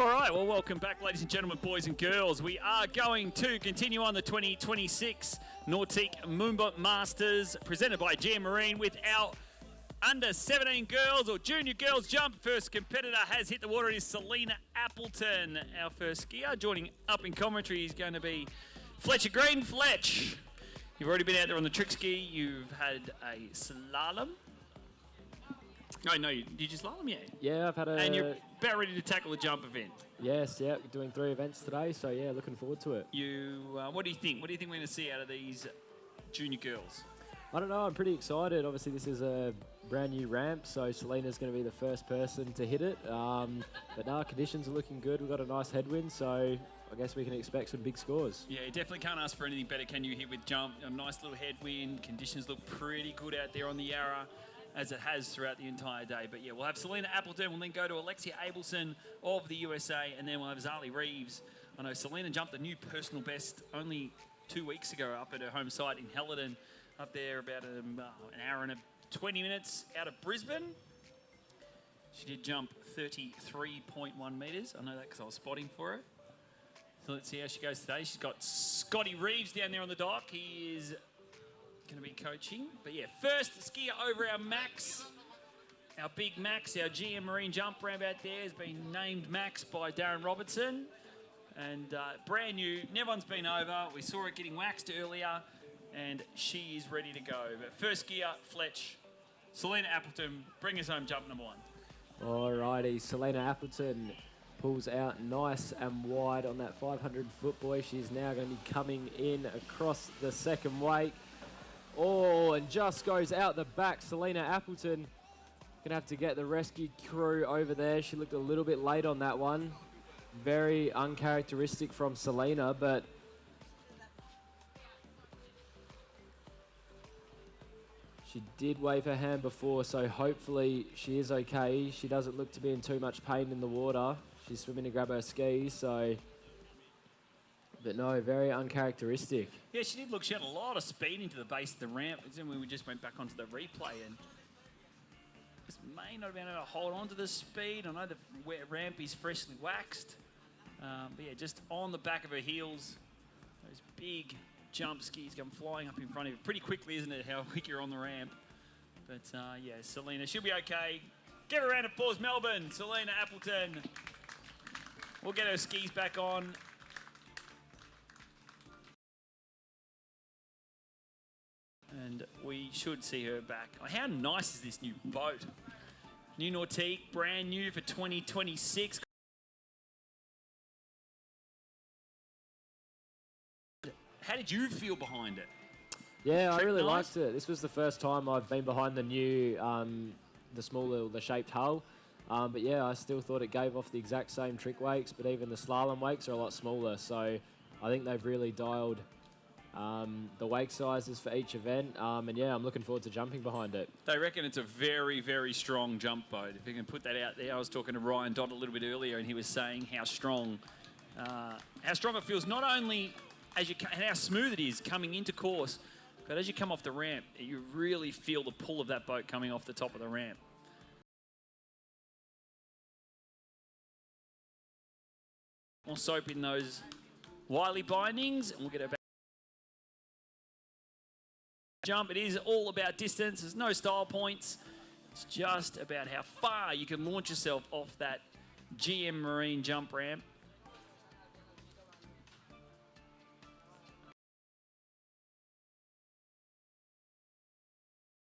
All right, well, welcome back, ladies and gentlemen, boys and girls. We are going to continue on the 2026 Nautique MOOMBA Masters, presented by GM Marine, with our under 17 girls or junior girls jump. First competitor has hit the water. It is Selena Appleton, our first skier. Joining up in commentary is going to be Fletcher Green. Fletch, you've already been out there on the trick ski. You've had a slalom. No, did you slalom? Yeah, I've had a... And you're about ready to tackle the jump event. Yes, yeah, we're doing 3 events today, so yeah, looking forward to it. What do you think? What do you think we're going to see out of these junior girls? I don't know, I'm pretty excited. Obviously, this is a brand new ramp, so Selena's going to be the first person to hit it. But no, conditions are looking good. We've got a nice headwind, so I guess we can expect some big scores. Yeah, you definitely can't ask for anything better, can you, hit with jump? A nice little headwind. Conditions look pretty good out there on the Yarra, as it has throughout the entire day. But yeah, we'll have Selena Appleton. We'll then go to Alexia Abelson of the USA, and then we'll have Zali Reeves. I know Selena jumped a new personal best only 2 weeks ago up at her home site in Helidon, up there about an hour and 20 minutes out of Brisbane. She did jump 33.1 metres. I know that because I was spotting for it. So let's see how she goes today. She's got Scotty Reeves down there on the dock. He is going to be coaching. But yeah, first skier over our Max, our big Max, our GM Marine jump ramp out there has been named Max by Darren Robertson. And brand new, never one's been over. We saw it getting waxed earlier, and she is ready to go. But first skier, Fletch, Selena Appleton, bring us home jump number 1. Alrighty, Selena Appleton pulls out nice and wide on that 500-foot buoy. She's now going to be coming in across the second wake. Oh, and just goes out the back. Selena Appleton gonna have to get the rescue crew over there. She looked a little bit late on that one. Very uncharacteristic from Selena, but she did wave her hand before, so hopefully she is okay. She doesn't look to be in too much pain in the water. She's swimming to grab her skis, so... But no, very uncharacteristic. Yeah, she did look, she had a lot of speed into the base of the ramp. Then we just went back onto the replay, and this may not have been able to hold on to the speed. I know the ramp is freshly waxed. But yeah, just on the back of her heels, those big jump skis come flying up in front of you pretty quickly, isn't it, how quick you're on the ramp. But yeah, Selena, she'll be okay. Give her a round of applause, Melbourne. Selena Appleton. We'll get her skis back on. And we should see her back. Oh, how nice is this new boat? New Nautique, brand new for 2026. How did you feel behind it? Yeah, I really liked it. This was the first time I've been behind the new, the shaped hull. But yeah, I still thought it gave off the exact same trick wakes, but even the slalom wakes are a lot smaller. So I think they've really dialed the wake sizes for each event, and yeah, I'm looking forward to jumping behind it. They reckon it's a very, very strong jump boat. If you can put that out there. I was talking to Ryan Dodd a little bit earlier, and he was saying how strong it feels, not only as you and how smooth it is coming into course, but as you come off the ramp, you really feel the pull of that boat coming off the top of the ramp. More soap in those Wiley bindings, and we'll get her back. Jump. It is all about distance. There's no style points. It's just about how far you can launch yourself off that GM Marine jump ramp.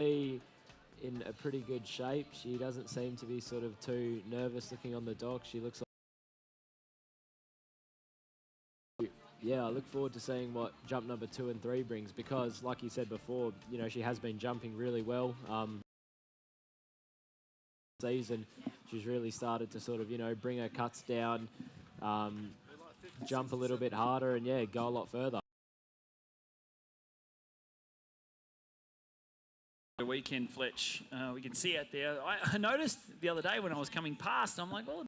In a pretty good shape. She doesn't seem to be sort of too nervous looking on the dock. She looks like... Yeah, I look forward to seeing what jump number 2 and 3 brings, because like you said before, you know, she has been jumping really well. Season, she's really started to sort of, you know, bring her cuts down, jump a little bit harder, and yeah, go a lot further. The weekend, Fletch, we can see out there. I noticed the other day when I was coming past, I'm like, well,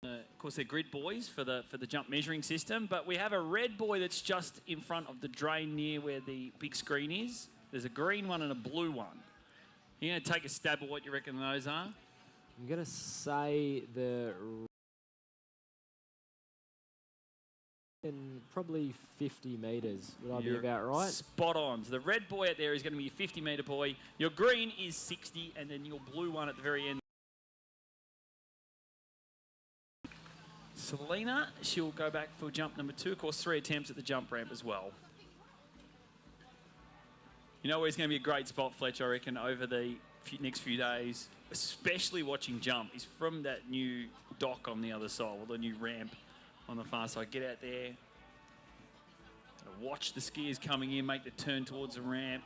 of course, they're grid buoys for the jump measuring system, but we have a red buoy that's just in front of the drain near where the big screen is. There's a green one and a blue one. You're going to take a stab at what you reckon those are? I'm going to say probably 50 metres. Would I be about right? Spot on. So the red boy out there is going to be a 50-metre boy. Your green is 60, and then your blue one at the very end. Selena, she'll go back for jump number 2. Of course, 3 attempts at the jump ramp as well. You know where it's going to be a great spot, Fletch, I reckon, over the next few days, especially watching jump, is from that new dock on the other side, or the new ramp on the far side. Get out there, watch the skiers coming in, make the turn towards the ramp,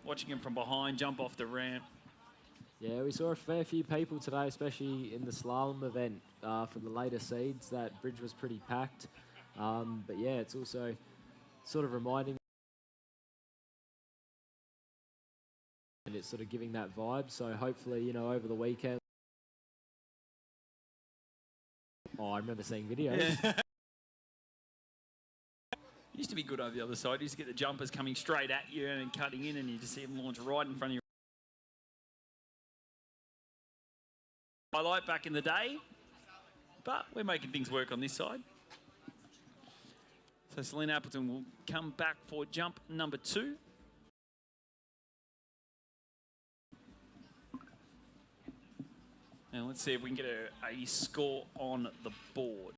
watching them from behind, jump off the ramp. Yeah, we saw a fair few people today, especially in the slalom event for the later seeds. That bridge was pretty packed. But yeah, it's also sort of reminding, and it's sort of giving that vibe. So hopefully, you know, over the weekend. Oh, I remember seeing videos. Yeah. Used to be good over the other side. You used to get the jumpers coming straight at you and cutting in, and you just see them launch right in front of you. Highlight back in the day, but we're making things work on this side. So Selena Appleton will come back for jump number 2. And let's see if we can get a score on the board.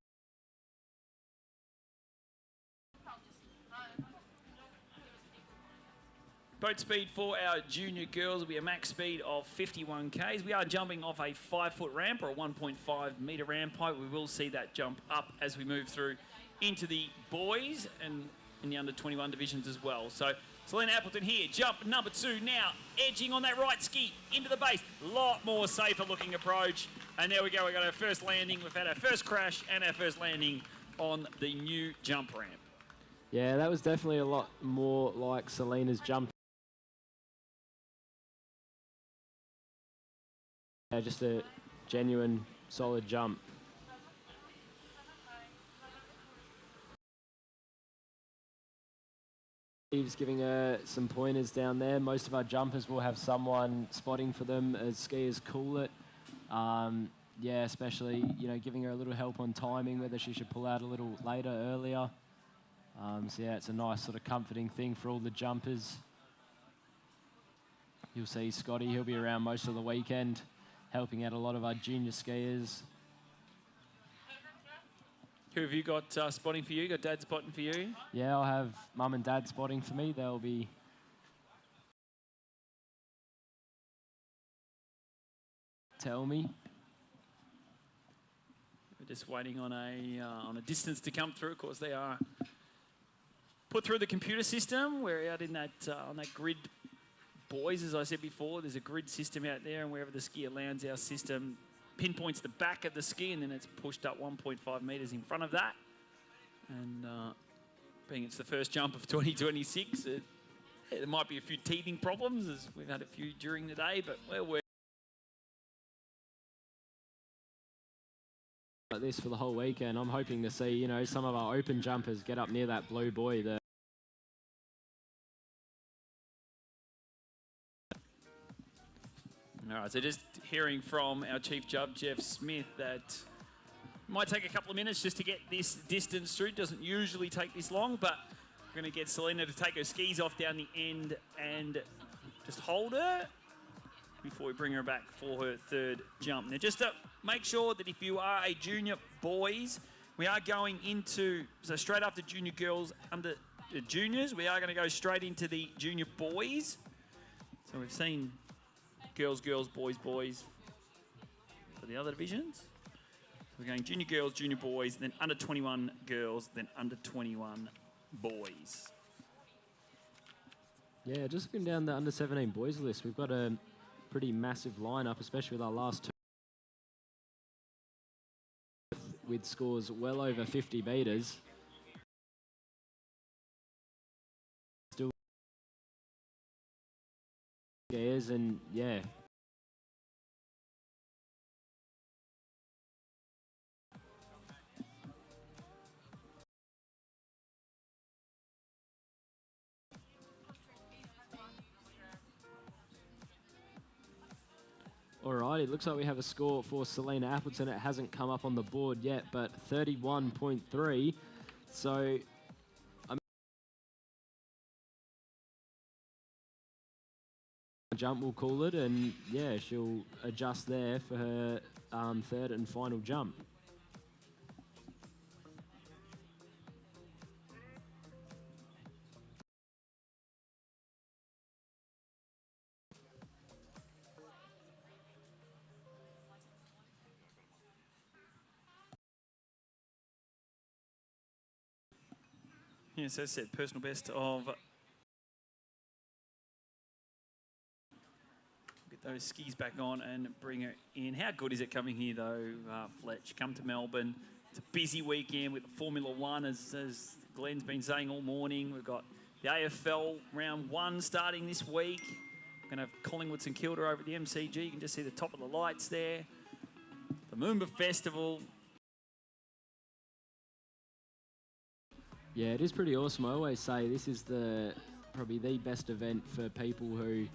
Boat speed for our junior girls will be a max speed of 51 k's. We are jumping off a 5-foot ramp or a 1.5 metre ramp height. We will see that jump up as we move through into the boys and in the under 21 divisions as well. So Selena Appleton here, jump number 2 now, edging on that right ski into the base. Lot more safer looking approach. And there we go, we got our first landing. We've had our first crash and our first landing on the new jump ramp. Yeah, that was definitely a lot more like Selena's jump. Yeah, just a genuine, solid jump. Steve's giving her some pointers down there. Most of our jumpers will have someone spotting for them as skiers call it. Yeah, especially, you know, giving her a little help on timing, whether she should pull out a little later, earlier. So yeah, it's a nice sort of comforting thing for all the jumpers. You'll see Scotty, he'll be around most of the weekend, helping out a lot of our junior skiers. Who have you got spotting for you? Got Dad spotting for you? Yeah, I'll have Mum and Dad spotting for me. They'll be tell me. We're just waiting on a distance to come through. Of course, they are put through the computer system. We're out in that on that grid. Boys, as I said before, there's a grid system out there, and wherever the skier lands, our system pinpoints the back of the ski, and then it's pushed up 1.5 metres in front of that. And being it's the first jump of 2026, there might be a few teething problems, as we've had a few during the day, but we're like this for the whole weekend. I'm hoping to see, you know, some of our open jumpers get up near that blue buoy there. All right, so just hearing from our Chief Judge, Jeff Smith, that it might take a couple of minutes just to get this distance through. It doesn't usually take this long, but we're going to get Selena to take her skis off down the end and just hold her before we bring her back for her 3rd jump. Now, just to make sure that if you are a junior boys, we are going into, so straight after junior girls under juniors, we are going to go straight into the junior boys. So we've seen girls, girls, boys, boys for the other divisions. So we're going junior girls, junior boys, then under 21 girls, then under 21 boys. Yeah, just looking down the under 17 boys list, we've got a pretty massive lineup, especially with our last 2 with scores well over 50 metres. Still skiers, and yeah. right, it looks like we have a score for Selena Appleton. It hasn't come up on the board yet, but 31.3. So, jump, we'll call it, and yeah, she'll adjust there for her third and final jump. Yes, as I said, personal best of... Get those skis back on and bring her in. How good is it coming here, though, Fletch? Come to Melbourne. It's a busy weekend with Formula One, as Glenn's been saying all morning. We've got the AFL round 1 starting this week. We're going to have Collingwood St Kilda over at the MCG. You can just see the top of the lights there. The MOOMBA Festival. Yeah, it is pretty awesome. I always say this is probably the best event for people who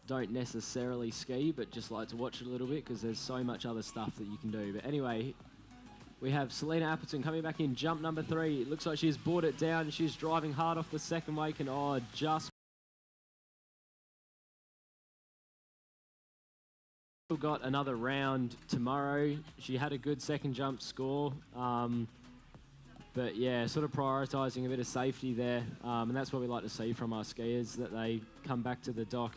don't necessarily ski, but just like to watch it a little bit, because there's so much other stuff that you can do. But anyway, we have Selena Appleton coming back in jump number 3. It looks like she's brought it down. She's driving hard off the second wake, and just got another round tomorrow. She had a good second jump score. But yeah, sort of prioritising a bit of safety there, and that's what we like to see from our skiers, that they come back to the dock.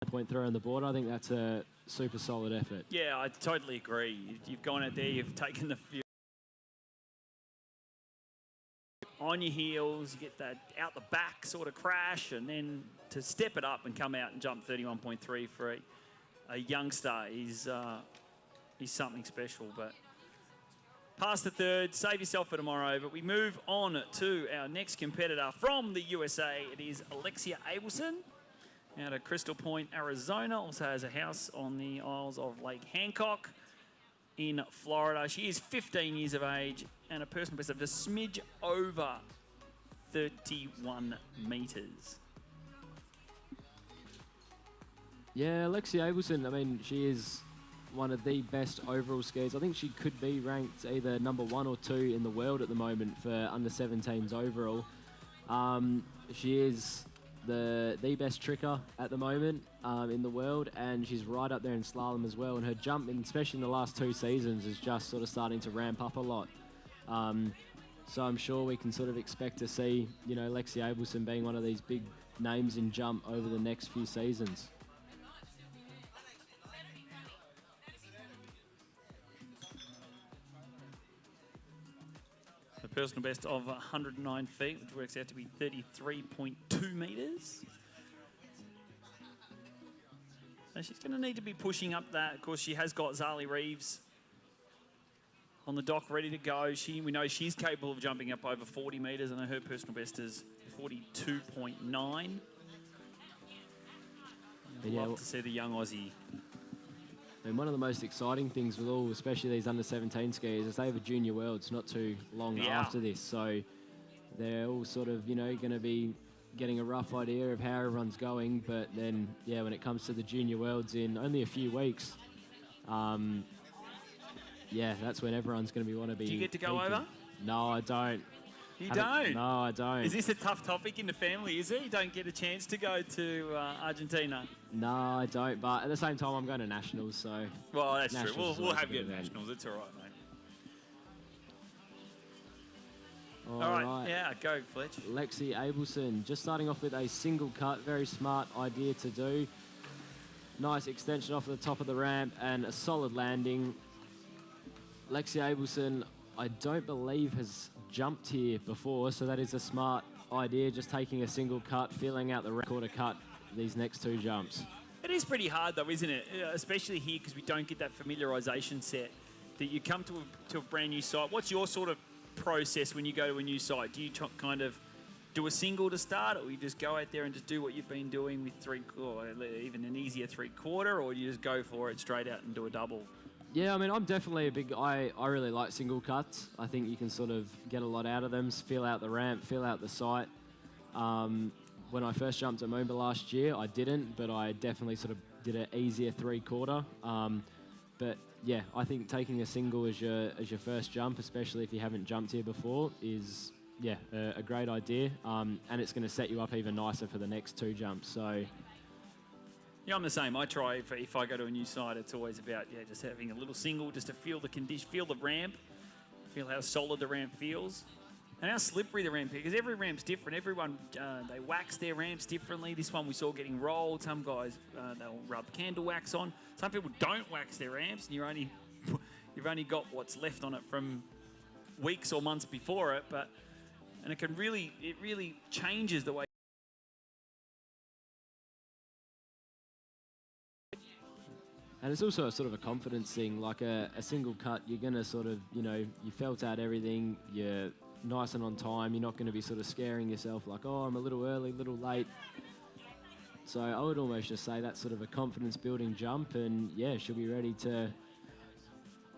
Point through on the board. I think that's a super solid effort. Yeah, I totally agree. You've gone out there, you've taken the field on your heels, you get that out the back sort of crash, and then to step it up and come out and jump 31.3 for a youngster is something special. But past the third, save yourself for tomorrow. But we move on to our next competitor from the USA. It is Alexia Abelson out of Crystal Point, Arizona. Also has a house on the Isles of Lake Hancock in Florida. She is 15 years of age and a personal best of just smidge over 31 meters. Yeah, Alexia Abelson, I mean, she is one of the best overall skiers. I think she could be ranked either number 1 or 2 in the world at the moment for under 17s overall. She is the best tricker at the moment in the world, and she's right up there in slalom as well. And her jump, especially in the last 2 seasons, is just sort of starting to ramp up a lot. So I'm sure we can sort of expect to see, you know, Alexia Abelson being one of these big names in jump over the next few seasons. The personal best of 109 feet, which works out to be 33.2 metres. So she's going to need to be pushing up that. Of course, she has got Zali Reeves on the dock ready to go. We know she's capable of jumping up over 40 metres, and her personal best is 42.9. I'd love to see the young Aussie. And one of the most exciting things with all, especially these under-17 skiers, is they have a junior worlds not too long after this. So they're all sort of, you know, going to be getting a rough idea of how everyone's going. But then, yeah, when it comes to the junior worlds in only a few weeks, yeah, that's when everyone's going to want to be. Do you get to go over? No, I don't. You don't? No, I don't. Is this a tough topic in the family, is it? You don't get a chance to go to Argentina? No, I don't. But at the same time, I'm going to nationals, so... Well, that's true. We'll have you at nationals. It's all right, mate. All right. Yeah, go, Fletch. Lexi Abelson, just starting off with a single cut. Very smart idea to do. Nice extension off the top of the ramp and a solid landing. Lexi Abelson, I don't believe has jumped here before, so that is a smart idea, just taking a single cut, feeling out the quarter cut these next 2 jumps. It is pretty hard though, isn't it? Especially here, because we don't get that familiarisation set, that you come to a brand new site. What's your sort of process when you go to a new site? Do you kind of do a single to start, or you just go out there and just do what you've been doing with or even an easier 3/4, or you just go for it straight out and do a double? Yeah, I mean, I'm definitely I really like single cuts. I think you can sort of get a lot out of them, feel out the ramp, feel out the site. when I first jumped at MOOMBA last year, I didn't, but I definitely sort of did an easier 3/4. But yeah, I think taking a single as your first jump, especially if you haven't jumped here before, is a great idea. And it's going to set you up even nicer for the next 2 jumps. So. Yeah, I'm the same. I try, if I go to a new site, it's always about, just having a little single just to feel the condition, feel the ramp, feel how solid the ramp feels, and how slippery the ramp is, because every ramp's different. Everyone, they wax their ramps differently. This one we saw getting rolled. Some guys, they'll rub candle wax on. Some people don't wax their ramps, and you've only got what's left on it from weeks or months before it, and it really changes the way. And it's also a sort of a confidence thing, like a single cut, you're going to sort of, you felt out everything, you're nice and on time, you're not going to be sort of scaring yourself like, oh, I'm a little early, a little late. So I would almost just say that's sort of a confidence building jump, and yeah, she'll be ready to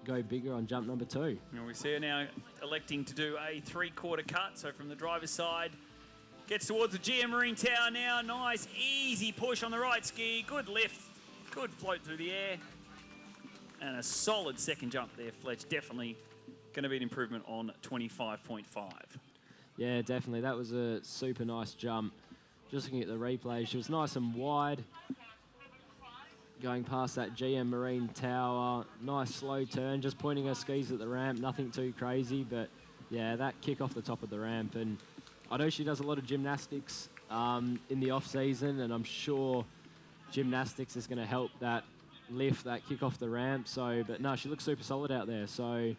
go bigger on jump number 2. And we see her now electing to do a 3/4 cut, so from the driver's side, gets towards the GM Marine Tower now, nice easy push on the right ski, good lift. Good float through the air. And a solid second jump there, Fletch. Definitely going to be an improvement on 25.5. Yeah, definitely. That was a super nice jump. Just looking at the replay, she was nice and wide. Going past that GM Marine Tower. Nice slow turn, just pointing her skis at the ramp. Nothing too crazy, but yeah, that kick off the top of the ramp. And I know she does a lot of gymnastics in the off-season, and I'm sure gymnastics is going to help that lift, that kick off the ramp. So, but no, she looks super solid out there. So I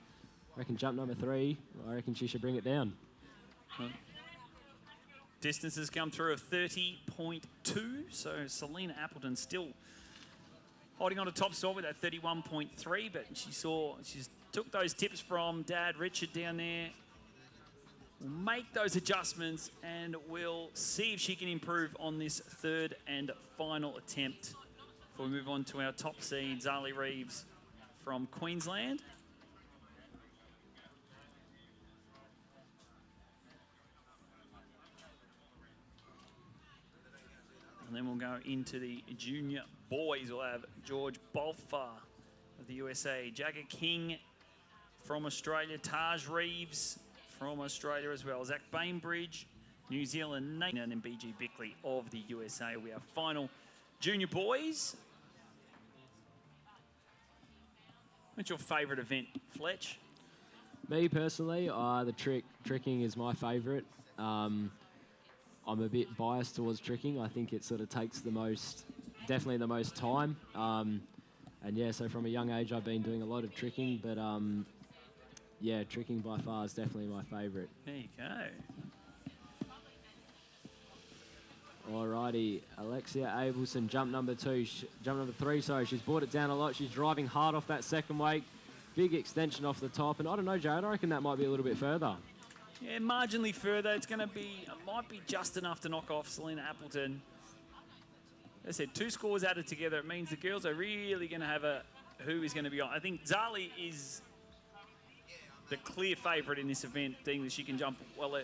reckon jump number 3, I reckon she should bring it down. Distances come through of 30.2. So Selena Appleton still holding on to top spot with that 31.3, but she's took those tips from Dad Richard down there. We'll make those adjustments, and we'll see if she can improve on this 3rd and final attempt before we move on to our top seed, Zali Reeves from Queensland. And then we'll go into the junior boys. We'll have George Bolfa of the USA, Jagger King from Australia, Taj Reeves from Australia as well, Zach Bainbridge, New Zealand, Nathan, and BG Bickley of the USA. We have final junior boys. What's your favourite event, Fletch? Me personally, the tricking is my favourite. I'm a bit biased towards tricking. I think it sort of takes definitely the most time. And yeah, so from a young age, I've been doing a lot of tricking, but yeah, tricking by far is definitely my favourite. There you go. Alrighty, Alexia Abelson, jump number 3, sorry. She's brought it down a lot. She's driving hard off that second wake. Big extension off the top. And I don't know, Jared, I reckon that might be a little bit further. Yeah, marginally further. It might be just enough to knock off Selena Appleton. As I said, 2 scores added together. It means the girls are really going to have who is going to be on. I think Zali is the clear favourite in this event, being that she can jump well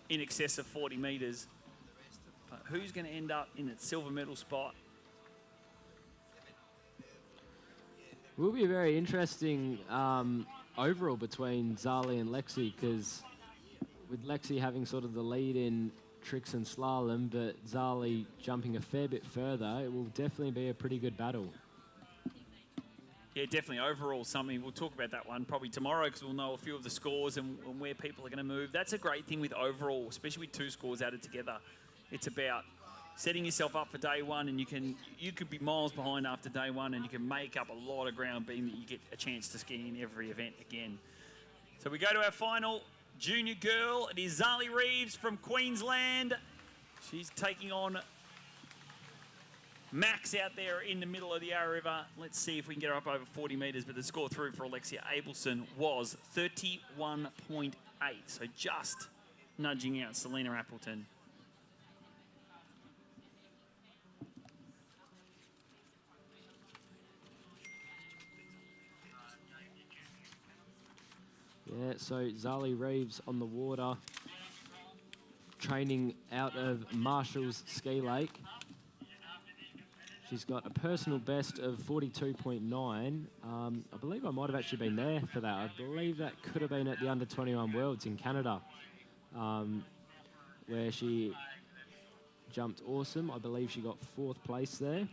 in excess of 40 metres. But who's going to end up in that silver medal spot? Will be a very interesting overall between Zali and Lexi, because with Lexi having sort of the lead in tricks and slalom, but Zali jumping a fair bit further, it will definitely be a pretty good battle. Yeah, definitely. Overall, something we'll talk about that one probably tomorrow, because we'll know a few of the scores and where people are going to move. That's a great thing with overall, especially with 2 scores added together. It's about setting yourself up for day one, and you could be miles behind after day one, and you can make up a lot of ground, being that you get a chance to ski in every event again. So we go to our final junior girl. It is Zali Reeves from Queensland. She's taking on Max out there in the middle of the Yarra River. Let's see if we can get her up over 40 metres, but the score through for Alexia Abelson was 31.8, so just nudging out Selena Appleton. Yeah, so Zali Reeves on the water. training out of Marshall's Ski Lake. She's got a personal best of 42.9. I believe I might have actually been there for that. I believe that could have been at the Under-21 Worlds in Canada, where she jumped awesome. I believe she got 4th place there.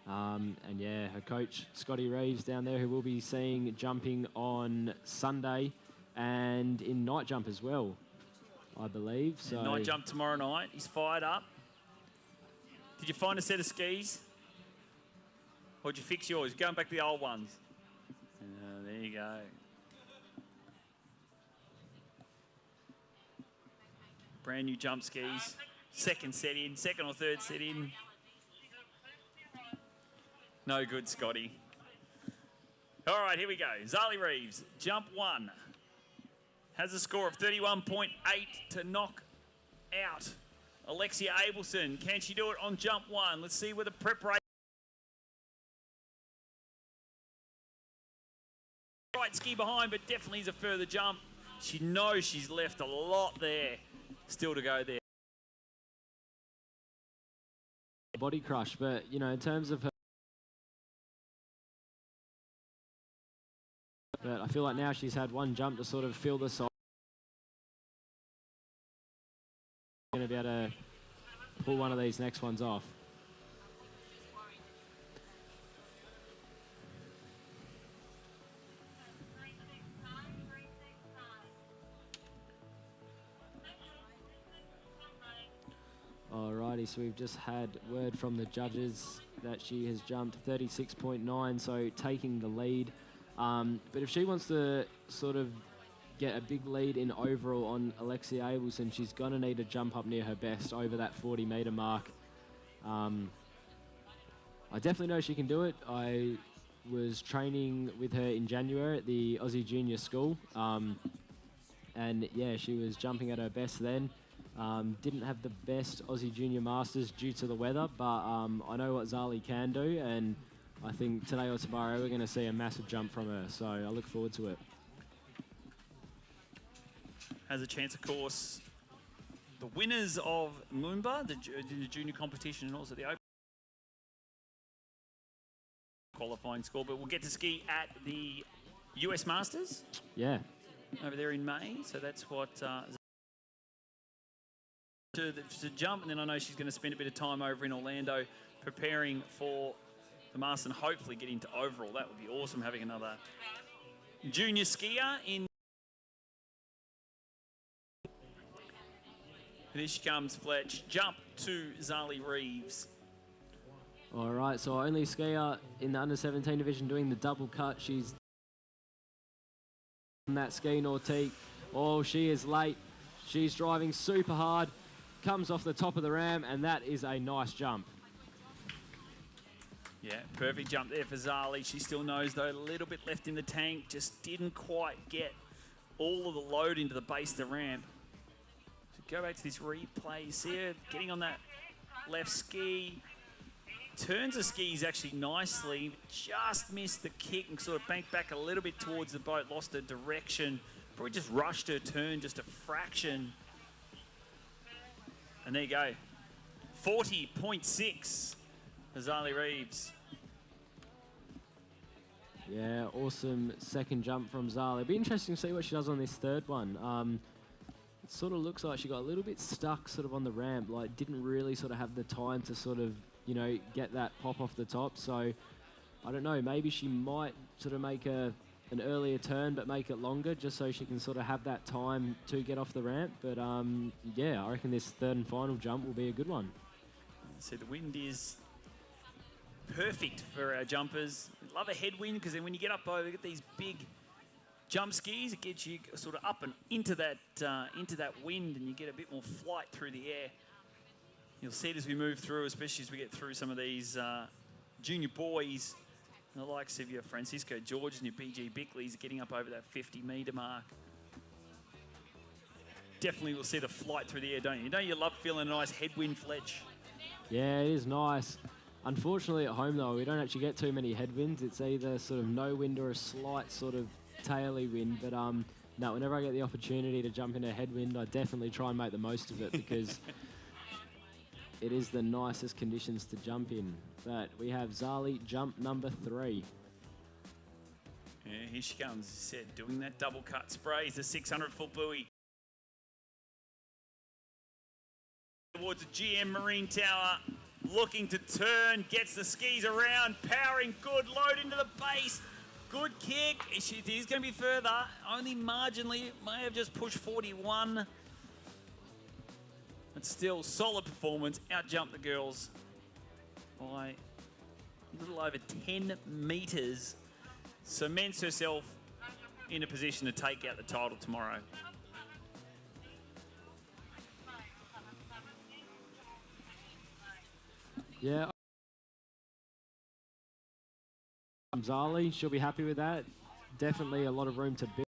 And yeah, her coach, Scotty Reeves, down there, who we'll be seeing jumping on Sunday and in night jump as well, I believe. So night jump tomorrow night. He's fired up. Did you find a set of skis? Or did you fix yours? Going back to the old ones. There you go. Brand new jump skis. Second set in, second or third set in. No good, Scotty. All right, here we go. Zali Reeves, jump 1. Has a score of 31.8 to knock out Alexia Abelson. Can she do it on jump 1? Let's see where the preparation. Right ski behind, but definitely is a further jump. She knows she's left a lot there still to go there. Body crush, but you know, in terms of her, but I feel like now she's had one jump to sort of fill the side. Going to be able to pull one of these next ones off. Alrighty, so we've just had word from the judges that she has jumped 36.9, so taking the lead. But if she wants to sort of get a big lead in overall on Alexia Abelson, she's going to need to jump up near her best over that 40-metre mark. I definitely know she can do it. I was training with her in January at the Aussie Junior School. And yeah, she was jumping at her best then. Didn't have the best Aussie Junior Masters due to the weather, but I know what Zali can do, and I think today or tomorrow we're going to see a massive jump from her, so I look forward to it. Has a chance, of course, the winners of MOOMBA, the junior competition, and also the Open qualifying score, but we'll get to ski at the US Masters. Yeah. Over there in May, so that's what to jump, and then I know she's going to spend a bit of time over in Orlando preparing for the Masters and hopefully get into overall. That would be awesome, having another junior skier in. Here she comes, Fletch. Jump to Zali Reeves. All right, so only skier in the under-17 division doing the double cut. She's on that ski nautique. Oh, she is late. She's driving super hard. Comes off the top of the ram, and that is a nice jump. Yeah, perfect jump there for Zali. She still knows, though, a little bit left in the tank. Just didn't quite get all of the load into the base of the ramp. So go back to this replay. You see her getting on that left ski. Turns the skis actually nicely. Just missed the kick and sort of banked back a little bit towards the boat. Lost her direction. Probably just rushed her turn just a fraction. And there you go. 40.6 for Zali Reeves. Yeah, awesome second jump from Zali. It'll be interesting to see what she does on this third one. It sort of looks like she got a little bit stuck sort of on the ramp, like didn't really sort of have the time to sort of, you know, get that pop off the top. So I don't know, maybe she might sort of make an earlier turn but make it longer just so she can sort of have that time to get off the ramp. But yeah, I reckon this third and final jump will be a good one. So the wind is perfect for our jumpers. Love a headwind because then when you get up over, get these big jump skis, it gets you sort of up and into that wind, and you get a bit more flight through the air. You'll see it as we move through, especially as we get through some of these junior boys, the likes of your Francisco George and your BG Bickleys getting up over that 50-metre mark. Definitely will see the flight through the air, don't you? Don't you love feeling a nice headwind, Fletch? Yeah, it is nice. Unfortunately at home though, we don't actually get too many headwinds. It's either sort of no wind or a slight sort of taily wind. But no, whenever I get the opportunity to jump in a headwind, I definitely try and make the most of it because it is the nicest conditions to jump in. But we have Zali jump number 3. Yeah, here she comes, as I said, doing that double cut spray. It's a 600-foot buoy. Towards the GM Marine Tower, looking to turn, gets the skis around, powering good, load into the base. Good kick. It is going to be further, only marginally. May have just pushed 41. But still, solid performance. Out-jumped the girls by a little over 10 metres. Cements herself in a position to take out the title tomorrow. Yeah. Zali, she'll be happy with that. Definitely a lot of room to build.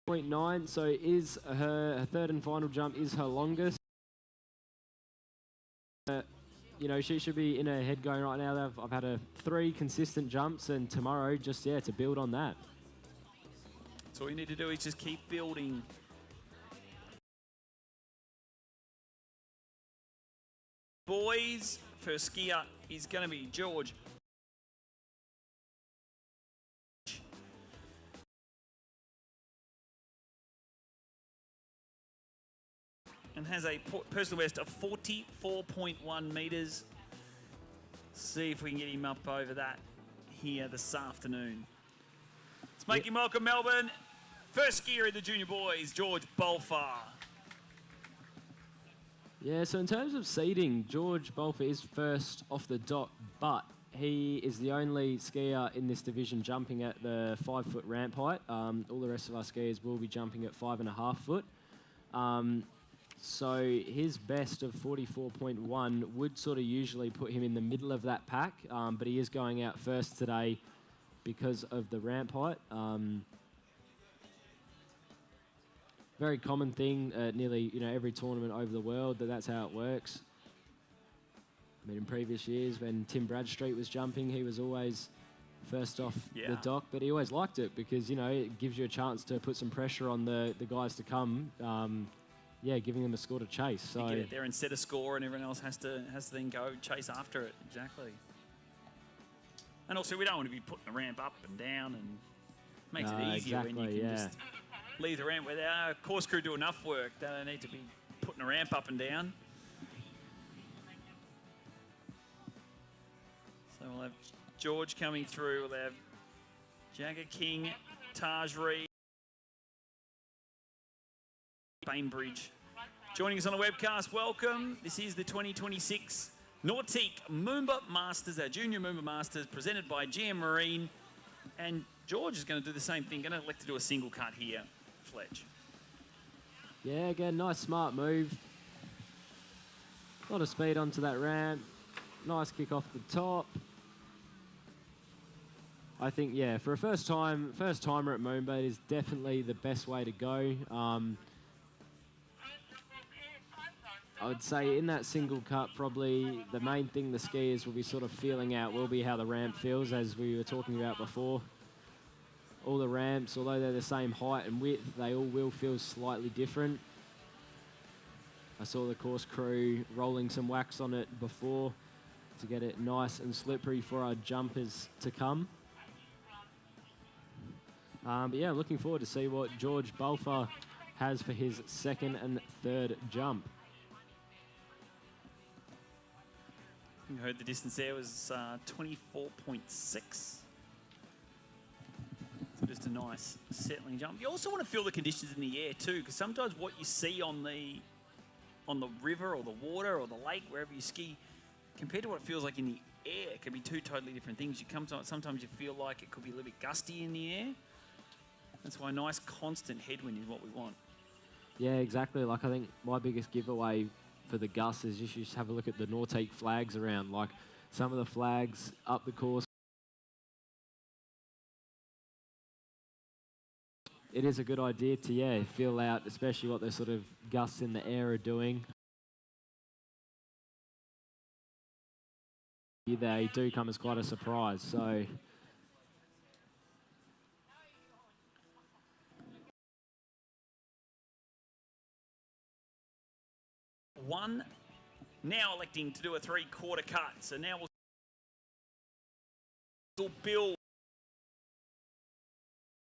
0.9, so is her third and final jump is her longest. You know, she should be in her head going right now. I've had 3 consistent jumps, and tomorrow just, yeah, to build on that. So all you need to do is just keep building. Boys, first skier is going to be George. And has a personal best of 44.1 metres. See if we can get him up over that here this afternoon. Let's make him welcome Melbourne. First skier in the junior boys, George Bolfer. Yeah, so in terms of seeding, George Bolfer is first off the dot, but he is the only skier in this division jumping at the 5-foot ramp height. All the rest of our skiers will be jumping at 5.5 foot. So his best of 44.1 would sort of usually put him in the middle of that pack, but he is going out first today because of the ramp height. Very common thing at nearly every tournament over the world, that's how it works. I mean, in previous years when Tim Bradstreet was jumping, he was always first off the dock, but he always liked it because it gives you a chance to put some pressure on the guys to come. Yeah, giving them a score to chase. So you get it there and set a score, and everyone else has to then go chase after it. Exactly. And also, we don't want to be putting the ramp up and down, and makes it easier when you can just leave the ramp where our course crew do enough work. They don't need to be putting the ramp up and down. So we'll have George coming through. We'll have Jagger King, Taj Reed, Bainbridge. Joining us on the webcast, welcome. This is the 2026 Nautique MOOMBA Masters, our Junior MOOMBA Masters, presented by GM Marine. And George is going to do the same thing, going to elect to do a single cut here, Fletch. Yeah, again, nice smart move. A lot of speed onto that ramp. Nice kick off the top. I think, yeah, for a first timer at MOOMBA, it is definitely the best way to go. I would say in that single cut, probably the main thing the skiers will be sort of feeling out will be how the ramp feels, as we were talking about before. All the ramps, although they're the same height and width, they all will feel slightly different. I saw the course crew rolling some wax on it before to get it nice and slippery for our jumpers to come. But yeah, looking forward to see what George Bolfer has for his second and third jump. You heard the distance there was 24.6. So just a nice settling jump. You also want to feel the conditions in the air too, because sometimes what you see on the river or the water or the lake, wherever you ski, compared to what it feels like in the air, it can be two totally different things. Sometimes you feel like it could be a little bit gusty in the air. That's why a nice constant headwind is what we want. Yeah, exactly. Like I think my biggest giveaway for the gusts is you should just have a look at the Nautique flags around. Like some of the flags up the course. It is a good idea to, feel out, especially what the sort of gusts in the air are doing. They do come as quite a surprise. So one. Now electing to do a 3/4 cut. So now we'll build.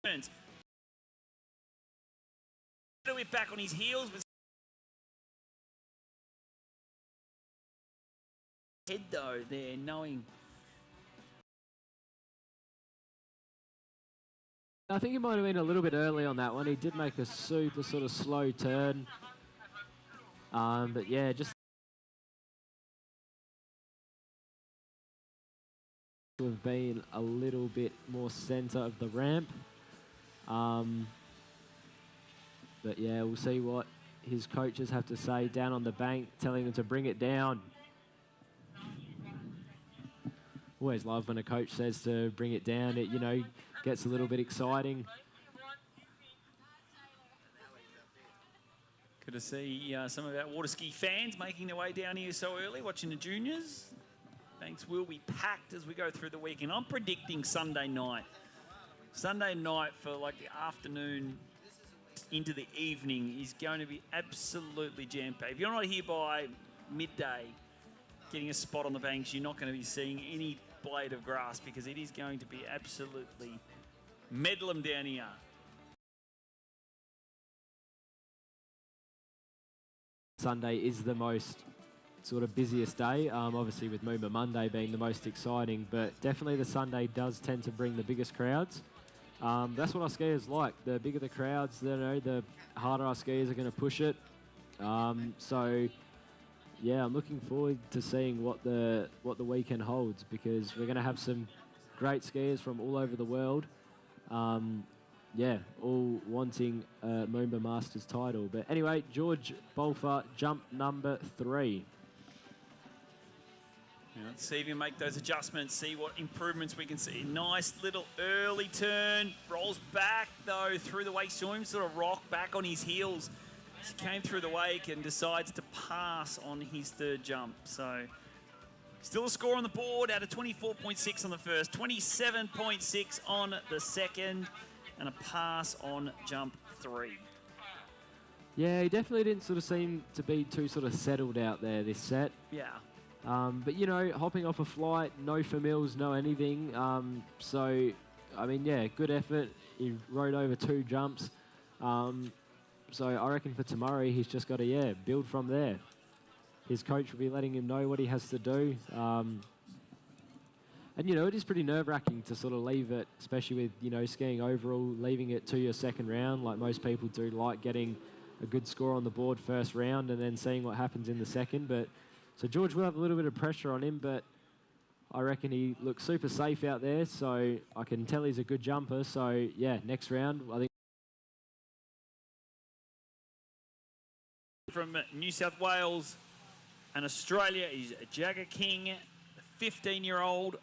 A bit back on his heels. But head though there, knowing. I think he might have been a little bit early on that one. He did make a super sort of slow turn. But yeah, just to have been a little bit more center of the ramp. But yeah, we'll see what his coaches have to say down on the bank, telling him to bring it down. Always love when a coach says to bring it down. It, you know, gets a little bit exciting. Good to see some of our water ski fans making their way down here so early, watching the juniors. Banks will be packed as we go through the weekend. I'm predicting Sunday night. Sunday night for like the afternoon into the evening is going to be absolutely jam-packed. If you're not here by midday getting a spot on the banks, you're not going to be seeing any blade of grass because it is going to be absolutely medlem down here. Sunday is the most sort of busiest day, obviously with MOOMBA Monday being the most exciting, but definitely the Sunday does tend to bring the biggest crowds. That's what our skiers like. The bigger the crowds, you know, the harder our skiers are going to push it. So, yeah, I'm looking forward to seeing what the weekend holds because we're going to have some great skiers from all over the world. Yeah, all wanting a MOOMBA Masters title. But anyway, George Bolfer, jump number 3. Let's see if we can make those adjustments, see what improvements we can see. Nice little early turn. Rolls back, though, through the wake. Saw him sort of rock back on his heels. He came through the wake and decides to pass on his third jump. So still a score on the board out of 24.6 on the first, 27.6 on the second, and a pass on jump 3. Yeah, he definitely didn't sort of seem to be too sort of settled out there this set. Yeah. But, you know, hopping off a flight, no familials, no anything. So, I mean, yeah, good effort. He rode over 2 jumps. So I reckon for tomorrow, he's just got to, yeah, build from there. His coach will be letting him know what he has to do. And, you know, it is pretty nerve-wracking to sort of leave it, especially with, you know, skiing overall, leaving it to your second round, like most people do, like getting a good score on the board first round and then seeing what happens in the second. But so George will have a little bit of pressure on him, but I reckon he looks super safe out there, so I can tell he's a good jumper. So, yeah, next round, I think. From New South Wales and Australia is Jagger King, the 15-year-old,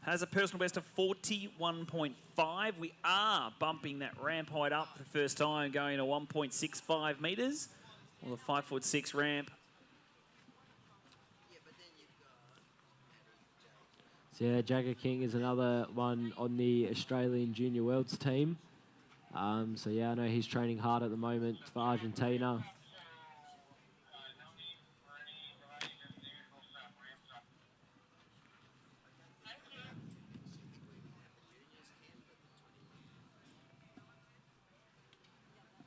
has a personal best of 41.5. We are bumping that ramp height up for the first time, going to 1.65 metres, or the 5'6" ramp. So yeah, Jagger King is another one on the Australian Junior Worlds team. So yeah, I know he's training hard at the moment for Argentina.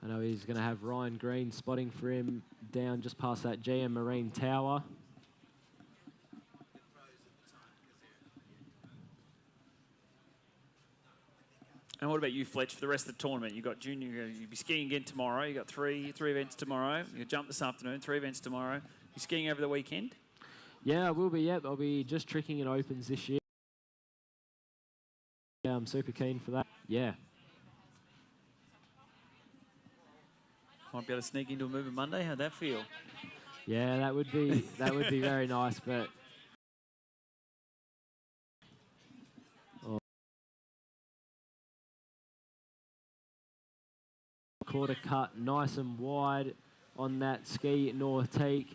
I know he's going to have Ryan Green spotting for him down just past that GM Marine Tower. And what about you, Fletch, for the rest of the tournament? You've got junior, you'll be skiing again tomorrow. You've got three events tomorrow. You'll jump this afternoon, 3 events tomorrow. You skiing over the weekend? Yeah, I will be, yep. I'll be just tricking in opens this year. Yeah, I'm super keen for that. Yeah. Might be able to sneak into a MOOMBA Monday. How'd that feel? Yeah, that would be very nice, but quarter cut, nice and wide on that ski Norteek.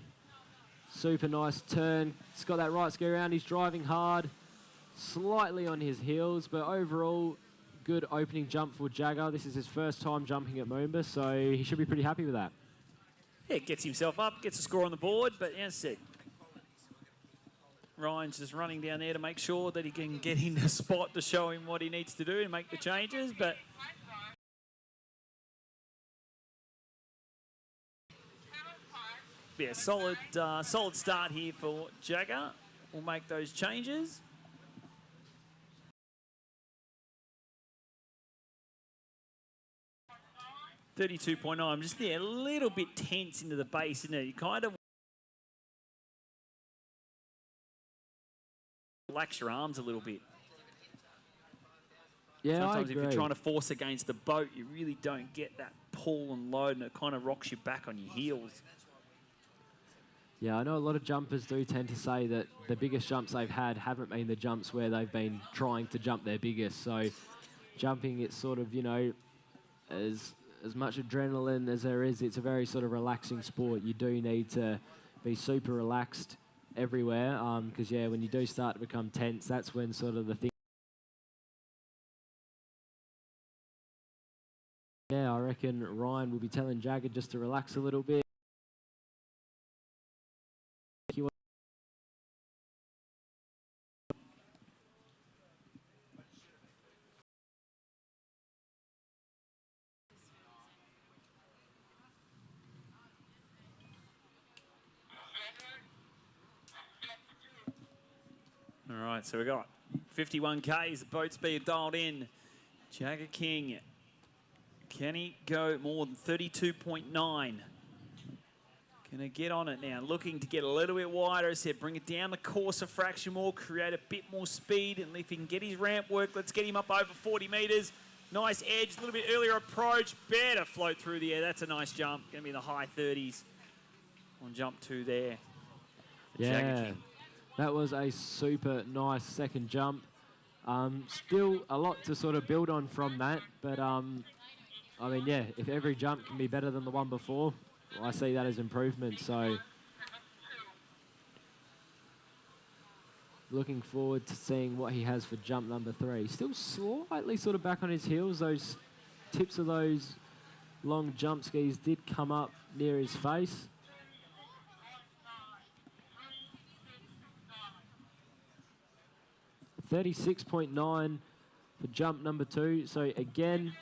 Super nice turn. He's got that right ski around. He's driving hard, slightly on his heels, but overall, good opening jump for Jagger. This is his first time jumping at MOOMBA, so he should be pretty happy with that. Yeah, gets himself up, gets a score on the board, but as I said, Ryan's just running down there to make sure that he can get in the spot to show him what he needs to do and make the changes, but yeah, solid start here for Jagger. We'll make those changes. $32.9. I'm just there a little bit tense into the base, isn't it? You kind of relax your arms a little bit. Yeah, sometimes I if agree. you're trying to force against the boat, you really don't get that pull and load, and it kind of rocks you back on your heels. Yeah, I know a lot of jumpers do tend to say that the biggest jumps they've had haven't been the jumps where they've been trying to jump their biggest. So jumping, it's sort of, you know, as much adrenaline as there is, it's a very sort of relaxing sport. You do need to be super relaxed everywhere because, yeah, when you do start to become tense, that's when sort of the thing... Yeah, I reckon Ryan will be telling Jagger just to relax a little bit. All right, so we got 51 Ks, the boat speed dialed in. Jagger King, can he go more than 32.9? Can he get on it now? Looking to get a little bit wider, as I said, bring it down the course a fraction more, create a bit more speed, and if he can get his ramp work, let's get him up over 40 metres. Nice edge, a little bit earlier approach, better float through the air. That's a nice jump, going to be in the high 30s on jump 2 there. Yeah, that was a super nice second jump. Still a lot to sort of build on from that, but I mean, yeah, if every jump can be better than the one before, well, I see that as improvement. So looking forward to seeing what he has for jump number 3. Still slightly sort of back on his heels. Those tips of those long jump skis did come up near his face. $36.9 for jump number 2. So again,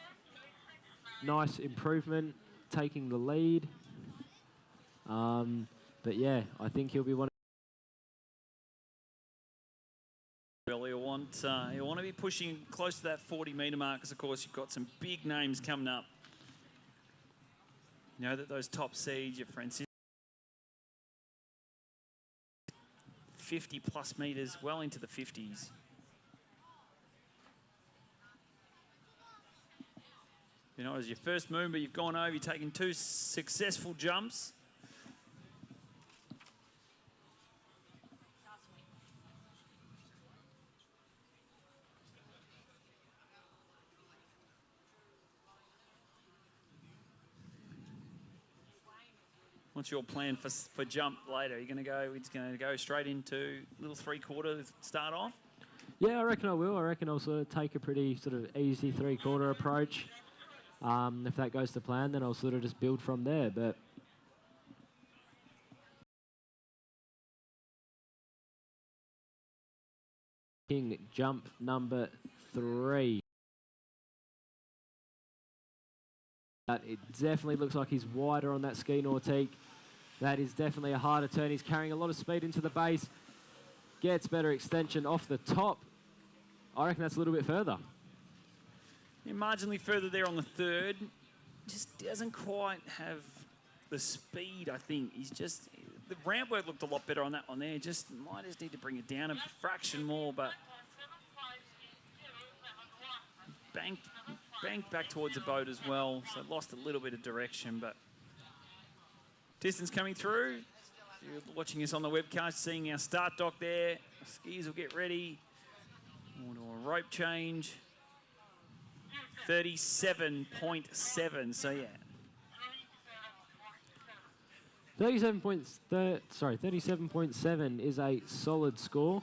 nice improvement, taking the lead. But yeah, I think he'll be one. Well, he'll want to be pushing close to that 40-metre mark, because of course you've got some big names coming up. You know that those top seeds, your Francisco, 50+ metres, well into the 50s. You know, as your first MOOMBA, you've gone over, you've taken 2 successful jumps. What's your plan for jump later? It's going to go straight into little 3/4 start off? Yeah, I reckon I will. I reckon I'll sort of take a pretty sort of easy 3/4 approach. If that goes to plan, then I'll sort of just build from there. But King, jump number 3. It definitely looks like he's wider on that ski nautique. That is definitely a harder turn. He's carrying a lot of speed into the base. Gets better extension off the top. I reckon that's a little bit further. Yeah, marginally further there on the 3rd. Just doesn't quite have the speed, I think. The ramp work looked a lot better on that one there. Might just need to bring it down a fraction more, but banked back towards the boat as well, so lost a little bit of direction, but distance coming through. If you're watching us on the webcast, seeing our start dock there. Skis will get ready. We'll do a rope change. 37.7, so yeah. 37.7 is a solid score.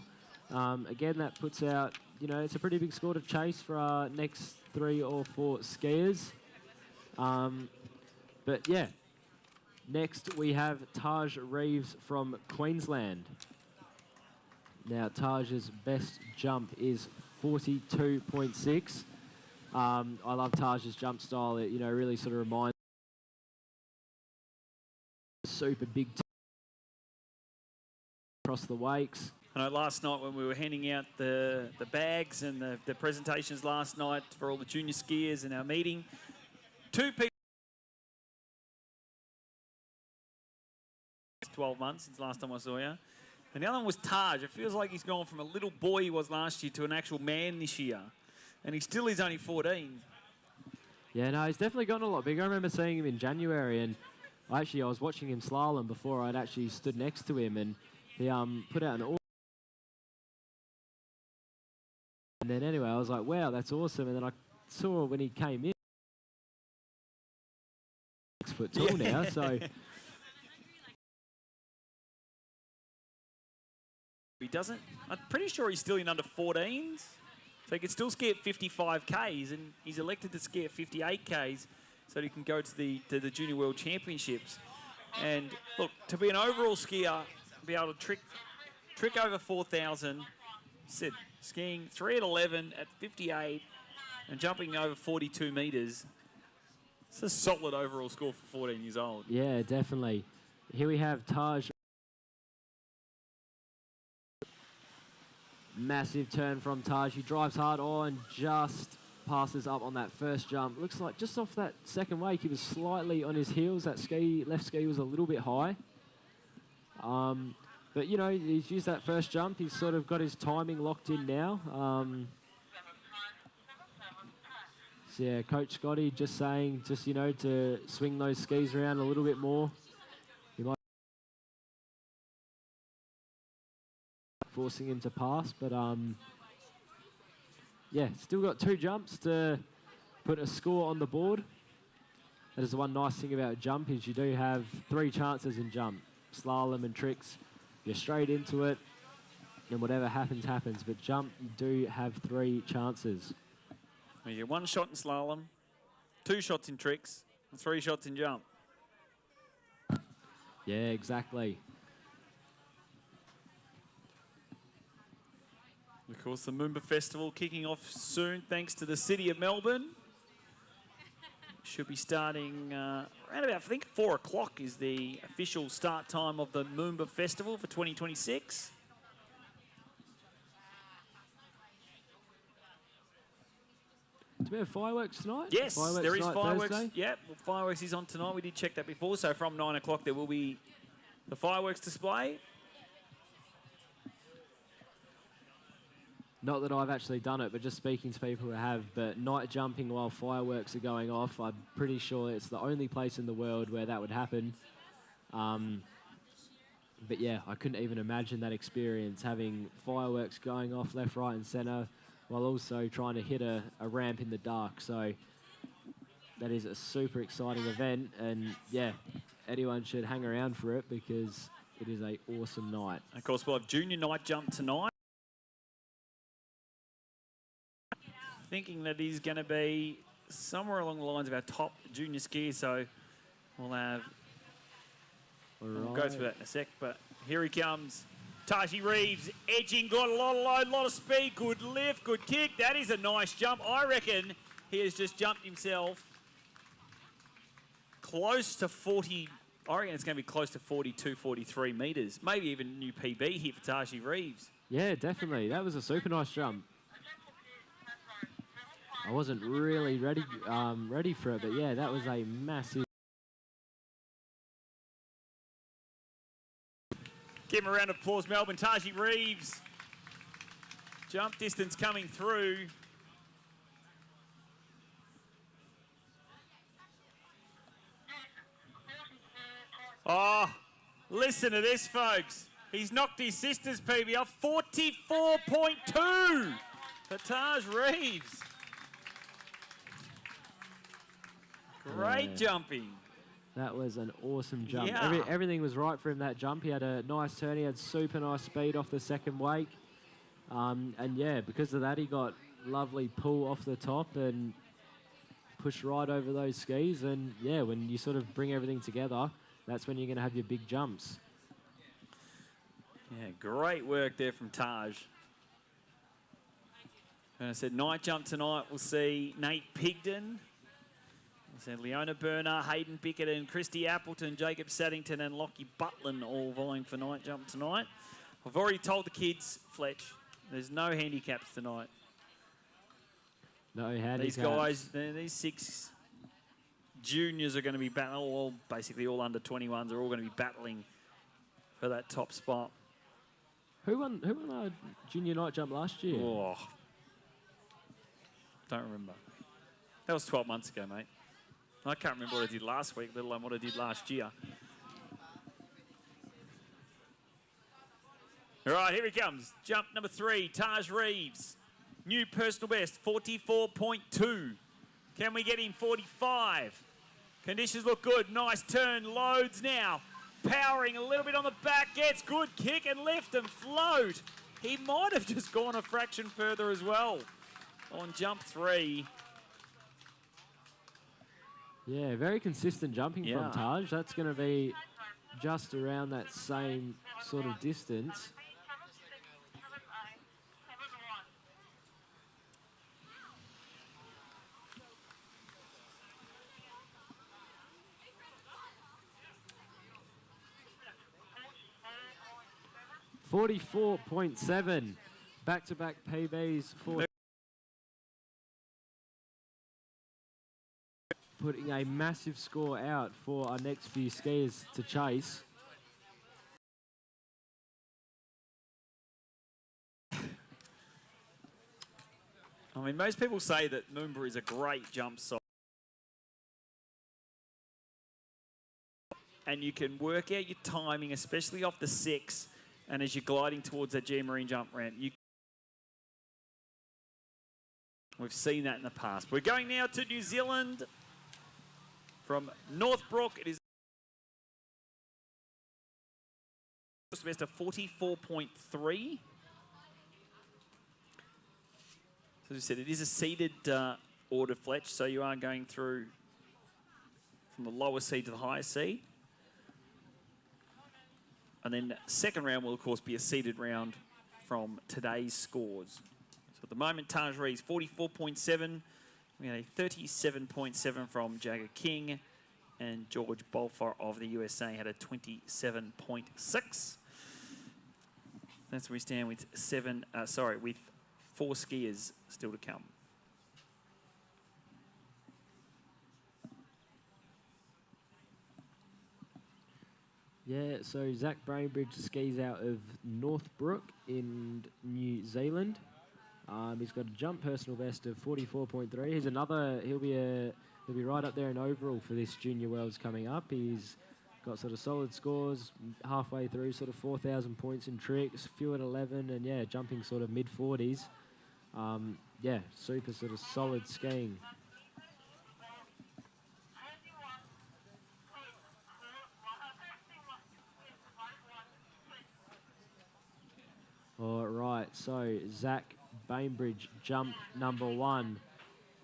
Again, that puts out, you know, it's a pretty big score to chase for our next 3 or 4 skiers. But yeah, Next, we have Taj Reeves from Queensland. Now, Taj's best jump is 42.6. I love Taj's jump style. It, really sort of reminds super big across the wakes. I know last night when we were handing out the bags and the presentations last night for all the junior skiers in our meeting, 2 people 12 months since last time I saw you. And the other one was Taj. It feels like he's gone from a little boy he was last year to an actual man this year. And he still is only 14. Yeah, no, he's definitely gotten a lot bigger. I remember seeing him in January, and I was watching him slalom before I'd actually stood next to him, and he put out an and then anyway, I was like, wow, that's awesome. And then I saw when he came in, 6 foot tall now, so... He doesn't. I'm pretty sure he's still in under 14s. So he can still ski at 55 Ks, and he's elected to ski at 58 Ks so he can go to the Junior World Championships. And look, to be an overall skier, be able to trick over 4,000, skiing 3 at 11 at 58 and jumping over 42 meters. It's a solid overall score for 14 years old. Yeah, definitely. Here we have Taj. Massive turn from Taj. He drives hard on, just passes up on that first jump. Looks like just off that second wake, he was slightly on his heels. That left ski was a little bit high. But, he's used that first jump. He's sort of got his timing locked in now. So, yeah, Coach Scotty just saying, to swing those skis around a little bit more. He might forcing him to pass, but yeah, still got 2 jumps to put a score on the board. That is the one nice thing about jump is you do have 3 chances in jump. Slalom and tricks, you're straight into it, and whatever happens, happens. But jump, you do have 3 chances. You get 1 shot in slalom, 2 shots in tricks, and 3 shots in jump. Yeah, exactly. Of course, the MOOMBA Festival kicking off soon, thanks to the City of Melbourne. Should be starting around about, I think, 4 o'clock is the official start time of the MOOMBA Festival for 2026. Do we have fireworks tonight? Yes, there is fireworks. Thursday? Yep, well, fireworks is on tonight. We did check that before. So from 9 o'clock, there will be the fireworks display. Not that I've actually done it, but just speaking to people who have, but night jumping while fireworks are going off, I'm pretty sure it's the only place in the world where that would happen. But yeah, I couldn't even imagine that experience, having fireworks going off left, right and centre, while also trying to hit a ramp in the dark. So that is a super exciting event, and yeah, anyone should hang around for it because it is an awesome night. Of course, we'll have junior night jump tonight. Thinking that he's going to be somewhere along the lines of our top junior skiers, so we'll have... We'll go through that in a sec, but here he comes. Taji Reeves edging, got a lot of load, a lot of speed, good lift, good kick. That is a nice jump. I reckon he has just jumped himself close to 40... I reckon it's going to be close to 42, 43 metres. Maybe even a new PB here for Taji Reeves. Yeah, definitely. That was a super nice jump. I wasn't really ready for it, but yeah, that was a massive... Give him a round of applause, Melbourne. Taji Reeves. Jump distance coming through. Oh, listen to this, folks. He's knocked his sister's PB off 44.2 for Taj Reeves. Great jumping. That was an awesome jump. Yeah. Everything was right for him, that jump. He had a nice turn. He had super nice speed off the second wake. And yeah, because of that, he got lovely pull off the top and pushed right over those skis. And yeah, when you sort of bring everything together, that's when you're going to have your big jumps. Yeah, great work there from Taj. And I said night jump tonight, we'll see Nate Pigden. I said Leona Burner, Hayden Pickett and Christy Appleton, Jacob Saddington and Lockie Butlin all vying for night jump tonight. I've already told the kids, Fletch, there's no handicaps tonight. No handicaps. These guys, these 6 juniors are going to be battling, basically all under 21s are all going to be battling for that top spot. Who won our junior night jump last year? Oh, don't remember. That was 12 months ago, mate. I can't remember what I did last week, let alone what I did last year. All right, here he comes. Jump number 3, Taj Reeves. New personal best, 44.2. Can we get him 45? Conditions look good. Nice turn, loads now. Powering a little bit on the back, gets good kick and lift and float. He might have just gone a fraction further as well on jump 3. Yeah, very consistent jumping from Taj. That's going to be just around that same sort of distance. .7, back-to-back PBs for putting a massive score out for our next few skiers to chase. I mean, most people say that MOOMBA is a great jump site. And you can work out your timing, especially off the 6, and as you're gliding towards that G Marine jump ramp. We've seen that in the past. We're going now to New Zealand. From Northbrook, it is best of 44.3. So as I said, it is a seeded order, Fletch, so you are going through from the lower seed to the highest seed. And then second round will, of course, be a seeded round from today's scores. So at the moment, Taj Reeves, 44.7. We had a 37.7 from Jagger King, and George Bolfer of the USA had a 27.6. That's where we stand with with 4 skiers still to come. Yeah, so Zach Bainbridge skis out of Northbrook in New Zealand. He's got a jump personal best of 44.3. He's another. He'll be right up there in overall for this Junior Worlds coming up. He's got sort of solid scores halfway through, sort of 4,000 points in tricks, few at 11, and yeah, jumping sort of mid-40s. Yeah, super sort of solid skiing. All right, so Zach Bainbridge, jump number 1.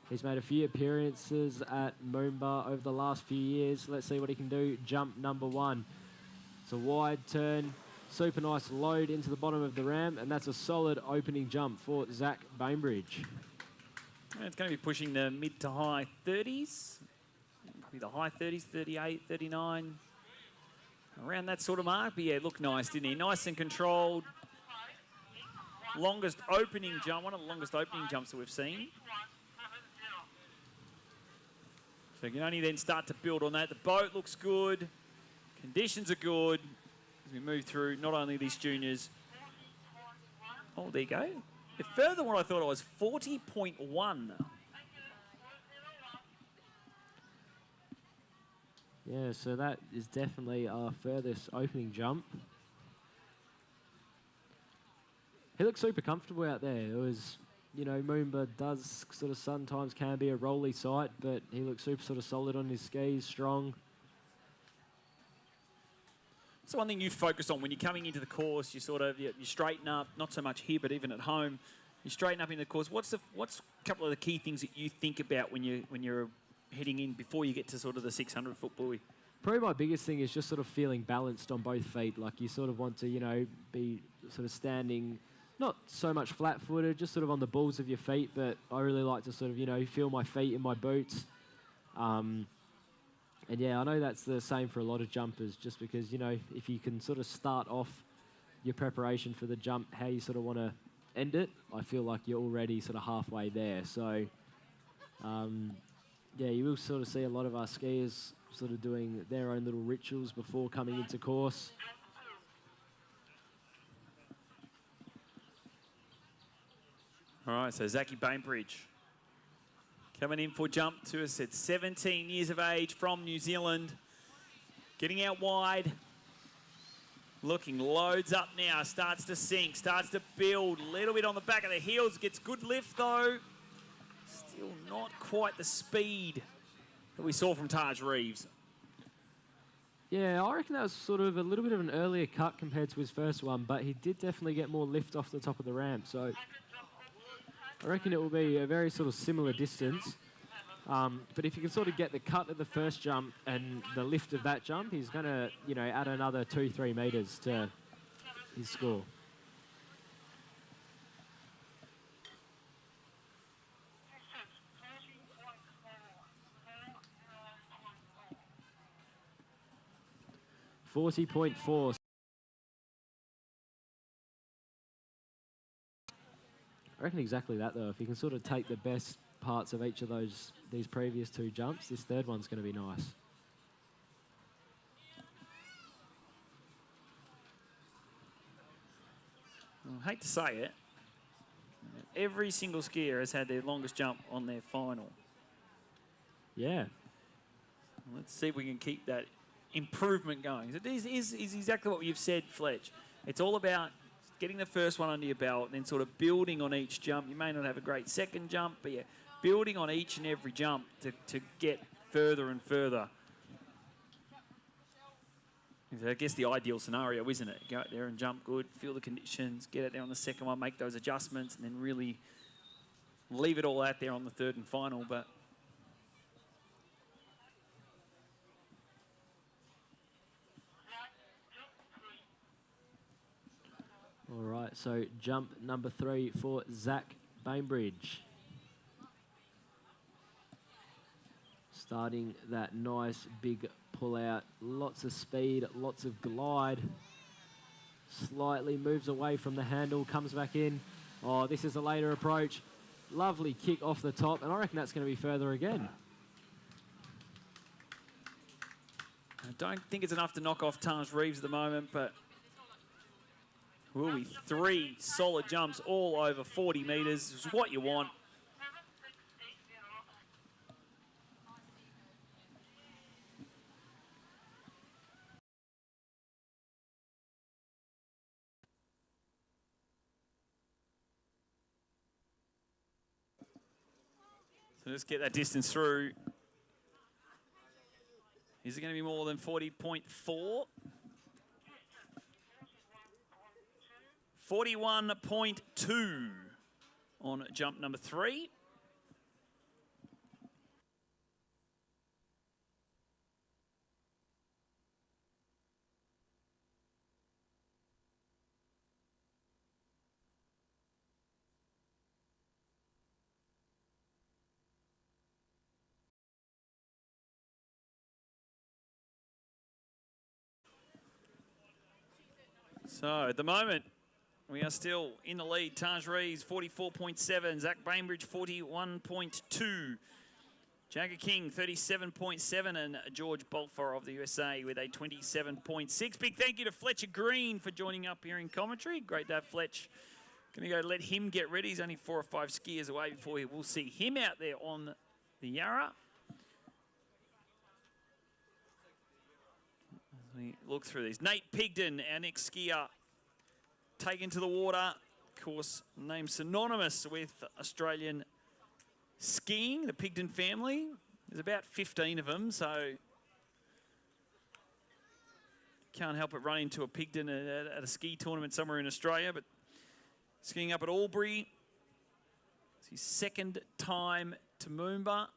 He's made a few appearances at MOOMBA over the last few years. Let's see what he can do. Jump number 1. It's a wide turn, super nice load into the bottom of the ramp, and that's a solid opening jump for Zach Bainbridge. It's going to be pushing the mid to high 30s. Maybe the high 30s, 38, 39. Around that sort of mark. But yeah, looked nice, didn't he? Nice and controlled. Longest opening jump, one of the longest opening jumps that we've seen. So you can only then start to build on that. The boat looks good. Conditions are good as we move through not only these juniors. Oh, there you go. It's further than what I thought it was, 40.1. Yeah, so that is definitely our furthest opening jump. He looks super comfortable out there. It was, you know, MOOMBA does sort of sometimes can be a rolly site, but he looks super sort of solid on his skis, strong. So one thing you focus on when you're coming into the course, you sort of you straighten up. Not so much here, but even at home, you straighten up in the course. What's a couple of the key things that you think about when you're heading in before you get to sort of the 600 foot buoy? Probably my biggest thing is just sort of feeling balanced on both feet. Like you sort of want to, you know, be sort of standing, not so much flat-footed, just sort of on the balls of your feet, but I really like to sort of, you know, feel my feet in my boots. And yeah, I know that's the same for a lot of jumpers, just because, you know, if you can sort of start off your preparation for the jump, how you sort of want to end it, I feel like you're already sort of halfway there. So, yeah, you will sort of see a lot of our skiers sort of doing their own little rituals before coming into course. All right, so Zachy Bainbridge coming in for jump to us at 17 years of age from New Zealand. Getting out wide. Looking, loads up now, starts to sink, starts to build. A little bit on the back of the heels, gets good lift though. Still not quite the speed that we saw from Taj Reeves. Yeah, I reckon that was sort of a little bit of an earlier cut compared to his first one, but he did definitely get more lift off the top of the ramp. So I reckon it will be a very sort of similar distance. But if you can sort of get the cut of the first jump and the lift of that jump, he's going to, you know, add another 2-3 meters to his score. .4. I reckon exactly that though. If you can sort of take the best parts of each of these previous two jumps, this third one's going to be nice. I hate to say it, every single skier has had their longest jump on their final. Yeah. Let's see if we can keep that improvement going. It is exactly what you've said, Fletch. It's all about getting the first one under your belt and then sort of building on each jump. You may not have a great second jump, but yeah, building on each and every jump to get further and further. I guess the ideal scenario, isn't it? Go out there and jump good, feel the conditions, get out there on the second one, make those adjustments, and then really leave it all out there on the third and final. But all right, so jump number 3 for Zach Bainbridge. Starting that nice big pull out, lots of speed, lots of glide. Slightly moves away from the handle, comes back in. Oh, this is a later approach. Lovely kick off the top, and I reckon that's going to be further again. I don't think it's enough to knock off Taj Reeves at the moment, but will be 3 solid jumps all over 40 metres, which is what you want. So let's get that distance through. Is it going to be more than 40.4? 41.2 on jump number 3. So at the moment, we are still in the lead. Taj Reeves, 44.7. Zach Bainbridge, 41.2. Jagger King, 37.7. And George Bolfer of the USA with a 27.6. Big thank you to Fletcher Green for joining up here in commentary. Great to have Fletch. Going to go let him get ready. He's only 4 or 5 skiers away before we'll see him out there on the Yarra. As we look through these. Nate Pigden, our next skier, taken to the water. Of course, named synonymous with Australian skiing, the Pigden family. There's about 15 of them, so can't help but run into a Pigden at a ski tournament somewhere in Australia. But skiing up at Albury, it's his second time to Moomba.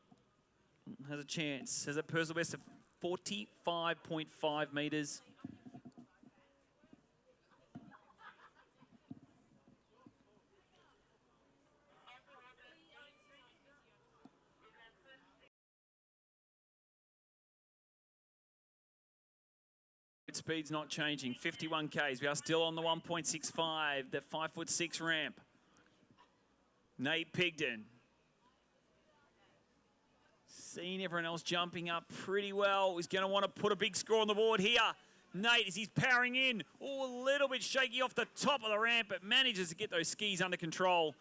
Has a chance, has a personal best of 45.5 meters. Speed's not changing. 51 Ks. We are still on the 1.65, the 5'6" ramp. Nate Pigden. Seeing everyone else jumping up pretty well. He's going to want to put a big score on the board here. Nate, as he's powering in, oh, a little bit shaky off the top of the ramp, but manages to get those skis under control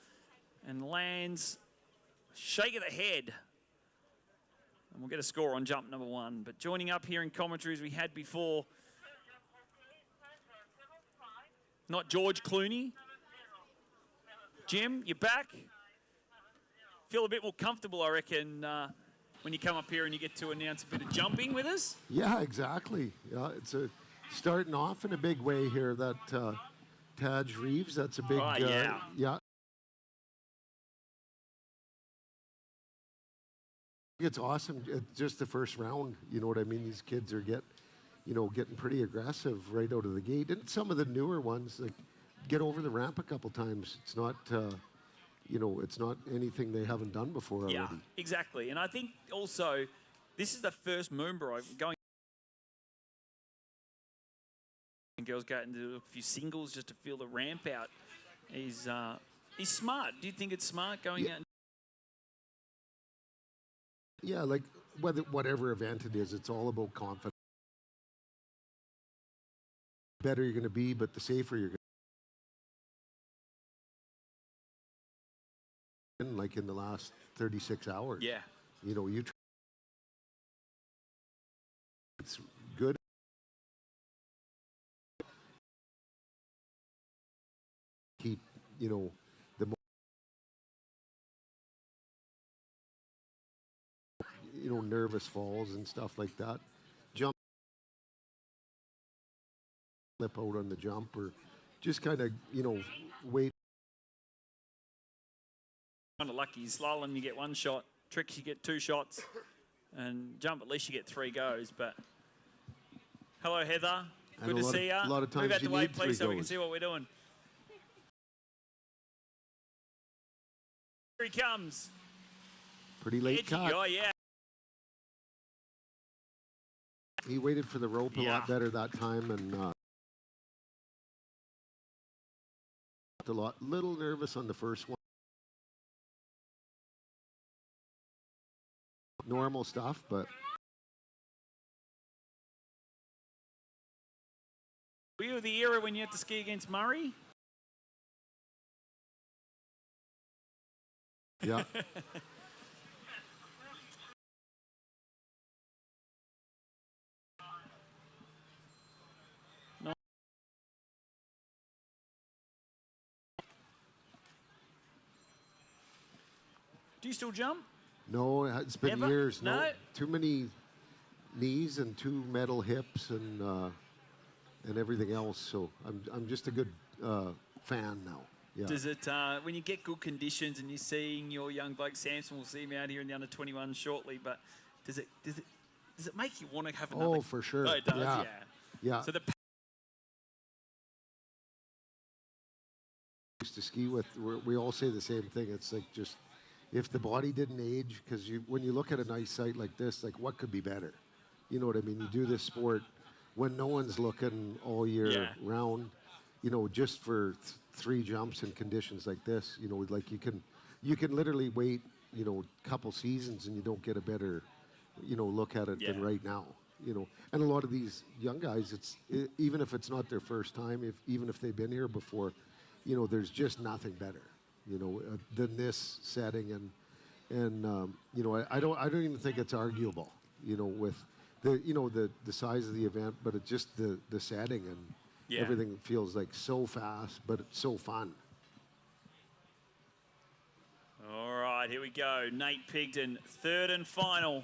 and lands shake of the head. And we'll get a score on jump number 1. But joining up here in commentary as we had before, not George Clooney. Jim, you're back. Feel a bit more comfortable, I reckon, when you come up here and you get to announce a bit of jumping with us. Yeah, exactly. Yeah, it's starting off in a big way here. That Taj Reeves, that's a big. Yeah. It's awesome. It's just the first round. You know what I mean? These kids are getting pretty aggressive right out of the gate. And some of the newer ones, like, get over the ramp a couple times. It's not, it's not anything they haven't done before already. Yeah, exactly. And I think also, this is the first MOOMBA I'm going. And girls go out and do a few singles just to feel the ramp out. He's smart. Do you think it's smart going out? Yeah, like whatever event it is, it's all about confidence. Better you're going to be, but the safer you're going to be. Like in the last 36 hours. Yeah. It's good. Keep, the nervous falls and stuff like that. Jump, flip out on the jump, or just kind of, wait. Kind of lucky. Slalom, you get 1 shot. Tricks, you get 2 shots. And jump, at least you get 3 goes. But hello, Heather. Good to see you. A lot of times move out the way, need 3 please, so we can goes. see what we're doing. Here he comes. Pretty late cut. Oh, yeah. He waited for the rope a lot better that time, and a little nervous on the first one. Normal stuff, but Were you the era when you had to ski against Murray? yeah. Do you still jump? No, it's been Ever? years. No? Too many knees and 2 metal hips and everything else. So I'm just a good fan now. Yeah. Does it, when you get good conditions and you're seeing your young bloke Samson, we'll see him out here in the under 21 shortly, but does it make you want to have another? Oh, for sure. Oh, it does, yeah. Yeah. So the used to ski with, we all say the same thing. It's like, just if the body didn't age, because when you look at a nice site like this, like, what could be better? You know what I mean? You do this sport when no one's looking all year round, just for 3 jumps in conditions like this, like you can literally wait, a couple seasons and you don't get a better, look at it than right now, And a lot of these young guys, even if it's not their first time, even if they've been here before, there's just nothing better, than this setting, and I don't even think it's arguable, with the size of the event, but it's just the setting, and everything feels like so fast, but it's so fun. All right, here we go. Nate Pigden, 3rd and final.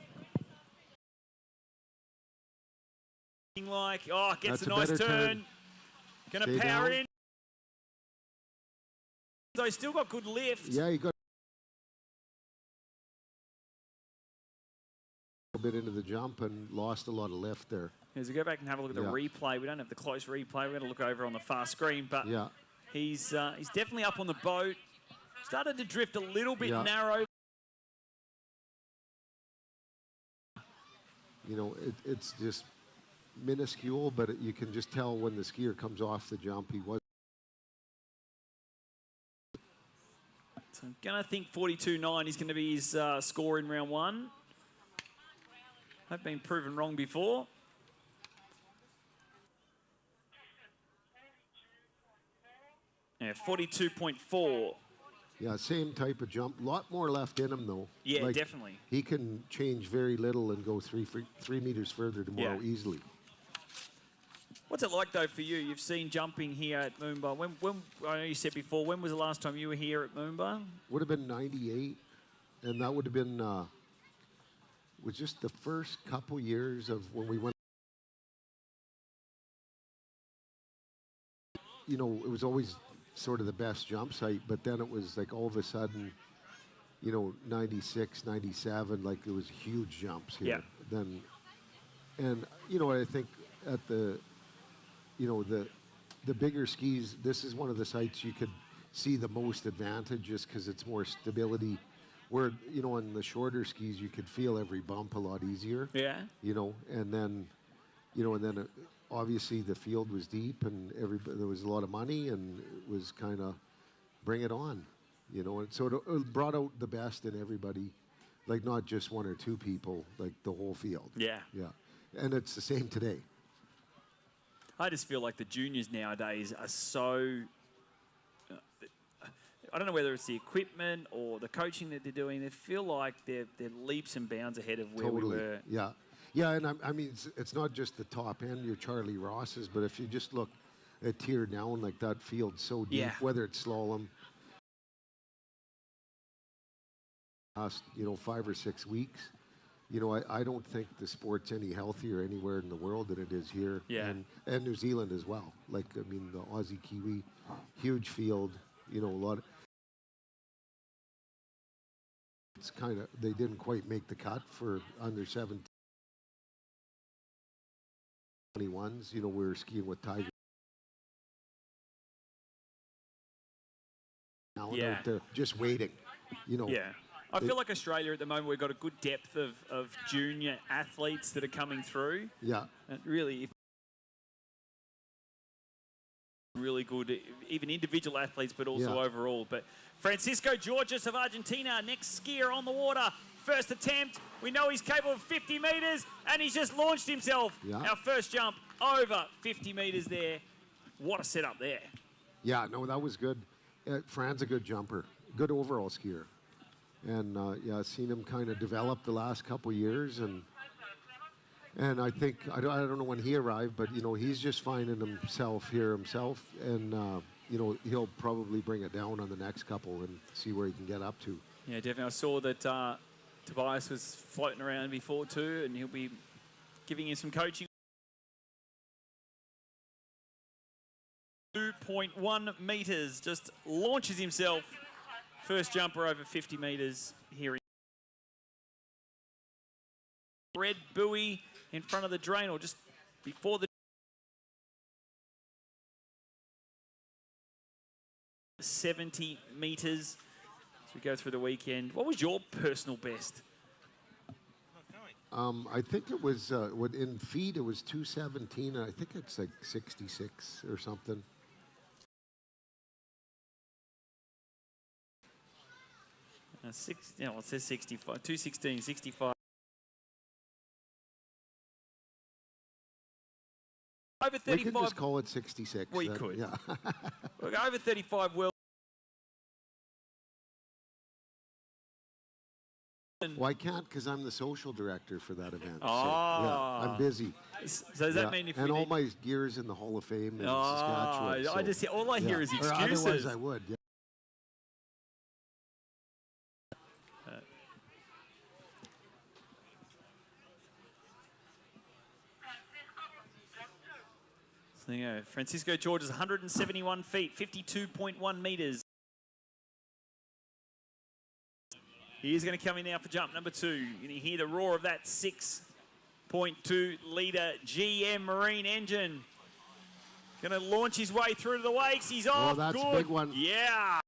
Gets That's a nice better turn. Gonna Stay power down. in. So he's still got good lift. Yeah, you got bit into the jump and lost a lot of lift there. As we go back and have a look at the replay, we don't have the close replay. We're going to look over on the far screen, but he's definitely up on the boat. Started to drift a little bit narrow. You know, it's just minuscule, but you can just tell when the skier comes off the jump, he was. So I'm going to think 42.9 is going to be his score in round one. I've been proven wrong before. Yeah, 42.4. Yeah, same type of jump. A lot more left in him, though. Yeah, definitely. He can change very little and go 3 meters further tomorrow easily. What's it like, though, for you? You've seen jumping here at MOOMBA. When I know you said before, when was the last time you were here at MOOMBA? Would have been 98, and that would have been was just the first couple years of when we went. You know, it was always sort of the best jump site, but then it was like all of a sudden, you know, 96, 97, like there was huge jumps here. Then, and you know, I think at the, you know, the bigger skis, this is one of the sites you could see the most advantage just because it's more stability. Where, you know, on the shorter skis, you could feel every bump a lot easier. Yeah. You know, and then, you know, and then obviously the field was deep and there was a lot of money and it was kind of bring it on, you know. And so it brought out the best in everybody, like not just one or two people, like the whole field. Yeah. Yeah. And it's the same today. I just feel like the juniors nowadays are so... I don't know whether it's the equipment or the coaching that they're doing. They feel like they're leaps and bounds ahead of where we were. Yeah. Yeah, and I mean, it's not just the top end, your Charlie Rosses, but if you just look a tier down, like that field's so deep, whether it's slalom, you know, 5 or 6 weeks, you know, I don't think the sport's any healthier anywhere in the world than it is here. Yeah. And New Zealand as well. Like, I mean, the Aussie Kiwi, huge field, you know, a lot of... It's kind of, they didn't quite make the cut for under 17. 21s, you know, we were skiing with Tiger. Now out there just waiting, you know. Yeah. I feel like Australia at the moment, we've got a good depth of junior athletes that are coming through. Yeah. And really, really good, even individual athletes, but also overall. But Francisco Georges of Argentina, next skier on the water. First attempt, we know he's capable of 50 metres, and he's just launched himself. Yeah. Our first jump over 50 metres there. What a setup there. Yeah, no, that was good. Fran's a good jumper, good overall skier. And yeah, I've seen him kind of develop the last couple years, and I think, I don't know when he arrived, but, you know, he's just finding himself here himself, and, you know, he'll probably bring it down on the next couple and see where he can get up to. Yeah, definitely. I saw that Tobias was floating around before too, and he'll be giving him some coaching. 2.1 metres, just launches himself. First jumper over 50 metres here. Red buoy in front of the drain, or just before the 70 metres. We go through the weekend. What was your personal best? I think it was, in feet, it was 217, and I think it's like 66 or something. It says 65, 216, 65. Over 35. We could just call it 66. We could. Yeah. Look, over 35 world. Well, I can't because I'm the social director for that event. Oh. So, yeah, I'm busy. So does that mean if and all my gear's in the Hall of Fame in Saskatchewan. So, I just all I hear is excuses. Otherwise I would, yeah. So there you go. Francisco Georges, 171 feet, 52.1 metres. He is going to come in now for jump number 2. And you hear the roar of that 6.2 litre GM Marine engine. Going to launch his way through to the wakes. He's off. Oh, that's good. a big one. Yeah.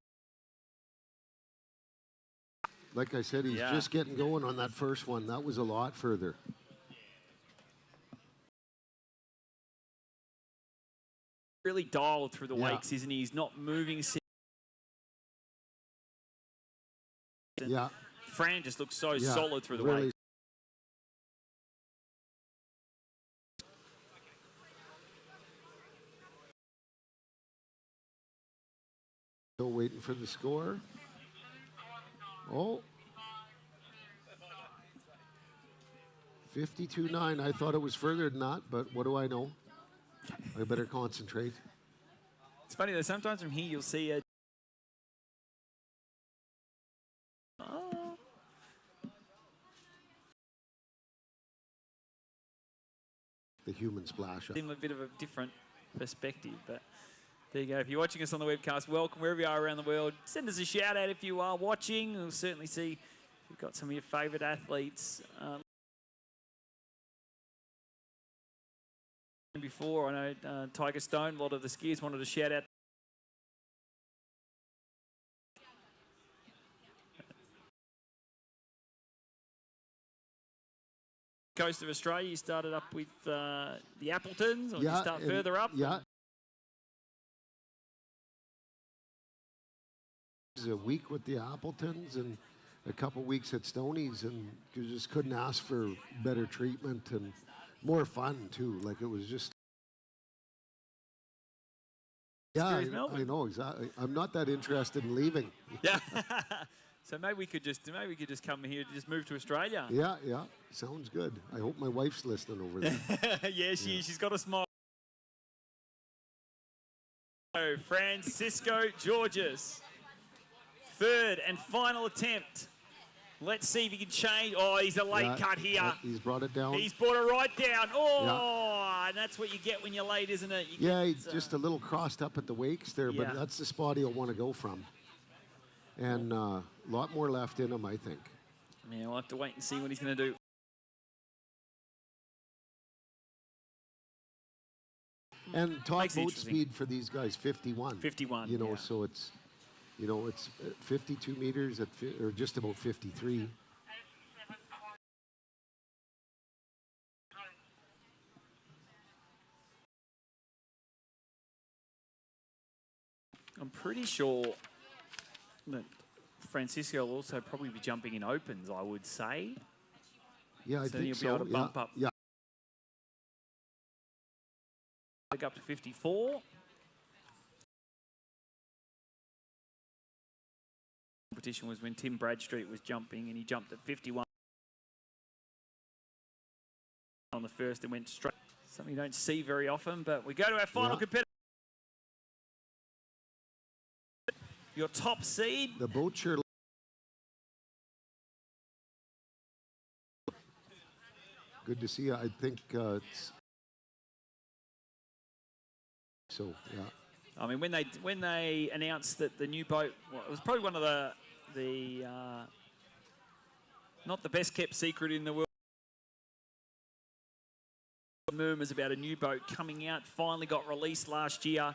Like I said, he's just getting going on that first one. That was a lot further. Really dialed through the wakes, isn't he? He's not moving. Yeah. Fran just looks so solid through the really wakes. Still waiting for the score. Oh. 52-9. I thought it was further than that, but what do I know? I better concentrate. It's funny though, sometimes from here you'll see a The human splash up. a bit of a different perspective, but there you go. If you're watching us on the webcast, welcome wherever you are around the world. Send us a shout out if you are watching. We'll certainly see if you've got some of your favourite athletes. Before, I know Tiger Stone, a lot of the skiers wanted to shout out. Coast of Australia, you started up with the Appletons, or did you start further up? Yeah. It was a week with the Appletons and a couple weeks at Stoney's, and you just couldn't ask for better treatment and more fun too. Like it was just. Yeah, I know exactly. I'm not that interested in leaving. Yeah. So maybe we could just come here, just move to Australia. Yeah, sounds good. I hope my wife's listening over there. Yeah, she's got a smile. So Francisco Georges, third and final attempt. Let's see if he can change. Oh, he's a late cut here. He's brought it down. He's brought it right down. Oh, and that's what you get when you're late, isn't it? He's just a little crossed up at the wakes there, but that's the spot he'll want to go from. And a lot more left in him, I think. Yeah, we'll have to wait and see what he's going to do. And top boat speed for these guys, 51. 51. You know, so it's, it's 52 meters or just about 53. I'm pretty sure that Francisco will also probably be jumping in opens, I would say. Yeah, I think he'll so. be able to bump up. Yeah. Up to 54. Competition was when Tim Bradstreet was jumping, and he jumped at 51 on the first and went straight. Something you don't see very often, but we go to our final competitor. Your top seed. The boat sure. Good to see you. I think it's. So, yeah. I mean, when they announced that the new boat, well, it was probably one of the not the best kept secret in the world. Murmurs about a new boat coming out. Finally got released last year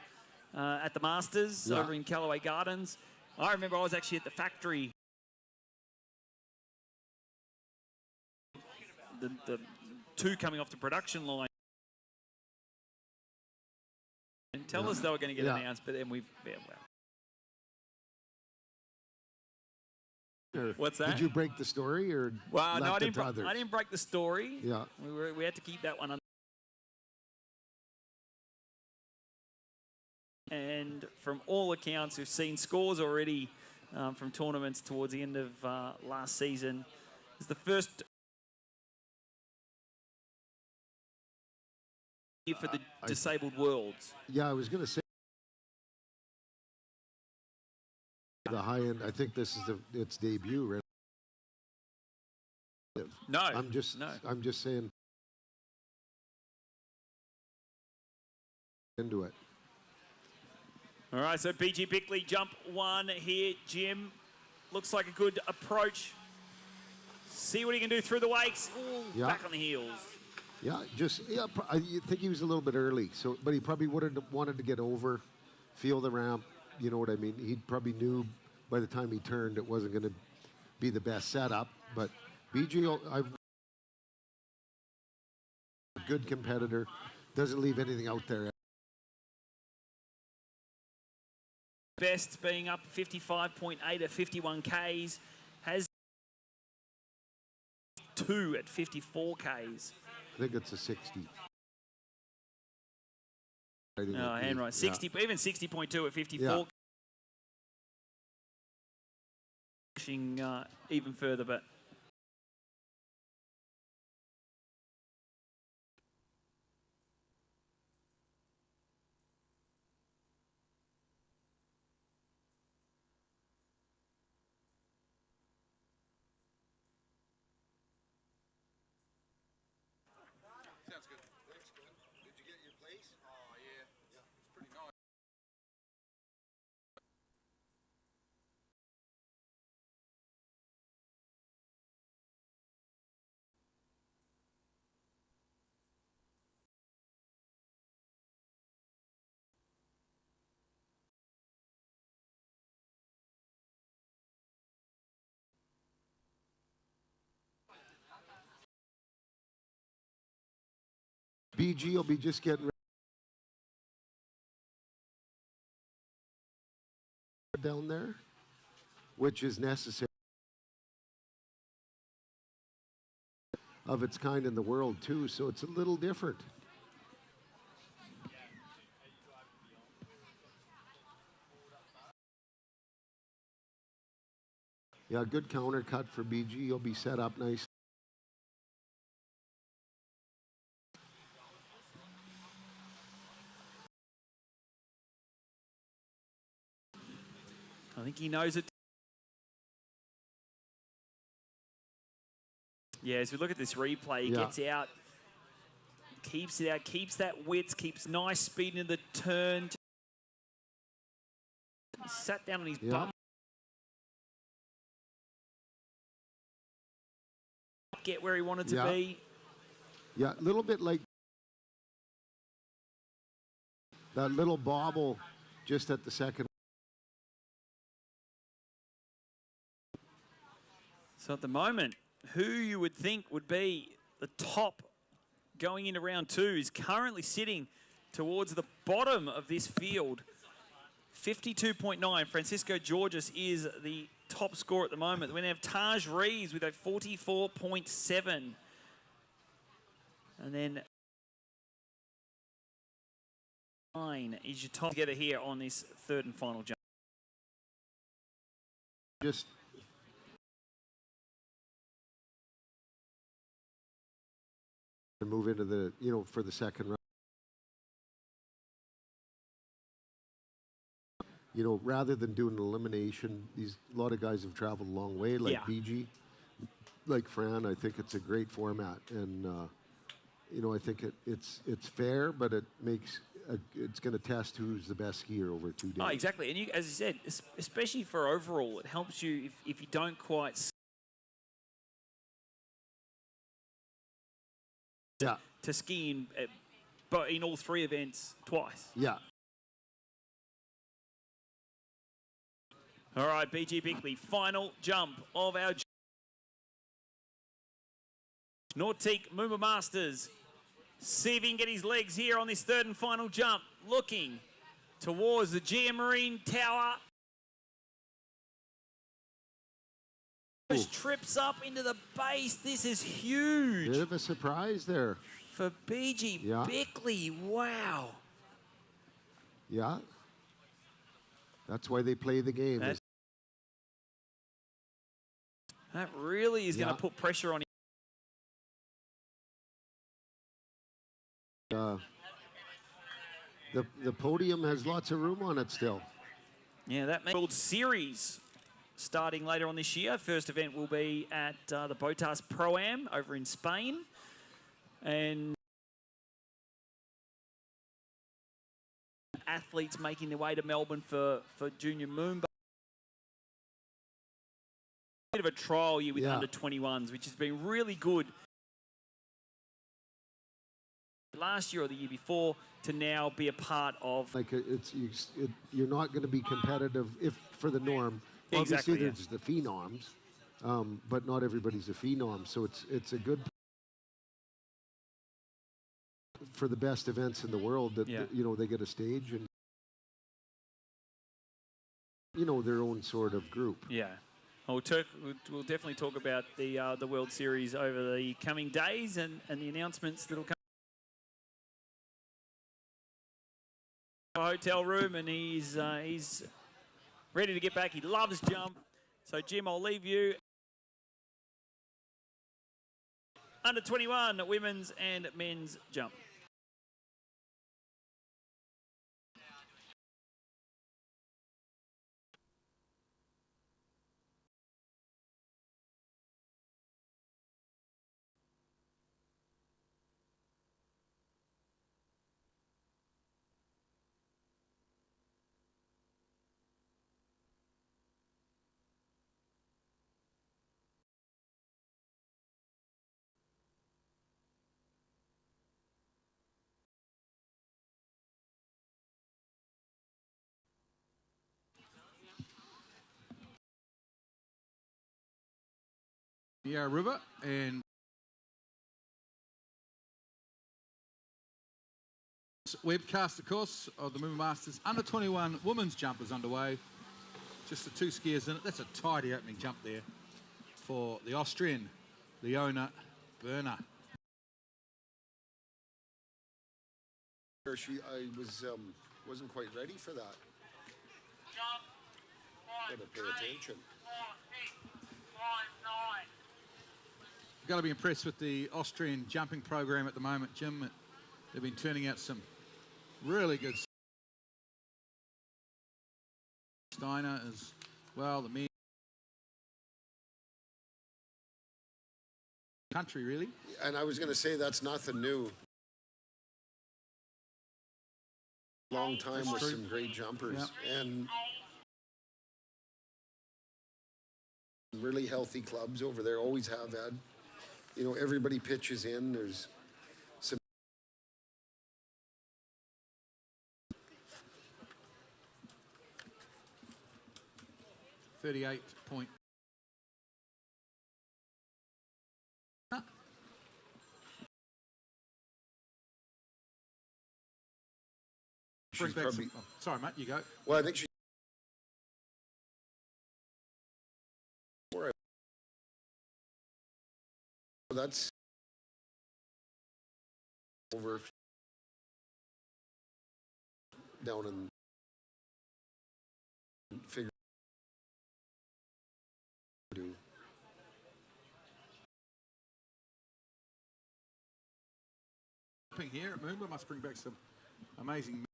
at the Masters over in Callaway Gardens. I remember I was actually at the factory. The two coming off the production line. And tell us they were going to get announced, but then we've... What's that? Did you break the story or? Well, no, I didn't break the story. Yeah. We had to keep that one under. And from all accounts, we've seen scores already from tournaments towards the end of last season. It's the first year for the disabled worlds. Yeah, I was going to say the high end. I think this is its debut, right? No, I'm just saying into it. All right, so BG Bickley jump one here. Jim, looks like a good approach See what he can do through the wakes. Ooh, Yeah. back on the heels. Yeah, I think he was a little bit early. So, but he probably would have wanted to get over, feel the ramp. You know what I mean? He probably knew by the time he turned it wasn't going to be the best setup. But BG, a good competitor, doesn't leave anything out there. Best being up 55.8 at 51 Ks, has 2 at 54 Ks. I think it's a 60. No, handwriting. 60, even 60.2 at 54. Yeah. Pushing even further, but Sounds good. Thanks, Glenn. Did you get your place? Oh, yeah. It's pretty nice. BG will be just getting down there, which is necessary of its kind in the world too. So it's a little different. Yeah, good counter cut for BG. He'll be set up nice. I think he knows it. Yeah, as we look at this replay, he gets out, keeps it out, keeps that width, keeps nice speed into the turn. He sat down on his bum. Get where he wanted to be. Yeah, a little bit like that little bobble just at the second. So at the moment, who you would think would be the top going into round 2 is currently sitting towards the bottom of this field. 52.9. Francisco Georges is the top score at the moment. We have Taj Reeves with a 44.7. And then 9 is your top together here on this third and final jump. Just move into the, for the second round. Rather than doing an elimination, a lot of guys have traveled a long way, like BG, like Fran. I think it's a great format, and I think it's fair, but it's going to test who's the best skier over 2 days. Oh, exactly, and as you said, especially for overall, it helps you if you don't quite to ski in all 3 events twice. Yeah. All right, BG Bickley, final jump of our Nautique MOOMBA Masters. See if he can get his legs here on this third and final jump. Looking towards the GM Marine Tower. Just trips up into the base. This is huge. Bit of a surprise there. For BG Bickley, wow. Yeah. That's why they play the game. That really is going to put pressure on him. The podium has lots of room on it still. Yeah, that World Series starting later on this year. First event will be at the Botas Pro-Am over in Spain. And athletes making their way to Melbourne for Junior MOOMBA. bit of a trial year with Yeah. under 21s, which has been really good. Last year or the year before to now be a part of. Like you're not going to be competitive if for the norm. Exactly, Obviously, yeah. there's the phenoms, but not everybody's a phenom. So it's a good for the best events in the world that Yeah. you know they get a stage and their own sort of group. Yeah. We'll definitely talk about the World Series over the coming days and the announcements that'll come. Hotel room, and he's ready to get back. He loves jump. So Jim, I'll leave you. Under 21 women's and men's jump. Yarra River and webcast, of course, of the MOOMBA Masters under 21 women's jump is underway. Just the two skiers in it. That's a tidy opening jump there for the Austrian Leona Berner. I wasn't quite ready for that. Gotta pay attention. Got to be impressed with the Austrian jumping program at the moment, Jim. They've been turning out some really good. Steiner as well, the men. Country, really. And I was going to say that's nothing new. Long time with some great jumpers and really healthy clubs over there. Always have had. Everybody pitches in. There's some. .38. Bring back Probably, sorry, mate, you go. well, I think she. That's over down in figure do. Here at MOOMBA must bring back some amazing.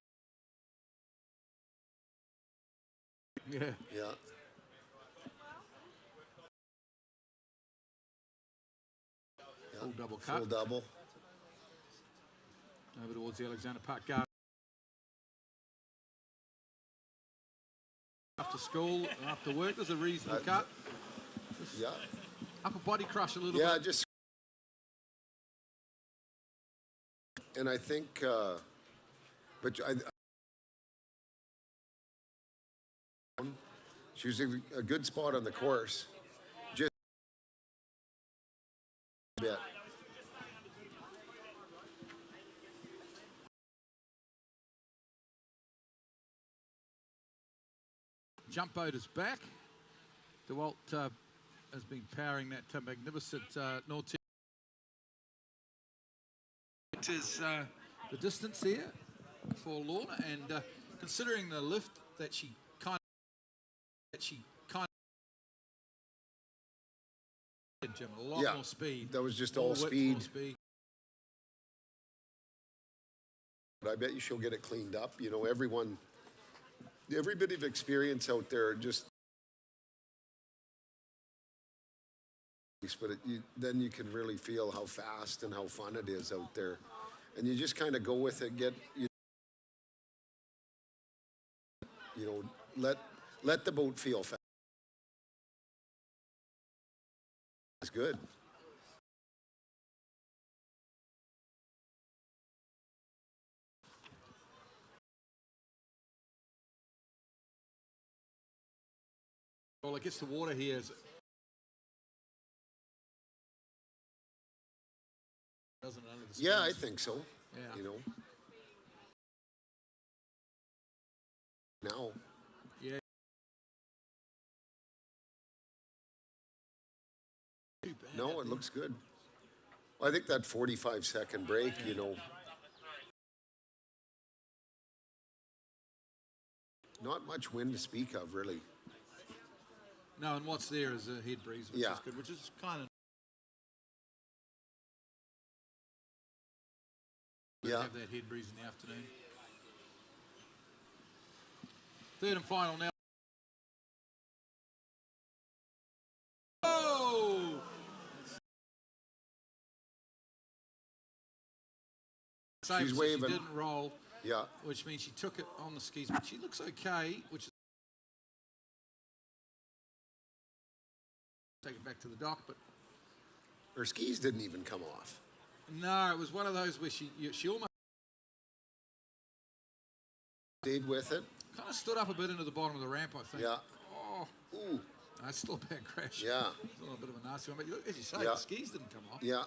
Yeah. Yeah. Full double cut. Full double. Over towards the Alexander Park Garden. After school, and after work, there's a reasonable cut. Yeah. Upper body crush a little Yeah, bit. just. And I think, but she was a good spot on the course. Just a bit. Jump boat is back. DeWalt has been powering that magnificent North. It is the distance here for Lorna, and considering the lift that she kind of Jim, a lot more speed. That was just More all width, speed. more speed. But I bet you she'll get it cleaned up. Every bit of experience out there just. But then you can really feel how fast and how fun it is out there, and you just kind of go with it. Let the boat feel fast. It's good. Well, it gets the water here. Doesn't it, under the Yeah, I skis? think so. Yeah. You know. Now. Yeah. Too bad, No, it looks good. Well, I think that 45-second break, you know. Not much wind to speak of, really. No, and what's there is a head breeze, which Yeah. is good, which is kind of Yeah. have that head breeze in the afternoon. Third and final now. Oh! She's She waving. didn't roll, Yeah. which means she took it on the skis, but she looks okay, which is take it back to the dock, but Her skis didn't even come off. no, it was one of those where she almost Stayed with it. kind of stood up a bit into the bottom of the ramp, I think. Yeah. Oh, Ooh. that's still a bad crash. Yeah. Still a bit of a nasty one, but look, as you say, Yeah. the skis didn't come off. Yeah.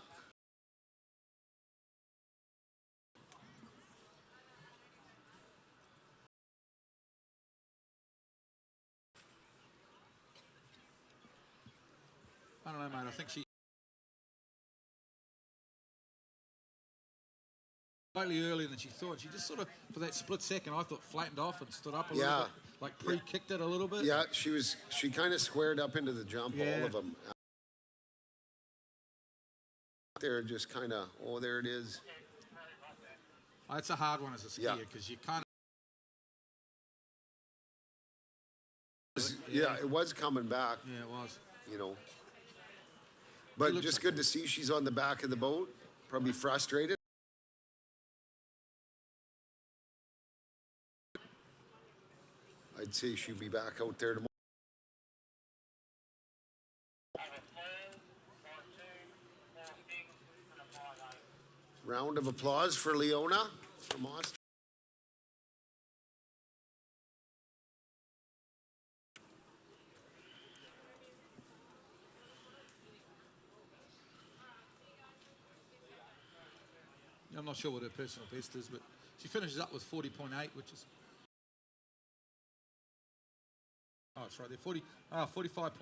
I don't know, mate. I think she slightly earlier than she thought. She just sort of, for that split second, I thought flattened off and stood up a little Yeah. bit, like pre-kicked it a little bit. Yeah, she kind of squared up into the jump, all Yeah. of them. They're just kind of, oh, there it is. Oh, it's a hard one as a skier Yeah. because you kind Yeah, it was coming back, of, yeah, it was. you know. But looks just like good to see she's on the back of the boat, probably frustrated. I'd say she'll be back out there tomorrow. Round of applause for Leona from Austria. I'm not sure what her personal best is, but she finishes up with 40.8, which is. Oh, it's right there. 45.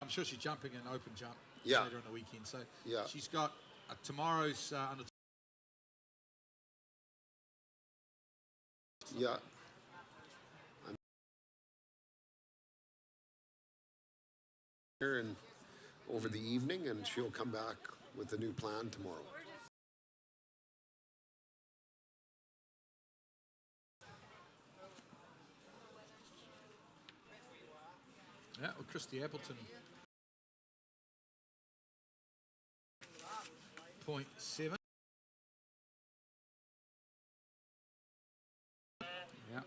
I'm sure she's jumping an open jump Yeah. later on the weekend. So Yeah. she's got tomorrow's under. Yeah. Here and over the evening, and she'll come back with a new plan tomorrow. Yeah, well, Christy Appleton. 0.7. Yeah.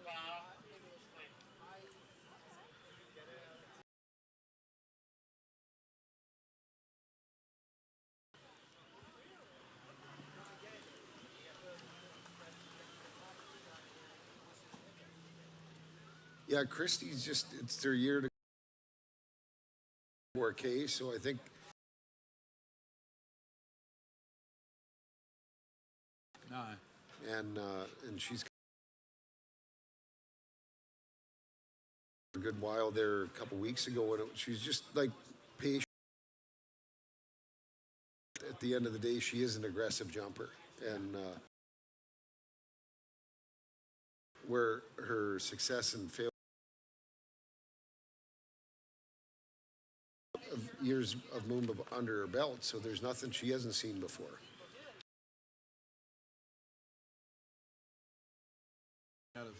Yeah, Christie's just, it's their year to 4K, so I think No. and she's a good while there a couple weeks ago, and she's just like patient. At the end of the day, she is an aggressive jumper, and where her success and failure of years of MOOMBA under her belt, so there's nothing she hasn't seen before. Out of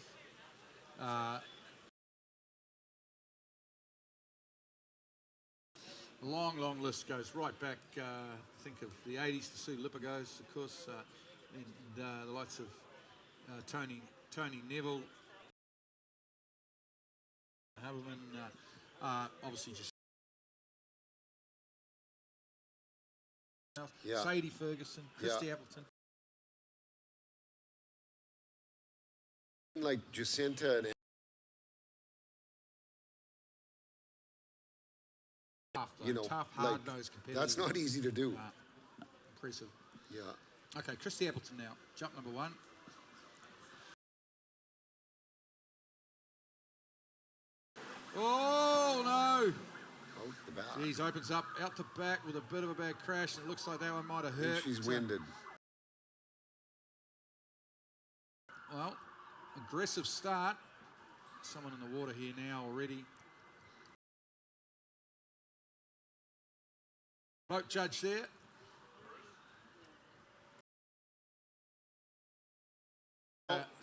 a long list goes right back. Think of the 80s to Sue Lipagos, of course, and the likes of Tony Neville, Haberman, Obviously, just Yeah. Sadie Ferguson, Christy Appleton. Like Jacinta and Tough, you know, tough, like, hard-nosed competitor. that's not easy to do. Impressive. Yeah. Okay, Christy Appleton now. Jump number 1. Oh, no. Out the back. Jeez, opens up out the back with a bit of a bad crash. And it looks like that one might have I think hurt. she's winded. Well, aggressive start. Someone in the water here now already. Boat judge there.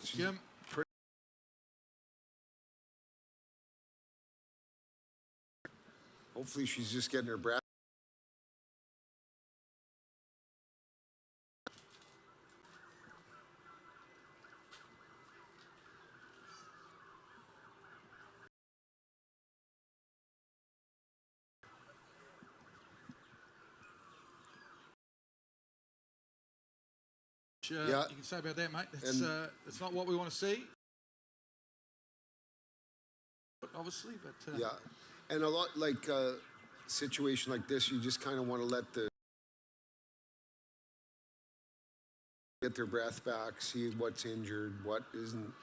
She's Jim. Hopefully she's just getting her breath. You can say about that, mate. It's not what we want to see. Obviously, but Yeah. And a lot like situation like this, you just kind of want to let the get their breath back, see what's injured, what isn't.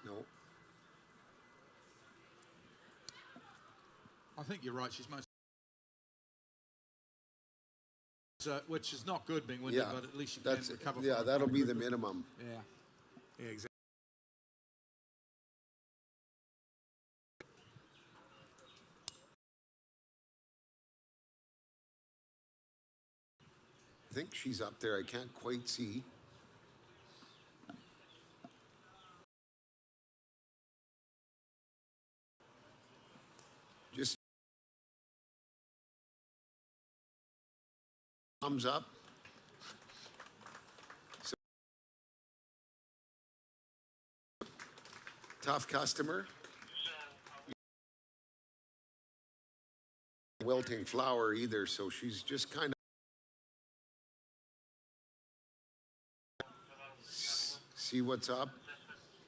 No. I think you're right. She's most, which is not good being winded, Yeah. but at least you can recover. Yeah, from it that'll quite be the quickly. minimum. Yeah. Yeah, exactly. I think she's up there. I can't quite see. Just thumbs up. So, tough customer. Wilting flower either, so she's just kind of see what's up.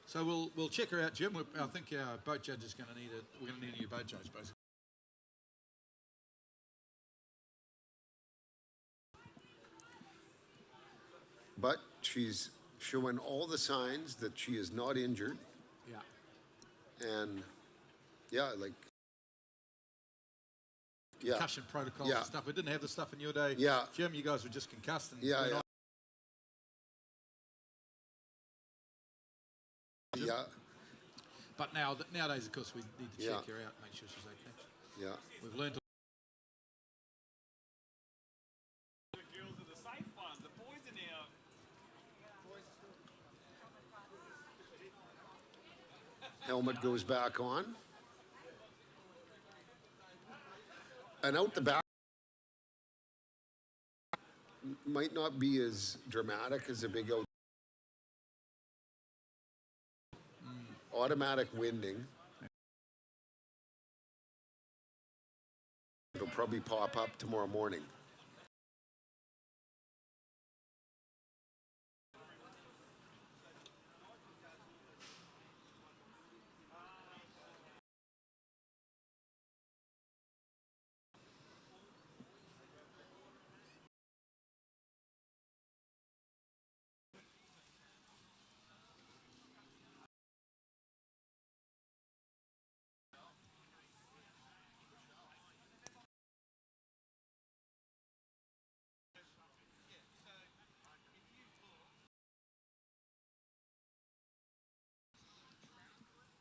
So we'll check her out, Jim. I think our boat judge is going to need we're going to need a new boat judge, basically. But she's showing all the signs that she is not injured. Yeah. And yeah, like yeah, Concussion protocols Yeah. and stuff. We didn't have the stuff in your day. Yeah. Jim, you guys were just concussed. And yeah, we're yeah. not. Yeah, But nowadays, of course, we need to Yeah. check her out, make sure she's okay. yeah. We've learned. The girls are the safe ones. The boys are now. Helmet goes back on. And out the back might not be as dramatic as a big out. Automatic winding. It'll probably pop up tomorrow morning.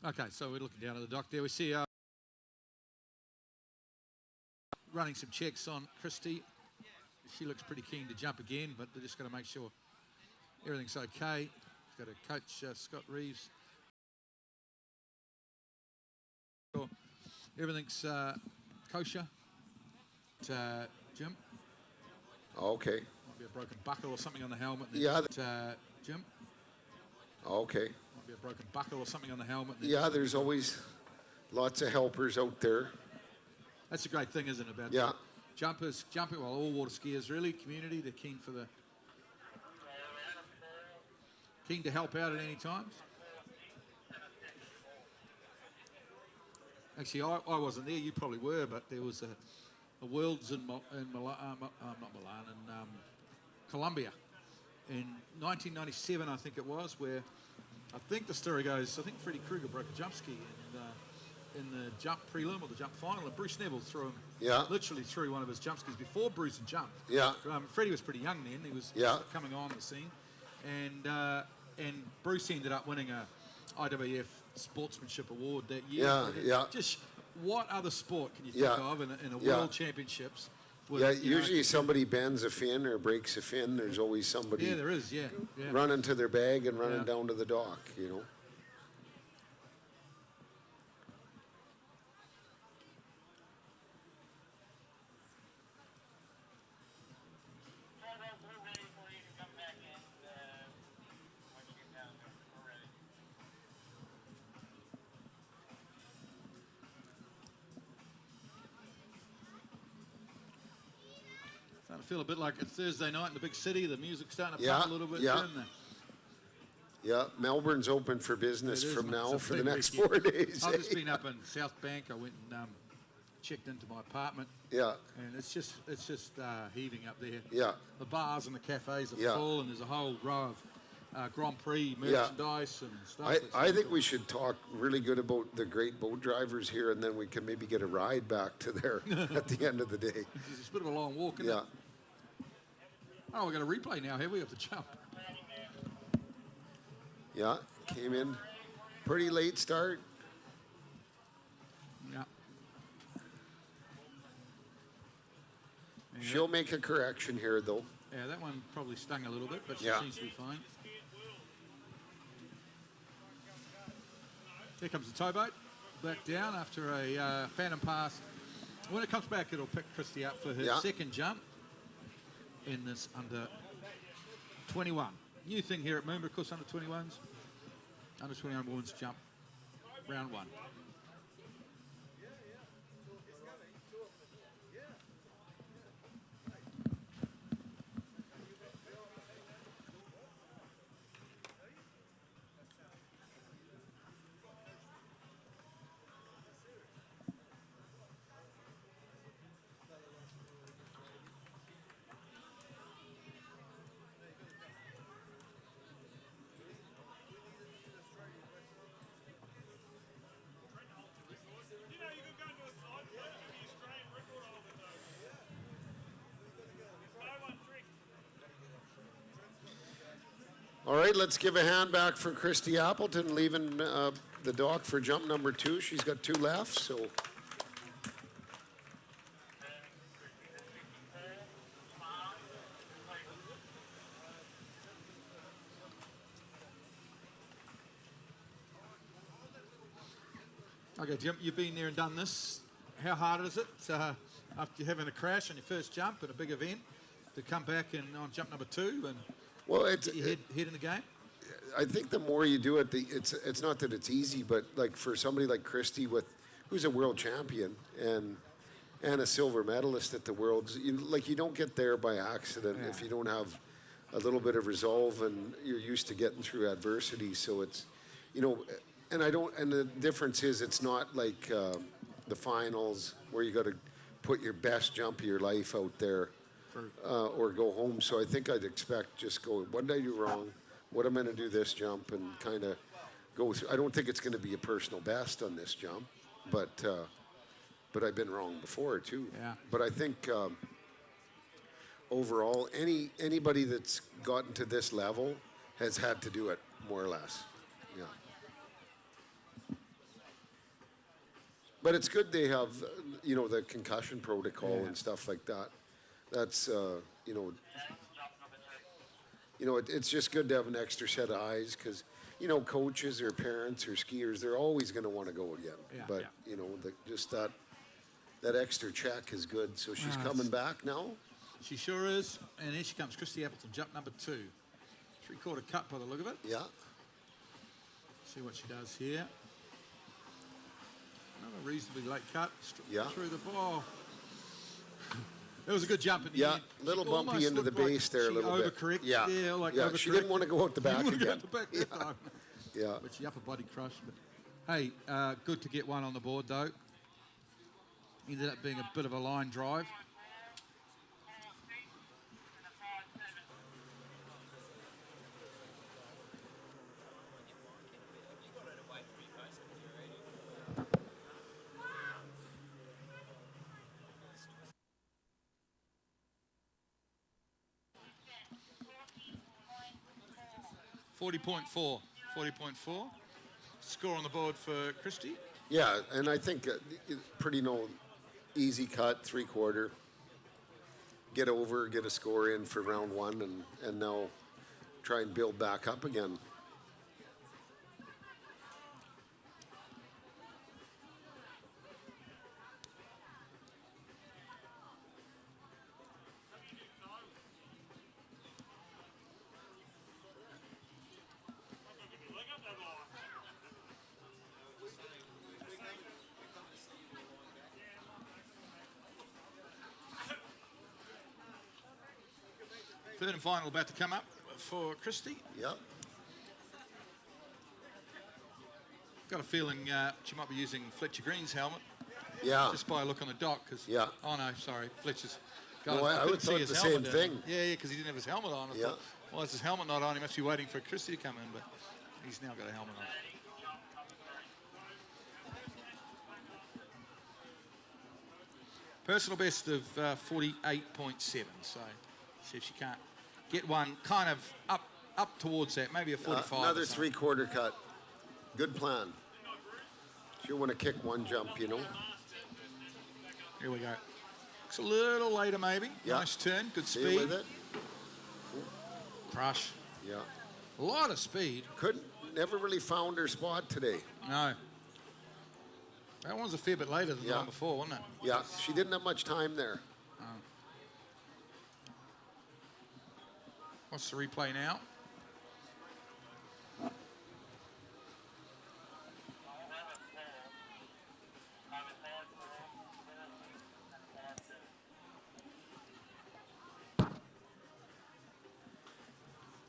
Okay, so we're looking down at the dock there. We see running some checks on Christy. She looks pretty keen to jump again, but they're just going to make sure everything's okay. She's got a coach, Scott Reeves. Sure. Everything's kosher. Jim, Okay, might be a broken buckle or something on the helmet. Yeah. Jim, okay. might Might be a broken buckle or something on the helmet. Yeah, there's always lots of helpers out there. That's a great thing, isn't it? About Yeah. jumpers, jumping, well, all water skiers really, community, they're keen to help out at any time. Actually, I wasn't there, you probably were, but there was a Worlds in not Milan, in Colombia in 1997, I think it was, where I think the story goes, I think Freddie Krueger broke a jump ski in the jump prelim or the jump final, and Bruce Neville threw him, literally threw one of his jump skis before Bruce had jumped. Yeah. Freddie was pretty young then, he was coming on the scene, and Bruce ended up winning a IWF Sportsmanship Award that year. Just what other sport can you think of in a World Championships? Usually somebody bends a fin or breaks a fin. There's always somebody. Yeah, there is. Yeah. Running to their bag and running down to the dock. You know. Starting to feel a bit like it's Thursday night in the big city. The music's starting to pump a little bit. Yeah, Melbourne's open for business from now for the next 4 days. I've just been up in South Bank. I went and checked into my apartment. Yeah. And it's just heaving up there. Yeah. The bars and the cafes are full, and there's a whole row of Grand Prix merchandise and stuff. I think we should talk really good about the great boat drivers here, and then we can maybe get a ride back to there at the end of the day. It's a bit of a long walk, isn't it? Oh, we've got a replay now. Here we have to jump. Yeah, came in pretty late start. Yeah. She'll make a correction here, though. Yeah, that one probably stung a little bit, but she seems to be fine. Here comes the towboat, back down after a phantom pass. When it comes back, it'll pick Christy up for her second jump in this under 21. New thing here at MOOMBA, of course, under 21s. Under 21 women's jump, round one. All right, let's give a hand back for Christy Appleton leaving the dock for jump number 2. She's got 2 left, so. Okay, Jim, you've been there and done this. How hard is it after having a crash on your first jump at a big event to come back and on jump number 2 and get your head in the game? I think the more you do it, it's not that it's easy, but like for somebody like Christy who's a world champion and a silver medalist at the Worlds, you don't get there by accident if you don't have a little bit of resolve and you're used to getting through adversity. So it's, and the difference is it's not like the finals where you got to put your best jump of your life out there or go home. So I think I'd expect just go, what did I do wrong? What am I going to do this jump and kind of go through. I don't think it's going to be a personal best on this jump, but I've been wrong before too. Yeah. But I think overall, anybody that's gotten to this level has had to do it more or less. Yeah. But it's good they have, the concussion protocol and stuff like that. That's, it's just good to have an extra set of eyes because, coaches or parents or skiers, they're always going to want to go again. Yeah, but, just that extra check is good. So she's coming back now. She sure is. And here she comes, Christy Appleton, jump number 2. 3/4 cut by the look of it. Yeah. See what she does here. Another reasonably late cut through the ball. It was a good jump in the end. Yeah, little bumpy into the base there a little bit. Overcorrected. Yeah, she didn't want to go out the back again. Yeah. But she upper body crushed. But hey, good to get one on the board though. Ended up being a bit of a line drive. .4. Score on the board for Christie. Yeah, and I think pretty easy cut, 3/4. Get over, get a score in for round 1, and now try and build back up again. Third and final about to come up for Christie. Yeah. Got a feeling she might be using Fletcher Green's helmet. Yeah. Just by a look on the dock, because oh no, sorry, Fletcher's. No, I would thought the same thing. Yeah, because he didn't have his helmet on. I thought, well, is his helmet not on? He must be waiting for Christie to come in, but he's now got a helmet on. Personal best of 48.7. So see if she can't get one kind of up towards that, maybe a 45. Another 3/4 cut. Good plan. She'll want to kick one jump, you know. Here we go. Looks a little later, maybe. Yeah. Nice turn, good Stay speed. with it. Crush. Yeah. A lot of speed. Never really found her spot today. No. That one was a fair bit later than the one before, wasn't it? Yeah, she didn't have much time there. Oh. What's the replay now?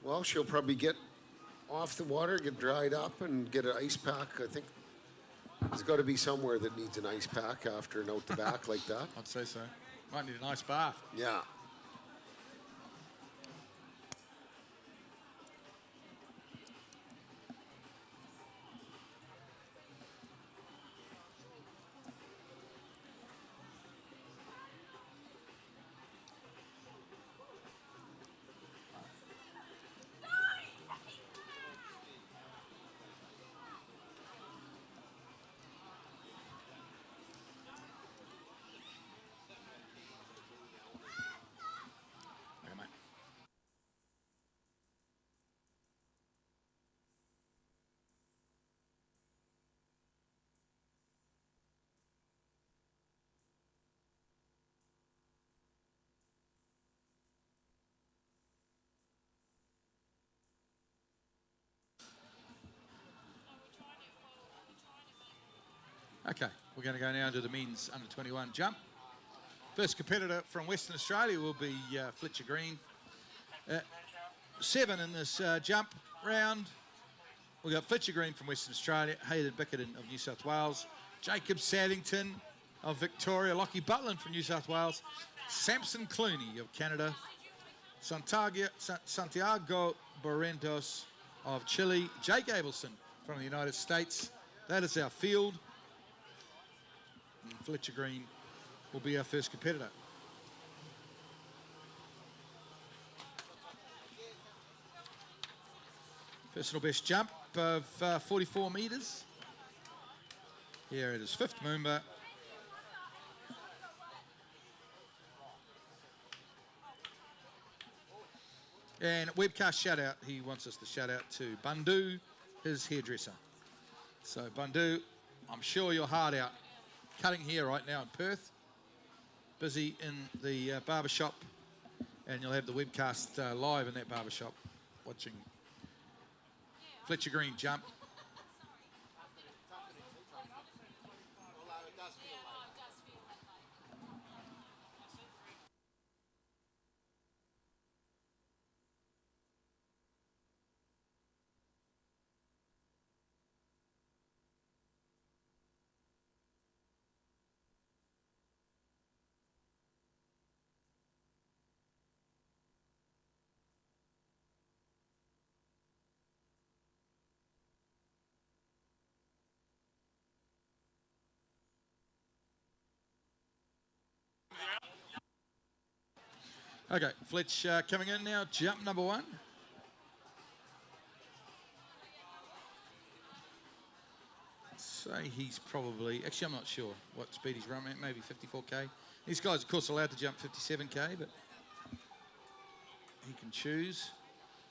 Well, she'll probably get off the water, get dried up, and get an ice pack. I think there's got to be somewhere that needs an ice pack after an out the back like that. I'd say so. Might need a nice bath. Yeah. Okay, we're going to go now to the men's under-21 jump. First competitor from Western Australia will be Fletcher Green. 7 in this jump round. We've got Fletcher Green from Western Australia, Hayden Bickerton of New South Wales, Jacob Saddington of Victoria, Lockie Butland from New South Wales, Samson Clooney of Canada, Santiago Barrentos of Chile, Jake Abelson from the United States. That is our field. And Fletcher Green will be our first competitor. Personal best jump of 44 metres. Here it is, 5th MOOMBA. And webcast shout out, he wants us to shout out to Bundu, his hairdresser. So Bundu, I'm sure you're hard out cutting hair right now in Perth. Busy in the barbershop, and you'll have the webcast live in that barbershop watching Fletcher Green jump. Okay, Fletch coming in now, jump number 1. Say he's probably, actually I'm not sure what speed he's running at, maybe 54k. These guys, of course, are allowed to jump 57k, but he can choose.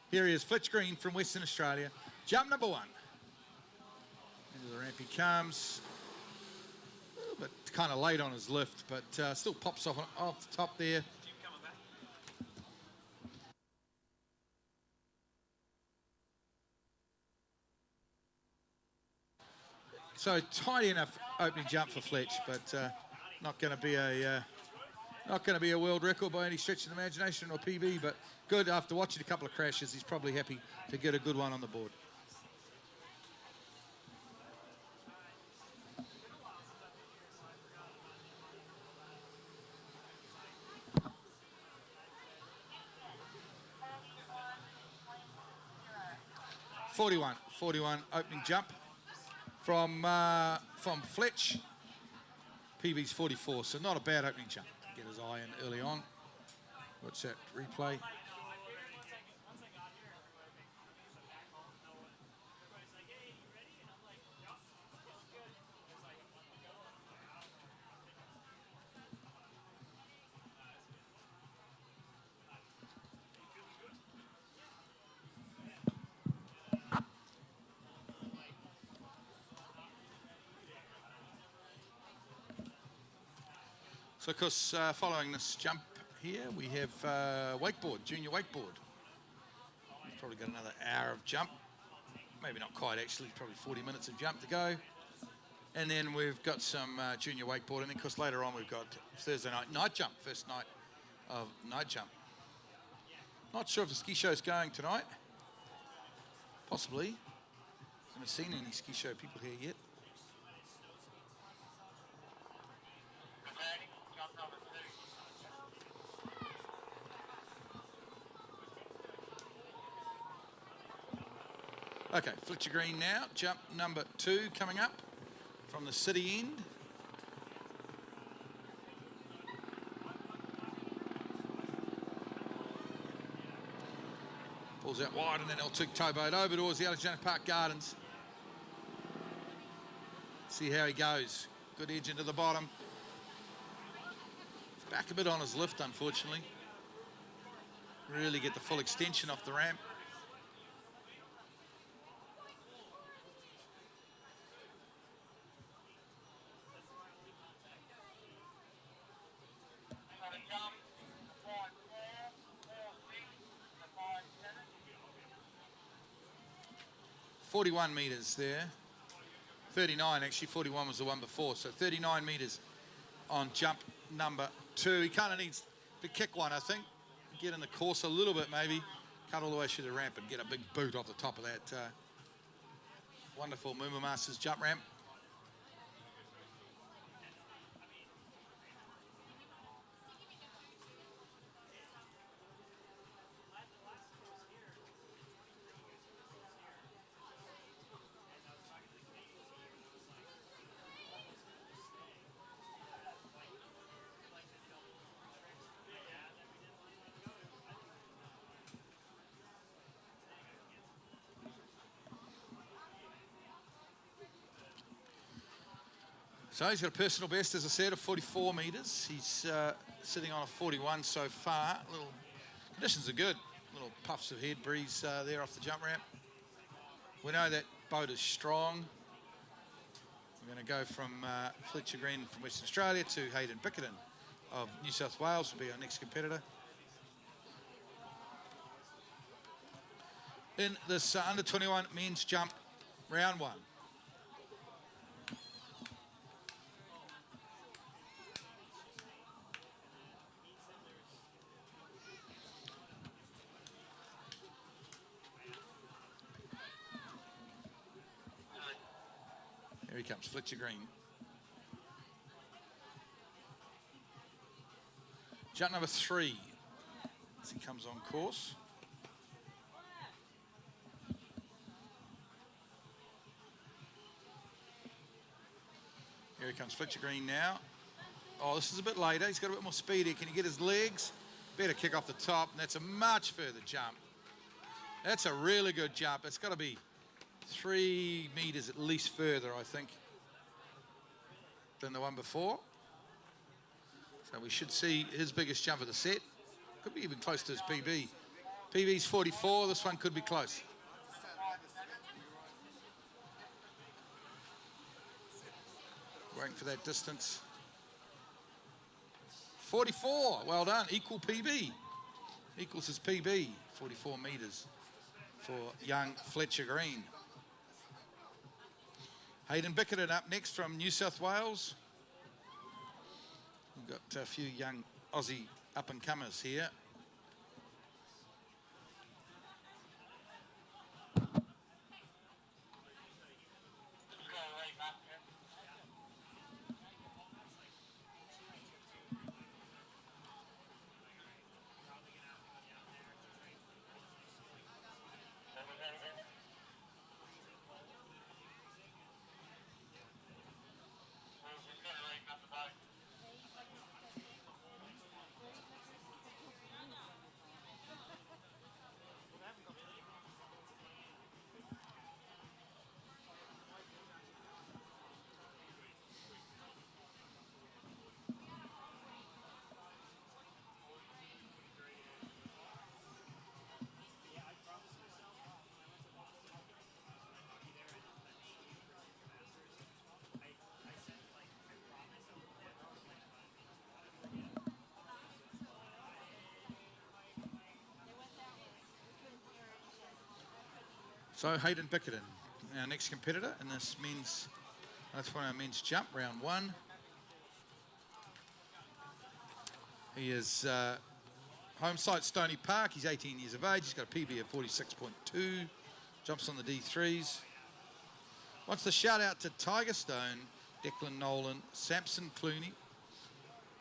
Here he is, Fletch Green from Western Australia. Jump number 1. Into the ramp he comes. A little bit kind of late on his lift, but still pops off the top there. So tidy enough opening jump for Fletch, but not going to be a world record by any stretch of the imagination or PB, but good. After watching a couple of crashes, he's probably happy to get a good one on the board. .41 opening jump from Fletch. PB's 44, so not a bad opening jump. Get his eye in early on. Watch that replay. So, of course, following this jump here, we have wakeboard, junior wakeboard. He's probably got another hour of jump. Maybe not quite, actually, probably 40 minutes of jump to go. And then we've got some junior wakeboard. And then, of course, later on, we've got Thursday night jump, first night of night jump. Not sure if the ski show's going tonight. Possibly. Haven't seen any ski show people here yet. Okay, Fletcher Green now, jump number 2 coming up from the city end. Pulls out wide and then he'll take towboat over towards the Alexander Park Gardens. See how he goes. Good edge into the bottom. He's back a bit on his lift, unfortunately. Really get the full extension off the ramp. .41 metres there. 39, actually, 41 was the one before. So 39 metres on jump number 2. He kind of needs to kick one, I think. Get in the course a little bit, maybe. Cut all the way through the ramp and get a big boot off the top of that wonderful MOOMBA Masters jump ramp. So he's got a personal best, as I said, of 44 metres. He's sitting on a 41 so far. Conditions are good. Little puffs of head breeze there off the jump ramp. We know that boat is strong. We're going to go from Fletcher Green from Western Australia to Hayden Bickerton of New South Wales, will be our next competitor. In this under 21 men's jump, round 1. Here he comes, Fletcher Green. Jump number 3 as he comes on course. Here he comes, Fletcher Green now. Oh, this is a bit later. He's got a bit more speed here. Can he get his legs? Better kick off the top, and that's a much further jump. That's a really good jump. It's got to be 3 meters at least further, I think, than the one before. So we should see his biggest jump of the set. Could be even close to his PB. PB's 44, this one could be close. Waiting for that distance. 44, well done, equal PB. Equals his PB, 44 meters for young Fletcher Green. Hayden Bickerton up next from New South Wales. We've got a few young Aussie up-and-comers here. So Hayden Bickerton, our next competitor in this men's, that's one of our men's jump, round 1. He is home site Stony Park. He's 18 years of age. He's got a PB of 46.2. Jumps on the D3s. Wants to shout out to Tiger Stone, Declan Nolan, Samson Clooney.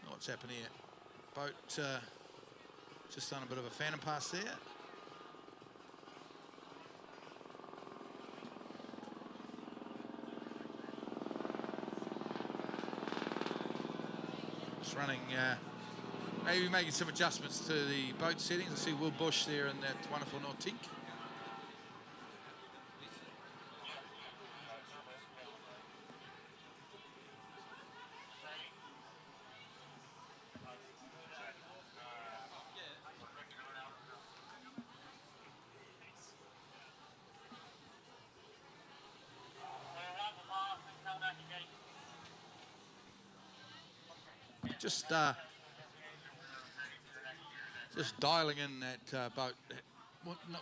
Oh, what's happened here? Boat just done a bit of a phantom pass there. Running, maybe making some adjustments to the boat settings. I see Will Bush there in that wonderful Nautique. Just dialing in that boat.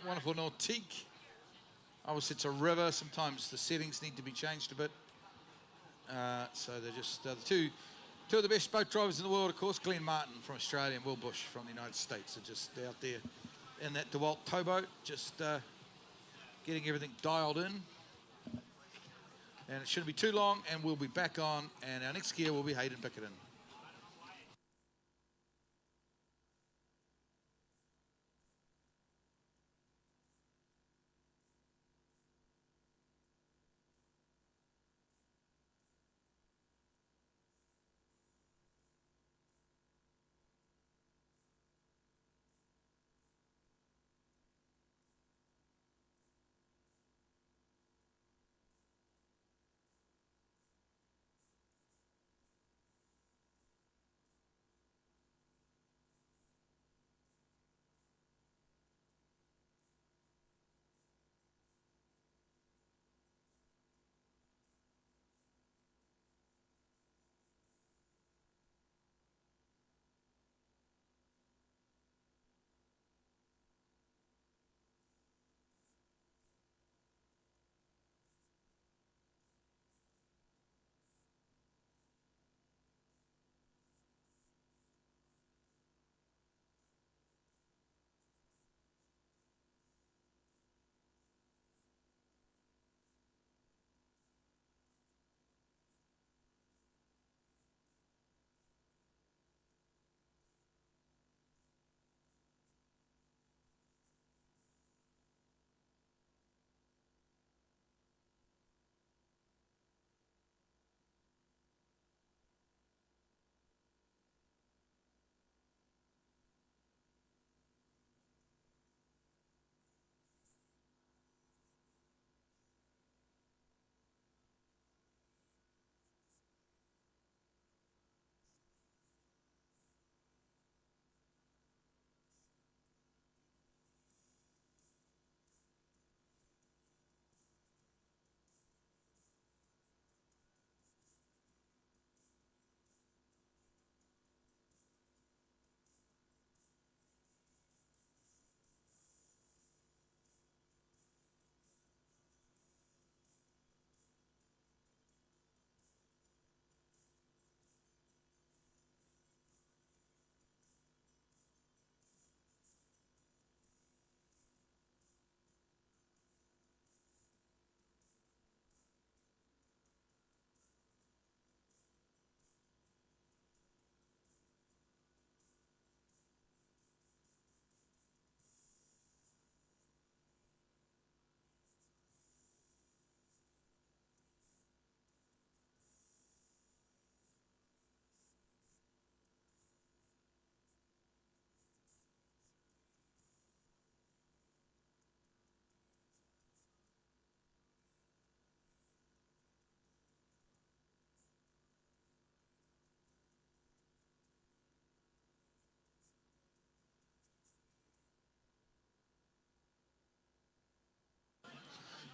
Wonderful Nautique. Obviously, it's a river. Sometimes the settings need to be changed a bit. So they're just the two of the best boat drivers in the world, of course. Glenn Martin from Australia and Will Bush from the United States are just out there in that DeWalt towboat, just getting everything dialed in. And it shouldn't be too long, and we'll be back on. And our next skier will be Hayden Bickerton.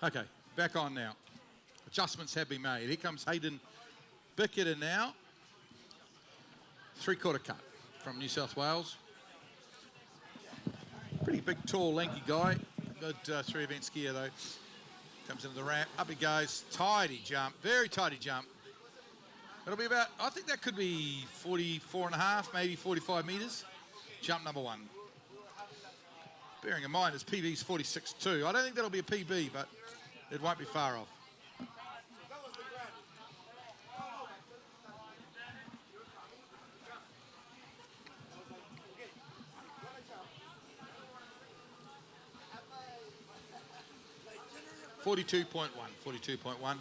Okay, back on now. Adjustments have been made. Here comes Hayden Bickerton now. 3/4 cut from New South Wales. Pretty big, tall, lanky guy. Good 3-event skier though. Comes into the ramp, up he goes. Tidy jump, very tidy jump. It'll be about, I think that could be 44.5, maybe 45 metres. Jump number 1. Bearing in mind his PB's 46.2. I don't think that'll be a PB, but it won't be far off. .42.1.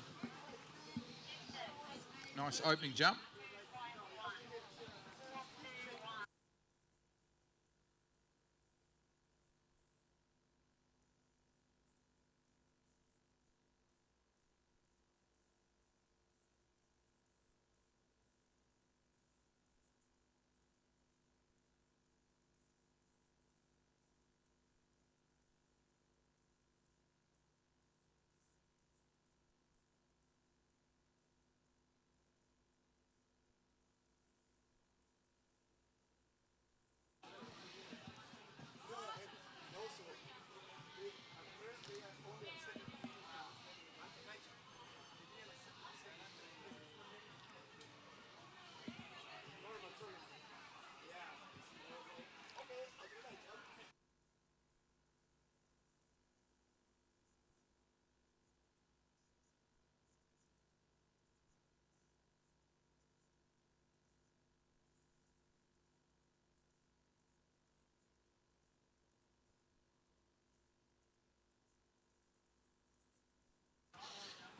Nice opening jump.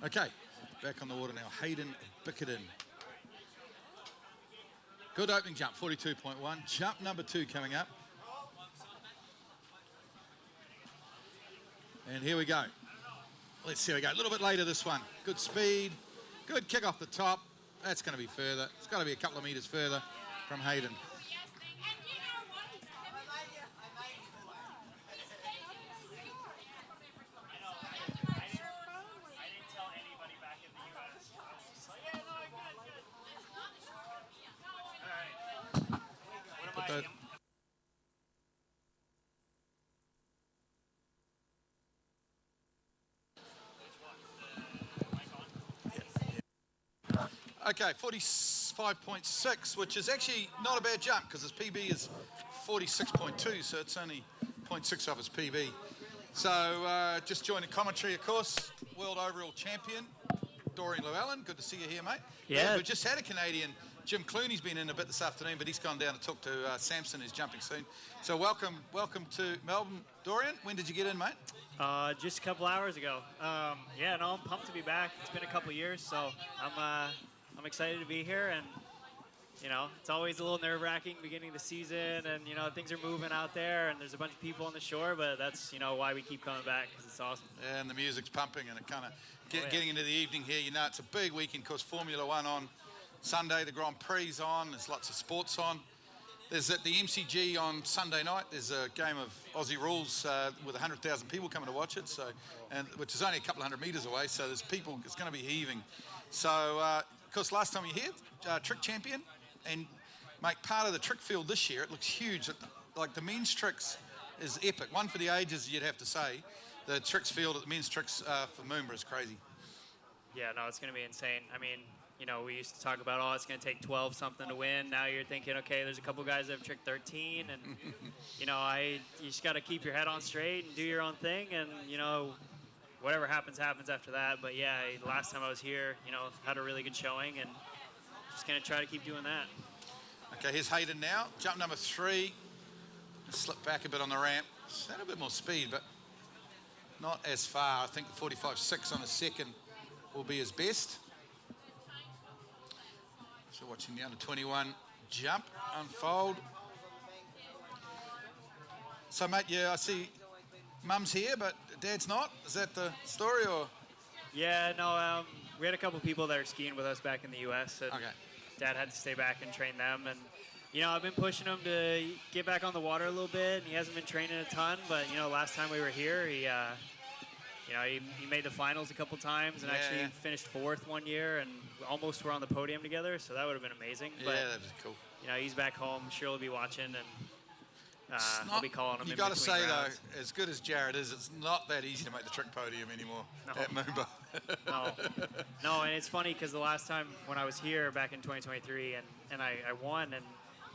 Okay, back on the water now. Hayden Bickerton. Good opening jump, 42.1. Jump number 2 coming up. And here we go. Let's see, we go. A little bit later this one. Good speed, good kick off the top. That's going to be further. It's got to be a couple of metres further from Hayden. Okay, 45.6, which is actually not a bad jump because his PB is 46.2, so it's only 0.6 off his PB. So just joined the commentary, of course, world overall champion, Dorian Llewellyn. Good to see you here, mate. Yeah. We've just had a Canadian. Jim Clooney's been in a bit this afternoon, but he's gone down to talk to Samson, who's jumping soon. So welcome to Melbourne, Dorian. When did you get in, mate? Just a couple hours ago. Yeah, no, I'm pumped to be back. It's been a couple years, so I'm excited to be here, and you know, it's always a little nerve-wracking beginning of the season, and you know, things are moving out there, and there's a bunch of people on the shore, but that's, you know, why we keep coming back, because it's awesome. Yeah, and the music's pumping, and it kind of getting into the evening here. You know, it's a big weekend because Formula One on Sunday, the Grand Prix on. There's lots of sports on. There's at the MCG on Sunday night. There's a game of Aussie rules with 100,000 people coming to watch it. So, and which is only a couple hundred metres away. So there's people. It's going to be heaving. So, of course, last time you were here, trick champion, and make part of the trick field this year. It looks huge. Like the men's tricks is epic. One for the ages, you'd have to say. The tricks field at the men's tricks for MOOMBA is crazy. Yeah, no, it's going to be insane. I mean, you know, we used to talk about, oh, it's going to take 12 something to win. Now you're thinking, okay, there's a couple guys that have tricked 13, and you know, you just got to keep your head on straight and do your own thing, and you know, whatever happens, happens after that. But yeah, last time I was here, you know, had a really good showing, and just going to try to keep doing that. Okay, here's Hayden now. Jump number 3. Slip back a bit on the ramp. Had a bit more speed, but not as far. I think the 45.6 on the second will be his best. So watching the under-21 jump unfold. So, mate, yeah, I see Mum's here, but Dad's not. Is that the story, or? Yeah, no, we had a couple people that are skiing with us back in the U.S., and Okay. Dad had to stay back and train them. And, you know, I've been pushing him to get back on the water a little bit, and he hasn't been training a ton. But, you know, last time we were here, he You know, he made the finals a couple times and actually finished 4th one year and almost were on the podium together. So that would have been amazing. Yeah, But, that was cool. you know, he's back home. Sure, he'll be watching and I'll be calling him. You in got to between say rounds. though, as good as Jared is, it's not that easy to make the trick podium anymore at MOOMBA. No, and it's funny because the last time when I was here back in 2023 and I won, and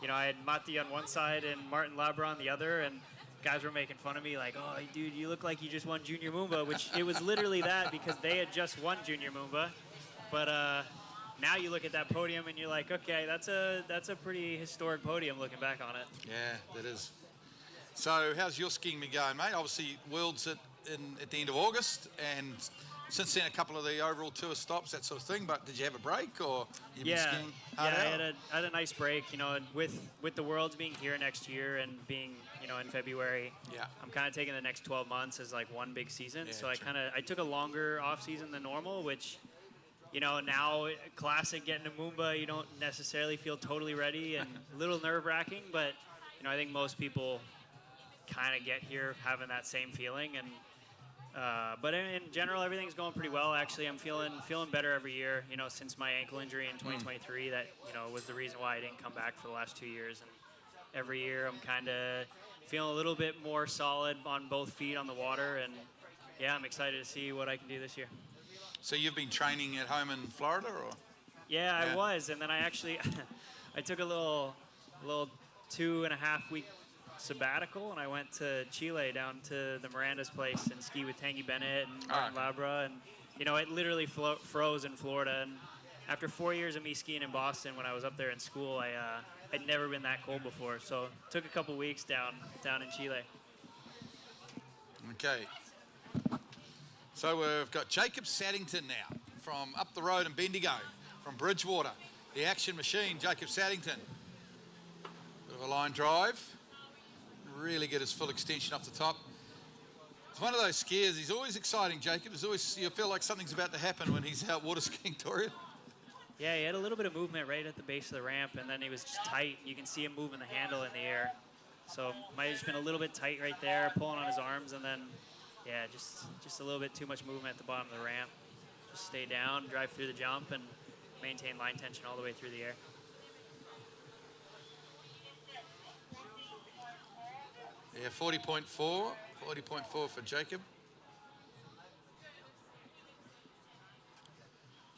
you know, I had Matti on one side and Martin Labra on the other, and guys were making fun of me like, oh, dude, you look like you just won Junior Moomba, which it was literally that because they had just won Junior Moomba. But now you look at that podium and you're like, okay, that's a pretty historic podium looking back on it. Yeah, that is. So how's your skiing been going, mate? Obviously, Worlds at the end of August, and since then a couple of the overall tour stops, that sort of thing. But did you have a break, or you been skiing hard out? I had a nice break. You know, and with the Worlds being here next year and being, you know, in February, I'm kind of taking the next 12 months as like one big season. So I took a longer off season than normal, which, you know, now classic getting to Moomba, you don't necessarily feel totally ready and a little nerve wracking, but you know, I think most people kind of get here having that same feeling. And but in general, everything's going pretty well. Actually, I'm feeling better every year. You know, since my ankle injury in 2023, that, you know, was the reason why I didn't come back for the last 2 years. And every year, I'm kind of feeling a little bit more solid on both feet on the water. And yeah, I'm excited to see what I can do this year. So you've been training at home in Florida, or? Yeah, I was, and then I actually I took a little 2.5 week sabbatical, and I went to Chile down to the Miranda's place and ski with Tanguy Bennett and Martin Labra, and you know, it literally froze in Florida. And after 4 years of me skiing in Boston when I was up there in school, I'd never been that cold before, so took a couple weeks down in Chile. Okay. So we've got Jacob Saddington now from up the road in Bendigo, from Bridgewater, the action machine, Jacob Saddington. Bit of a line drive. Really get his full extension off the top. It's one of those skiers. He's always exciting, Jacob. There's always, you feel like something's about to happen when he's out water skiing, Torian. Yeah, he had a little bit of movement right at the base of the ramp, and then he was just tight. You can see him moving the handle in the air. So might have just been a little bit tight right there, pulling on his arms, and then, yeah, just a little bit too much movement at the bottom of the ramp. Just stay down, drive through the jump, and maintain line tension all the way through the air. Yeah, 40.4 for Jacob.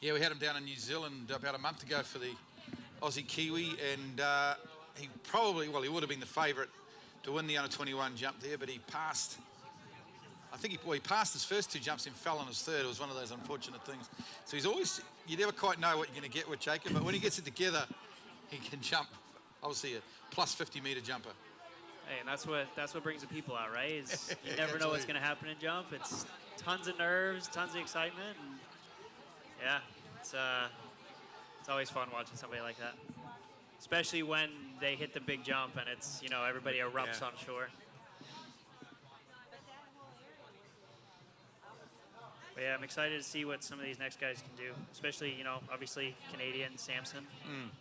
Yeah, we had him down in New Zealand about a month ago for the Aussie Kiwi, and he probably, well, he would have been the favourite to win the under-21 jump there, but he passed. I think he passed his first 2 jumps and fell on his third. It was one of those unfortunate things. So he's always, you never quite know what you're going to get with Jacob, but when he gets it together, he can jump, obviously a plus 50-metre jumper. Hey, and that's what brings the people out, right? Is you never know what's going to happen in jump. It's tons of nerves, tons of excitement, and yeah, it's always fun watching somebody like that, especially when they hit the big jump and it's, you know, everybody erupts on shore. But yeah, I'm excited to see what some of these next guys can do, especially, you know, obviously Canadian Samson.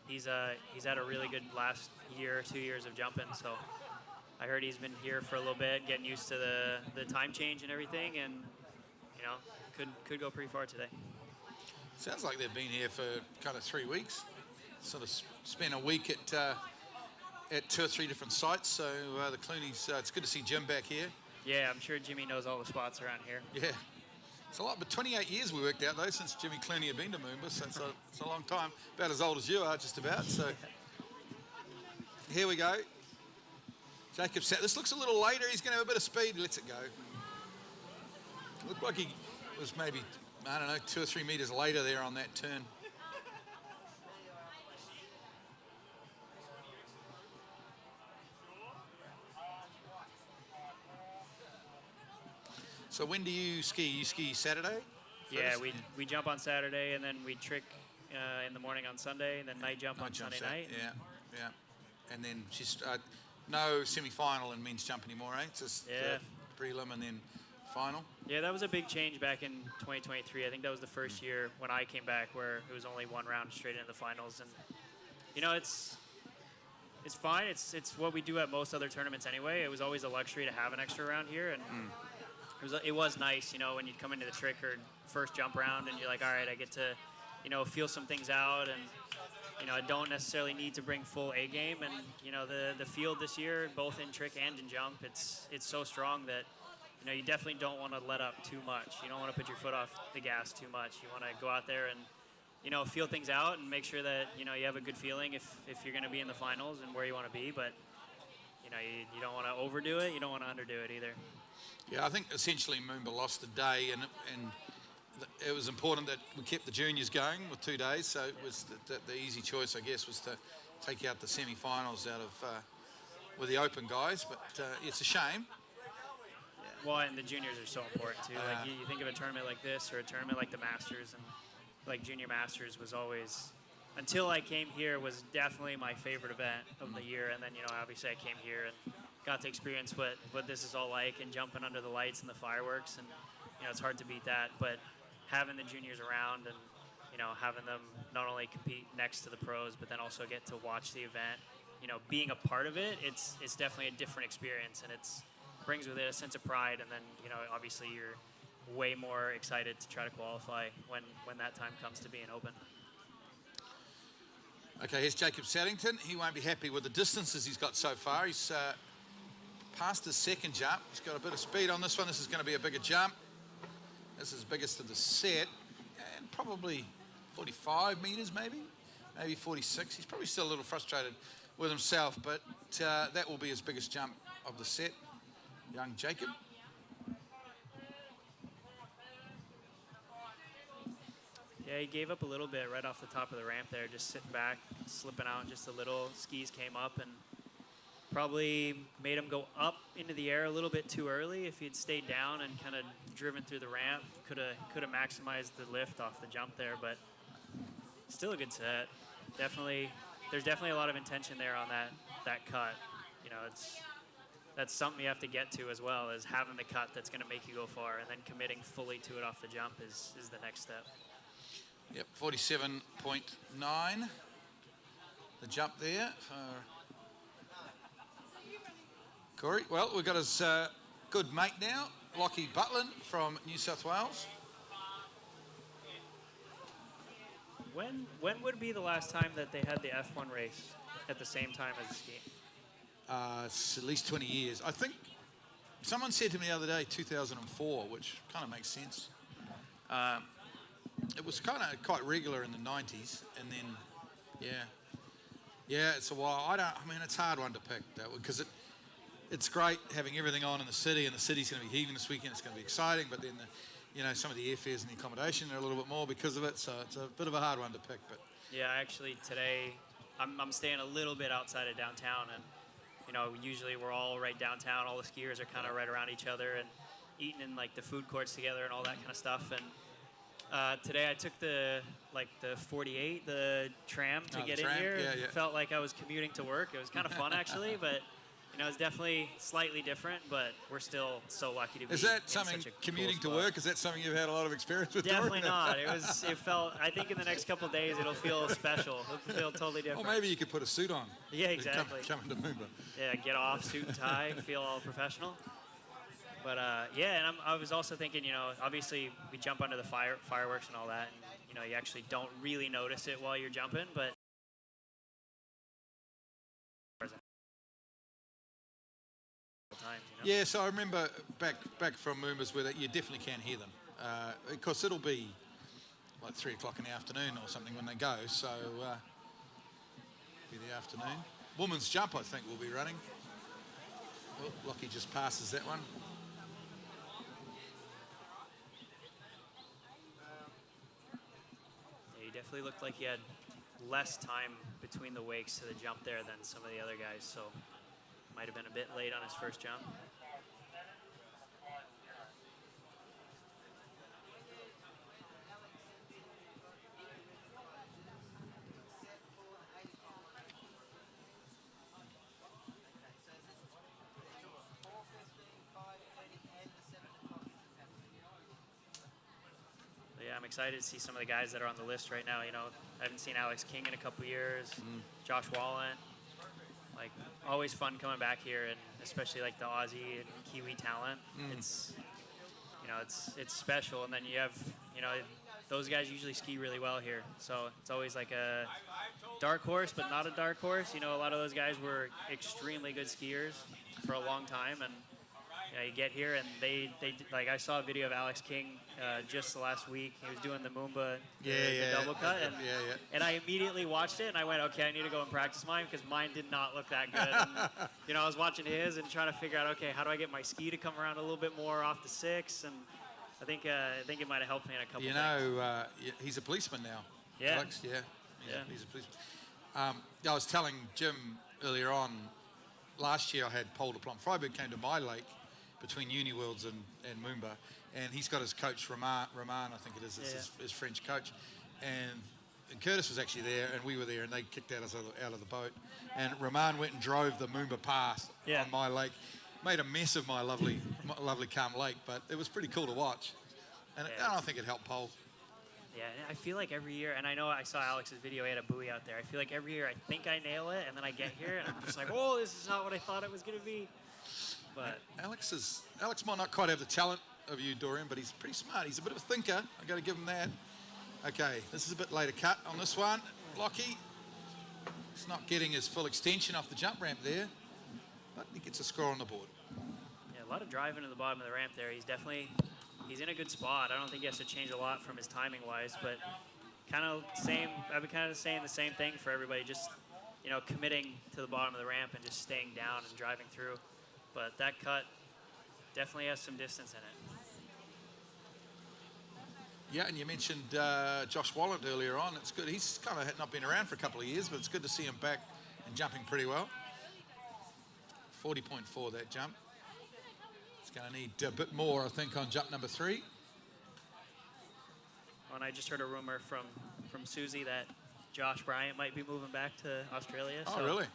He's had a really good last year, 2 years of jumping, so I heard he's been here for a little bit, getting used to the time change and everything, and, you know, could go pretty far today. Sounds like they've been here for kind of 3 weeks. Sort of spent a week at 2 or 3 different sites. So the Clooney's, it's good to see Jim back here. Yeah, I'm sure Jimmy knows all the spots around here. Yeah, it's a lot. But 28 years we worked out though since Jimmy Clooney had been to Moomba, so it's a long time. About as old as you are, just about. So here we go. Jacob set. This looks a little later. He's going to have a bit of speed. He lets it go. Looked like he was maybe, I don't know, 2 or 3 meters later there on that turn. So when do you ski? You ski Saturday? Yeah, we jump on Saturday, and then we trick in the morning on Sunday, and then night jump on Sunday night. Yeah. And then just no semi-final in men's jump anymore, eh? It's just prelim and then final. Yeah, that was a big change back in 2023. I think that was the first year when I came back where it was only one round straight into the finals. And, you know, it's fine. It's what we do at most other tournaments anyway. It was always a luxury to have an extra round here. And it was nice, you know, when you come into the trick or first jump round and you're like, all right, I get to, you know, feel some things out, and you know, I don't necessarily need to bring full A game. And you know, the field this year, both in trick and in jump, it's so strong that, you know, you definitely don't want to let up too much. You don't want to put your foot off the gas too much. You want to go out there and, you know, feel things out and make sure that, you know, you have a good feeling if you're going to be in the finals and where you want to be. But, you know, you don't want to overdo it. You don't want to underdo it either. Yeah, I think essentially MOOMBA lost a day, and it was important that we kept the juniors going with 2 days. So it was the easy choice, I guess, was to take out the semi-finals out of with the open guys. But it's a shame. Well, and the juniors are so important too. Like you think of a tournament like this or a tournament like the Masters, and like Junior Masters was always, until I came here, was definitely my favorite event of the year. And then, you know, obviously I came here and got to experience what this is all like, and jumping under the lights and the fireworks, and you know, it's hard to beat that. But having the juniors around and, you know, having them not only compete next to the pros, but then also get to watch the event, you know, being a part of it, it's definitely a different experience, and it's brings with it a sense of pride. And then, you know, obviously you're way more excited to try to qualify when that time comes to being open. Okay, here's Jacob Saddington. He won't be happy with the distances he's got so far. He's passed his second jump. He's got a bit of speed on this one. This is going to be a bigger jump. This is biggest of the set, and probably 45 metres maybe 46. He's probably still a little frustrated with himself, but that will be his biggest jump of the set. Young Jacob. Yeah, he gave up a little bit right off the top of the ramp there, just sitting back, slipping out just a little. Skis came up and probably made him go up into the air a little bit too early. If he'd stayed down and kind of driven through the ramp, could have maximized the lift off the jump there, but still a good set. There's definitely a lot of intention there on that cut. You know, that's something you have to get to as well, is having the cut that's going to make you go far, and then committing fully to it off the jump is the next step. Yep, 47.9. The jump there for Corey. Well, we've got his good mate now, Lockie Butland from New South Wales. When would be the last time that they had the F1 race at the same time as the skiing? It's at least 20 years. I think someone said to me the other day, 2004, which kind of makes sense. It was kind of quite regular in the 90s, and then, yeah, it's a while. I mean, it's a hard one to pick, because it's great having everything on in the city, and the city's going to be heaving this weekend. It's going to be exciting, but then, you know, some of the airfares and the accommodation are a little bit more because of it, so it's a bit of a hard one to pick. But yeah, actually today I'm staying a little bit outside of downtown, and you know, usually we're all right downtown. All the skiers are kind of right around each other and eating in like the food courts together and all that kind of stuff. And today I took the 48, the tram to get in here. Yeah, yeah. Felt like I was commuting to work. It was kind of fun actually, but you know, it's definitely slightly different. But we're still so lucky to be. Is that in something, such a commuting cool to spot. work? Is that something you've had a lot of experience with? Definitely doing? not. It felt. I think in the next couple of days it'll feel special. It'll feel totally different. Or maybe you could put a suit on. Yeah, exactly. Come into MOOMBA. Yeah, get off, suit and tie, feel all professional. But yeah, and I was also thinking, you know, obviously we jump under the fireworks and all that, and you know, you actually don't really notice it while you're jumping, but times, you know? Yeah, so I remember back from MOOMBAs where you definitely can hear them. Of course, it'll be like 3 o'clock in the afternoon or something when they go, so be the afternoon. Women's jump, I think, will be running. Well, Lockie just passes that one. Yeah, he definitely looked like he had less time between the wakes to the jump there than some of the other guys, so might have been a bit late on his first jump. Yeah, I'm excited to see some of the guys that are on the list right now. You know, I haven't seen Alex King in a couple years, Josh Wallen. Like, always fun coming back here, and especially like the Aussie and Kiwi talent. you know, it's special. And then you have, you know, those guys usually ski really well here. So it's always like a dark horse, but not a dark horse. You know, a lot of those guys were extremely good skiers for a long time, and you know, you get here and they like, I saw a video of Alex King just last week. He was doing the MOOMBA, the double cut, and I immediately watched it and I went, okay, I need to go and practice mine because mine did not look that good. And, you know, I was watching his and trying to figure out, okay, how do I get my ski to come around a little bit more off the 6? And I think it might have helped me in a couple. You know, he's a policeman now. Yeah. Alex, he's a policeman. I was telling Jim earlier on, last year I had Paul de Plom Freiberg came to my lake between Uni Worlds and MOOMBA, and he's got his coach, Roman, I think it is, it's his French coach. And Curtis was actually there, and we were there, and they kicked us out of the boat. And Roman went and drove the MOOMBA past on my lake, made a mess of my lovely calm lake, but it was pretty cool to watch. And I don't think it helped Paul. Yeah, I feel like every year, and I know I saw Alex's video, he had a buoy out there. I feel like every year I think I nail it, and then I get here, and I'm just like, oh, this is not what I thought it was going to be. But Alex might not quite have the talent of you, Dorian, but he's pretty smart. He's a bit of a thinker. I've got to give him that. Okay, this is a bit later cut on this one. Lockie, he's not getting his full extension off the jump ramp there, but he gets a score on the board. Yeah, a lot of driving to the bottom of the ramp there. He's in a good spot. I don't think he has to change a lot from his timing wise, but kind of same. I've been kind of saying the same thing for everybody. Just, you know, committing to the bottom of the ramp and just staying down and driving through. But that cut definitely has some distance in it. Yeah, and you mentioned Josh Wallant earlier on. It's good. He's kind of not been around for a couple of years, but it's good to see him back and jumping pretty well. 40.4 that jump. He's going to need a bit more, I think, on jump number 3. And I just heard a rumor from Susie that Josh Bryant might be moving back to Australia. Oh, really?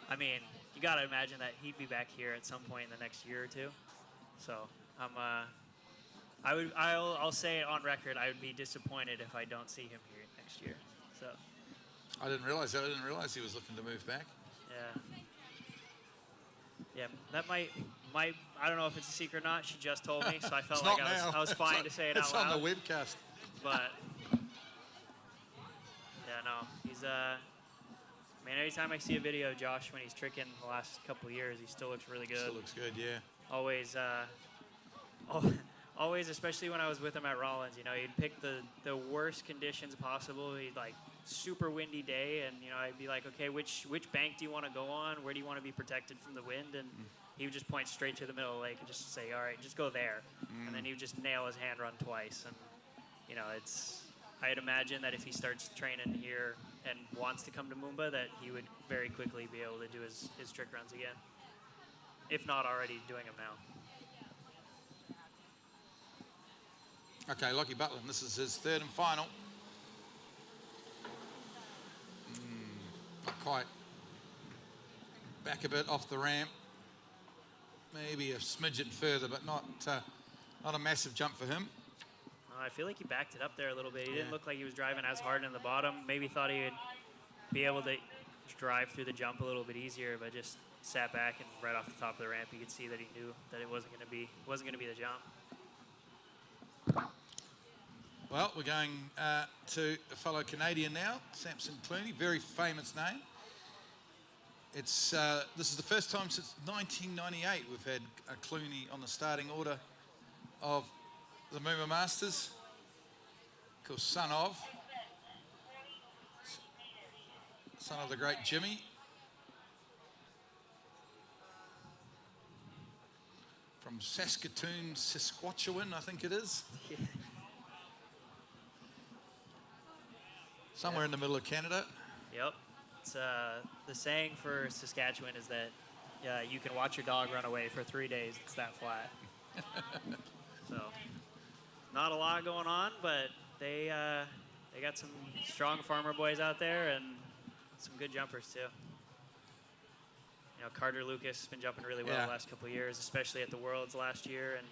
I mean, you got to imagine that he'd be back here at some point in the next year or two. So I'll say it on record, I would be disappointed if I don't see him here next year. So I didn't realize that. I didn't realize he was looking to move back. Yeah, that might I don't know if it's a secret or not. She just told me, so I felt like I was fine to say it out loud. It's on the webcast. But yeah, no, he's man, anytime I see a video of Josh when he's tricking the last couple of years, he still looks really good. Still looks good, yeah. Always, especially when I was with him at Rollins, you know, he'd pick the worst conditions possible. He'd like super windy day, and you know, I'd be like, okay, which bank do you want to go on? Where do you want to be protected from the wind? And he would just point straight to the middle of the lake and just say, all right, just go there. And then he would just nail his hand run twice. And you know, I'd imagine that if he starts training here and wants to come to MOOMBA, that he would very quickly be able to do his trick runs again, if not already doing them now. Okay, Lockie Butland, this is his third and final. Not quite. Back a bit off the ramp. Maybe a smidgen further, but not a massive jump for him. I feel like he backed it up there a little bit. He didn't look like he was driving as hard in the bottom. Maybe thought he would be able to drive through the jump a little bit easier, but just sat back and right off the top of the ramp, you could see that he knew that it wasn't going to be the jump. Well, we're going to a fellow Canadian now, Samson Clooney, very famous name. This is the first time since 1998 we've had a Clooney on the starting order of the MOOMBA Masters. Of course, son of the great Jimmy. From Saskatoon, Saskatchewan, I think it is. Somewhere in the middle of Canada. Yep. It's the saying for Saskatchewan is that you can watch your dog run away for 3 days. It's that flat. So not a lot going on, but they got some strong farmer boys out there and some good jumpers too. You know, Carter Lucas has been jumping really well the last couple of years, especially at the Worlds last year. And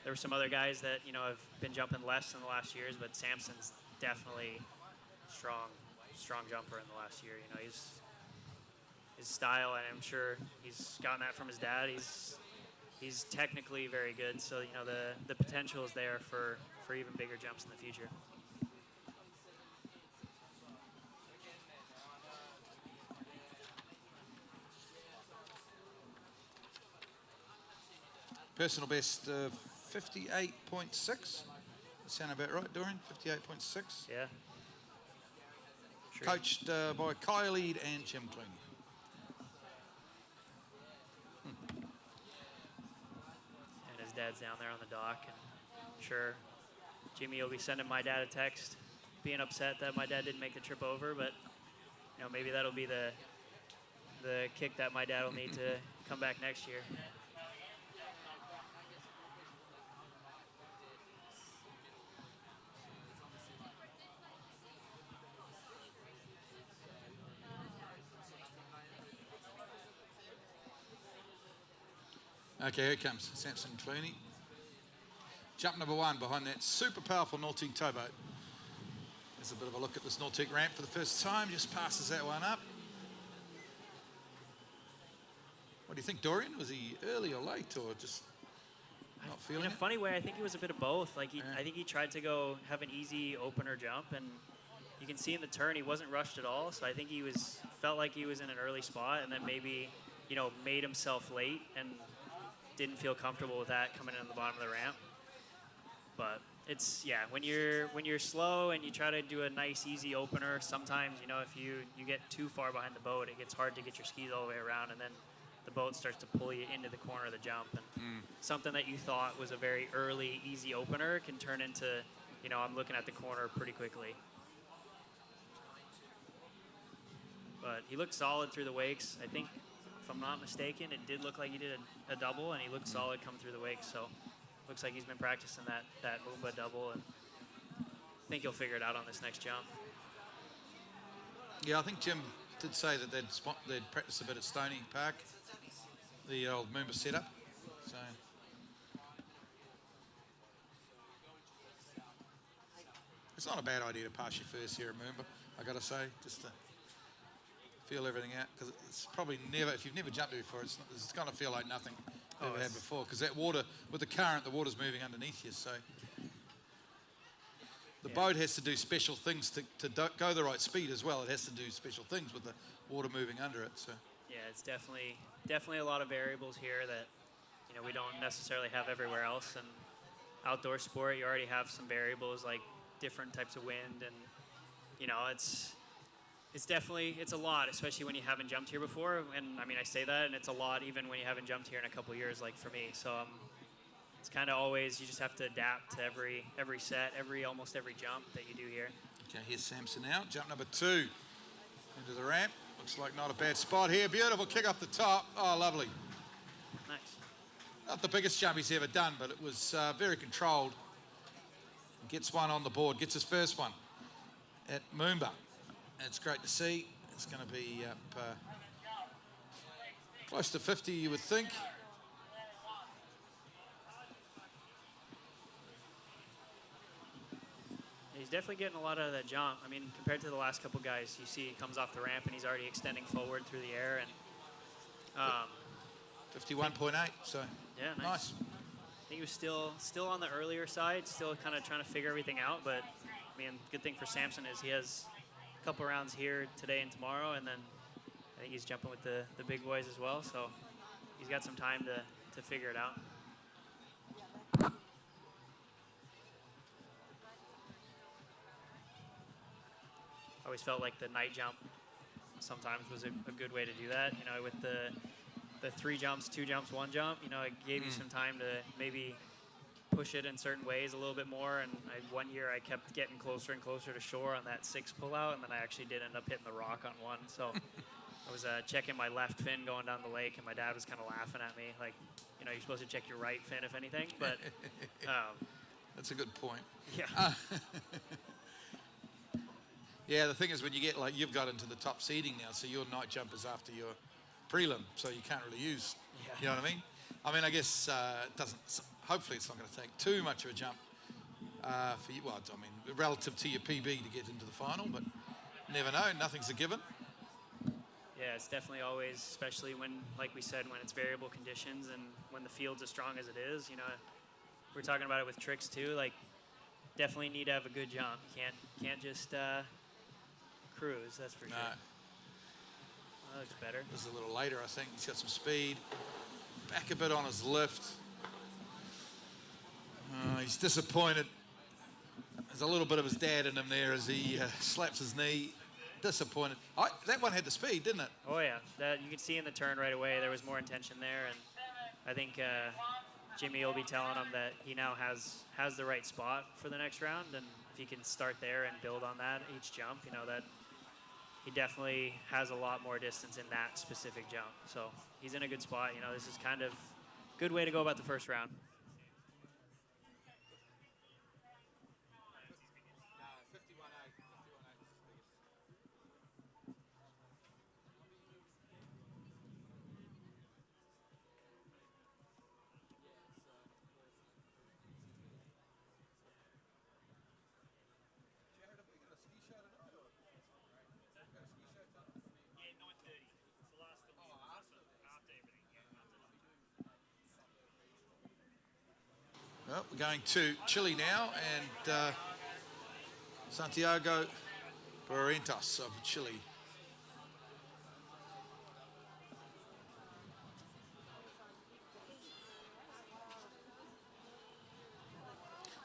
there were some other guys that, you know, have been jumping less in the last years, but Samson's definitely strong jumper in the last year. You know, his style, and I'm sure he's gotten that from his dad. He's he's technically very good. So, you know, the potential is there for even bigger jumps in the future. Personal best 58.6. Sound about right, Dorian? 58.6. Yeah. Sure. Coached by Kai Lead and Jim Clooney. And his dad's down there on the dock. And I'm sure Jimmy will be sending my dad a text, being upset that my dad didn't make the trip over. But, you know, maybe that'll be the kick that my dad will need to come back next year. Okay, here comes Samson Clooney. Jump number 1 behind that super powerful Nautique towboat. There's a bit of a look at this Nautique ramp for the first time. Just passes that one up. What do you think, Dorian? Was he early or late, or just not feeling In a it? funny way, I think it was a bit of both. Like Yeah. I think he tried to go have an easy opener jump, and you can see in the turn he wasn't rushed at all. So I think he felt like he was in an early spot, and then maybe, you know, made himself late and didn't feel comfortable with that coming in on the bottom of the ramp. But it's, yeah, when you're slow and you try to do a nice easy opener, sometimes, you know, if you get too far behind the boat, it gets hard to get your skis all the way around, and then the boat starts to pull you into the corner of the jump. And something that you thought was a very early, easy opener can turn into, you know, I'm looking at the corner pretty quickly. But he looked solid through the wakes. I think, if I'm not mistaken, it did look like he did a double, and he looked solid come through the wakes. So looks like he's been practicing that MOOMBA double, and I think he'll figure it out on this next jump. Yeah, I think Jim did say that they'd practice a bit at Stony Park, the old MOOMBA setup. So it's not a bad idea to pass your first here at MOOMBA, I got to say, just to feel everything out, because it's probably never, if you've never jumped it before, it's going to feel like nothing you've ever had before, because that water, with the current, the water's moving underneath you, so the boat has to do special things to go the right speed as well. It has to do special things with the water moving under it. So Yeah, it's definitely a lot of variables here that, you know, we don't necessarily have everywhere else. And outdoor sport, you already have some variables like different types of wind, and, you know, it's definitely, it's a lot, especially when you haven't jumped here before. And I mean, I say that, and it's a lot even when you haven't jumped here in a couple years, like for me. So it's kind of always, you just have to adapt to every set, almost every jump that you do here. okay, here's Samson out. Jump number 2 into the ramp. Looks like not a bad spot here. Beautiful kick off the top. Oh, lovely. Nice. Not the biggest jump he's ever done, but it was very controlled. Gets one on the board. Gets his first one at MOOMBA. It's great to see. It's going to be up close to 50, you would think. He's definitely getting a lot out of that jump. I mean, compared to the last couple guys, you see he comes off the ramp and he's already extending forward through the air. And 51.8, so yeah, nice. I think he was still on the earlier side, still kind of trying to figure everything out. But I mean, good thing for Samson is he has a couple rounds here today and tomorrow, and then I think he's jumping with the big boys as well. So he's got some time to figure it out. I always felt like the night jump sometimes was a good way to do that. You know, with the 3 jumps, 2 jumps, 1 jump, you know, it gave you some time to maybe push it in certain ways a little bit more. And one year I kept getting closer and closer to shore on that 6 pullout, and then I actually did end up hitting the rock on one. So I was checking my left fin going down the lake, and my dad was kind of laughing at me, like, you know, you're supposed to check your right fin if anything. But that's a good point. yeah. Yeah, the thing is, when you get, like, you've got into the top seeding now, so your night jump is after your prelim, so you can't really use, you know what I mean? I guess it doesn't, hopefully it's not going to take too much of a jump for you. Well, I mean, relative to your PB to get into the final, but never know, nothing's a given. Yeah, it's definitely always, especially when, like we said, when it's variable conditions and when the field's as strong as it is. You know, we're talking about it with tricks too. Like, definitely need to have a good jump. You can't just cruise. That's for sure. That looks better. This is a little later, I think. He's got some speed. Back a bit on his lift. He's disappointed. There's a little bit of his dad in him there as he slaps his knee. Disappointed. That one had the speed, didn't it? Oh yeah, that you could see in the turn right away. There was more intention there, and I think Jimmy will be telling him that he now has the right spot for the next round, and if he can start there and build on that each jump, you know, that he definitely has a lot more distance in that specific jump. So he's in a good spot. You know, this is kind of a good way to go about the first round. Well, we're going to Chile now, and Santiago Barrientos of Chile.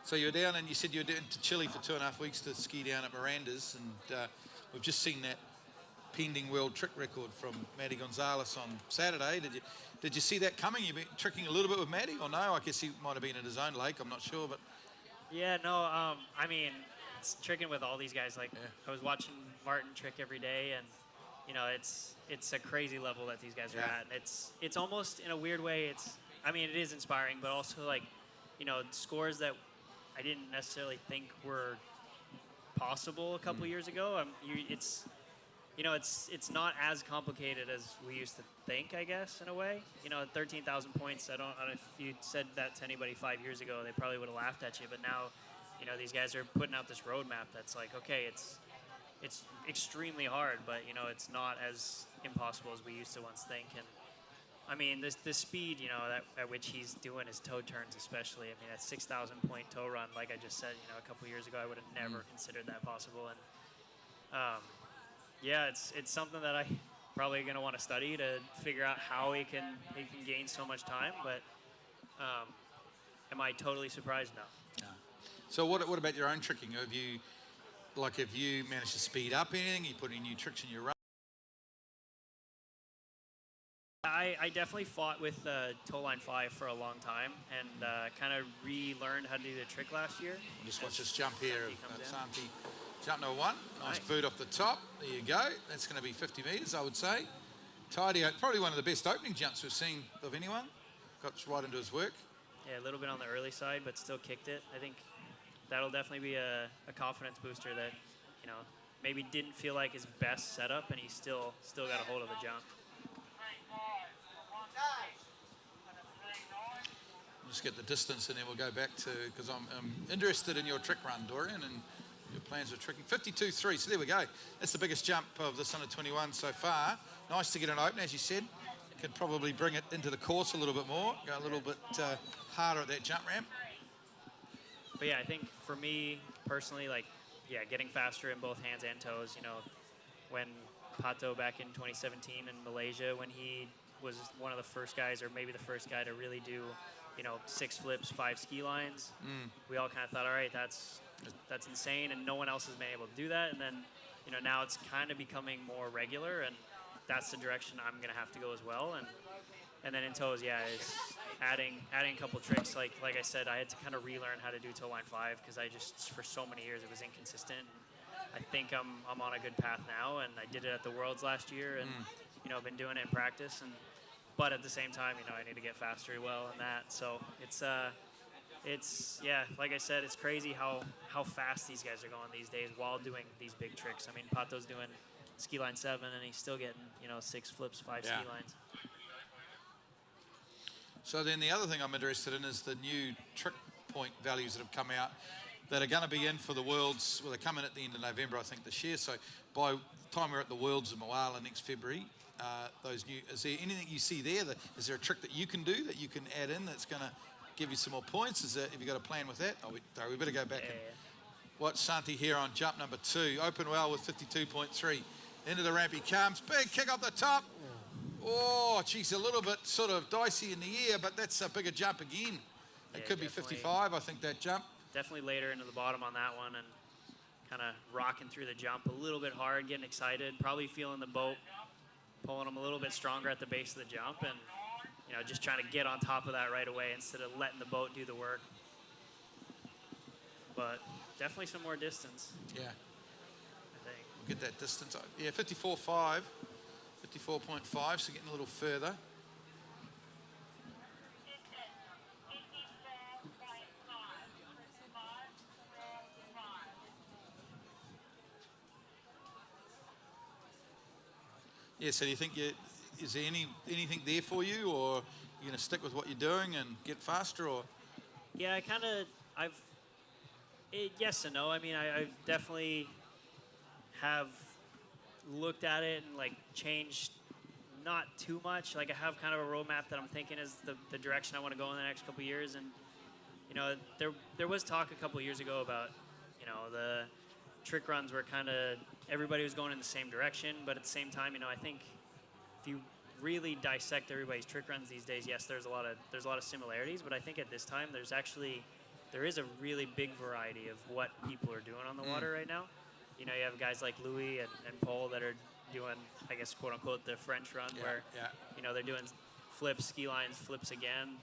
So you're down, and you said you were down to Chile for 2.5 weeks to ski down at Miranda's, and we've just seen that pending world trick record from Matty Gonzalez on Saturday. Did you see that coming? You've been tricking a little bit with Matty, or no? I guess he might have been in his own lake. I'm not sure, but Yeah, no. I mean, it's tricking with all these guys. Like, I was watching Martin trick every day, and you know, it's a crazy level that these guys are at. And it's almost in a weird way. I mean, it is inspiring, but also like, you know, scores that I didn't necessarily think were possible a couple years ago. You know, it's not as complicated as we used to think, I guess, in a way. You know, 13,000 points, I don't know if you said that to anybody 5 years ago, they probably would have laughed at you. But now, you know, these guys are putting out this roadmap that's like, okay, it's extremely hard, but, you know, it's not as impossible as we used to once think. And, I mean, the speed, you know, at which he's doing his toe turns especially. I mean, that 6,000-point toe run, like I just said, you know, a couple years ago, I would have never considered that possible. And, yeah, it's something that I probably going to want to study to figure out how he can gain so much time. But am I totally surprised? No. So what about your own tricking? Have you managed to speed up anything? You put any new tricks in your run? I definitely fought with toe line 5 for a long time, and kind of relearned how to do the trick last year. Just watch this jump here of Santi. Jump number 1, nice boot off the top. There you go. That's going to be 50 metres, I would say. Tidy, probably one of the best opening jumps we've seen of anyone. Got right into his work. Yeah, a little bit on the early side, but still kicked it. I think that'll definitely be a confidence booster that, you know, maybe didn't feel like his best setup, and he still got a hold of the jump. Just get the distance, and then we'll go back to, because I'm interested in your trick run, Dorian, and your plans of tricking. 52.3, so there we go. That's the biggest jump of this under 21 so far. Nice to get an open, as you said. Could probably bring it into the course a little bit more, go a little bit harder at that jump ramp. But yeah, I think for me personally, like, yeah, getting faster in both hands and toes. You know, when Pato back in 2017 in Malaysia, when he was one of the first guys, or maybe the first guy to really do, you know, 6 flips, 5 ski lines, we all kind of thought, all right, that's insane, and no one else has been able to do that. And then, you know, now it's kind of becoming more regular, and that's the direction I'm going to have to go as well. And then in toes, yeah, is adding a couple tricks. Like I said, I had to kind of relearn how to do toe line 5 because I just, for so many years, it was inconsistent. I think I'm on a good path now, and I did it at the Worlds last year, and you know, I've been doing it in practice. But at the same time, you know, I need to get faster as well in that. So it's yeah, like I said, it's crazy how fast these guys are going these days while doing these big tricks. I mean, Pato's doing ski line 7, and he's still getting, you know, 6 flips, 5 ski lines. So then the other thing I'm interested in is the new trick point values that have come out that are going to be in for the Worlds. Well, they're coming at the end of November, I think, this year. So by the time we're at the Worlds in Moala next February, those new. Is there anything you see there? Is there a trick that you can do that you can add in that's going to give you some more points? Have you got a plan with that? We better go back and watch Santi here on jump number 2. Open well with 52.3. Into the ramp he comes. Big kick off the top. Oh, geez, a little bit sort of dicey in the air, but that's a bigger jump again. It could be 55, I think, that jump. Definitely later into the bottom on that one, and kind of rocking through the jump a little bit hard, getting excited, probably feeling the boat pulling him a little bit stronger at the base of the jump, and just trying to get on top of that right away instead of letting the boat do the work. But definitely some more distance. Yeah. I think. We'll get that distance. Yeah, 54.5, 54.5, so getting a little further. Yeah, so do you think is there anything there for you, or you're going to stick with what you're doing and get faster, or? Yeah, yes and no. I mean, I definitely have looked at it and like changed not too much. Like I have kind of a roadmap that I'm thinking is the direction I want to go in the next couple of years. And there was talk a couple of years ago about the trick runs were kind of everybody was going in the same direction, but at the same time, I think if you really dissect everybody's trick runs these days, yes, there's a lot of similarities, but I think at this time there is a really big variety of what people are doing on the water right now. You have guys like Louis and Paul that are doing, I guess, quote unquote, the French run where they're doing flips, ski lines, flips again.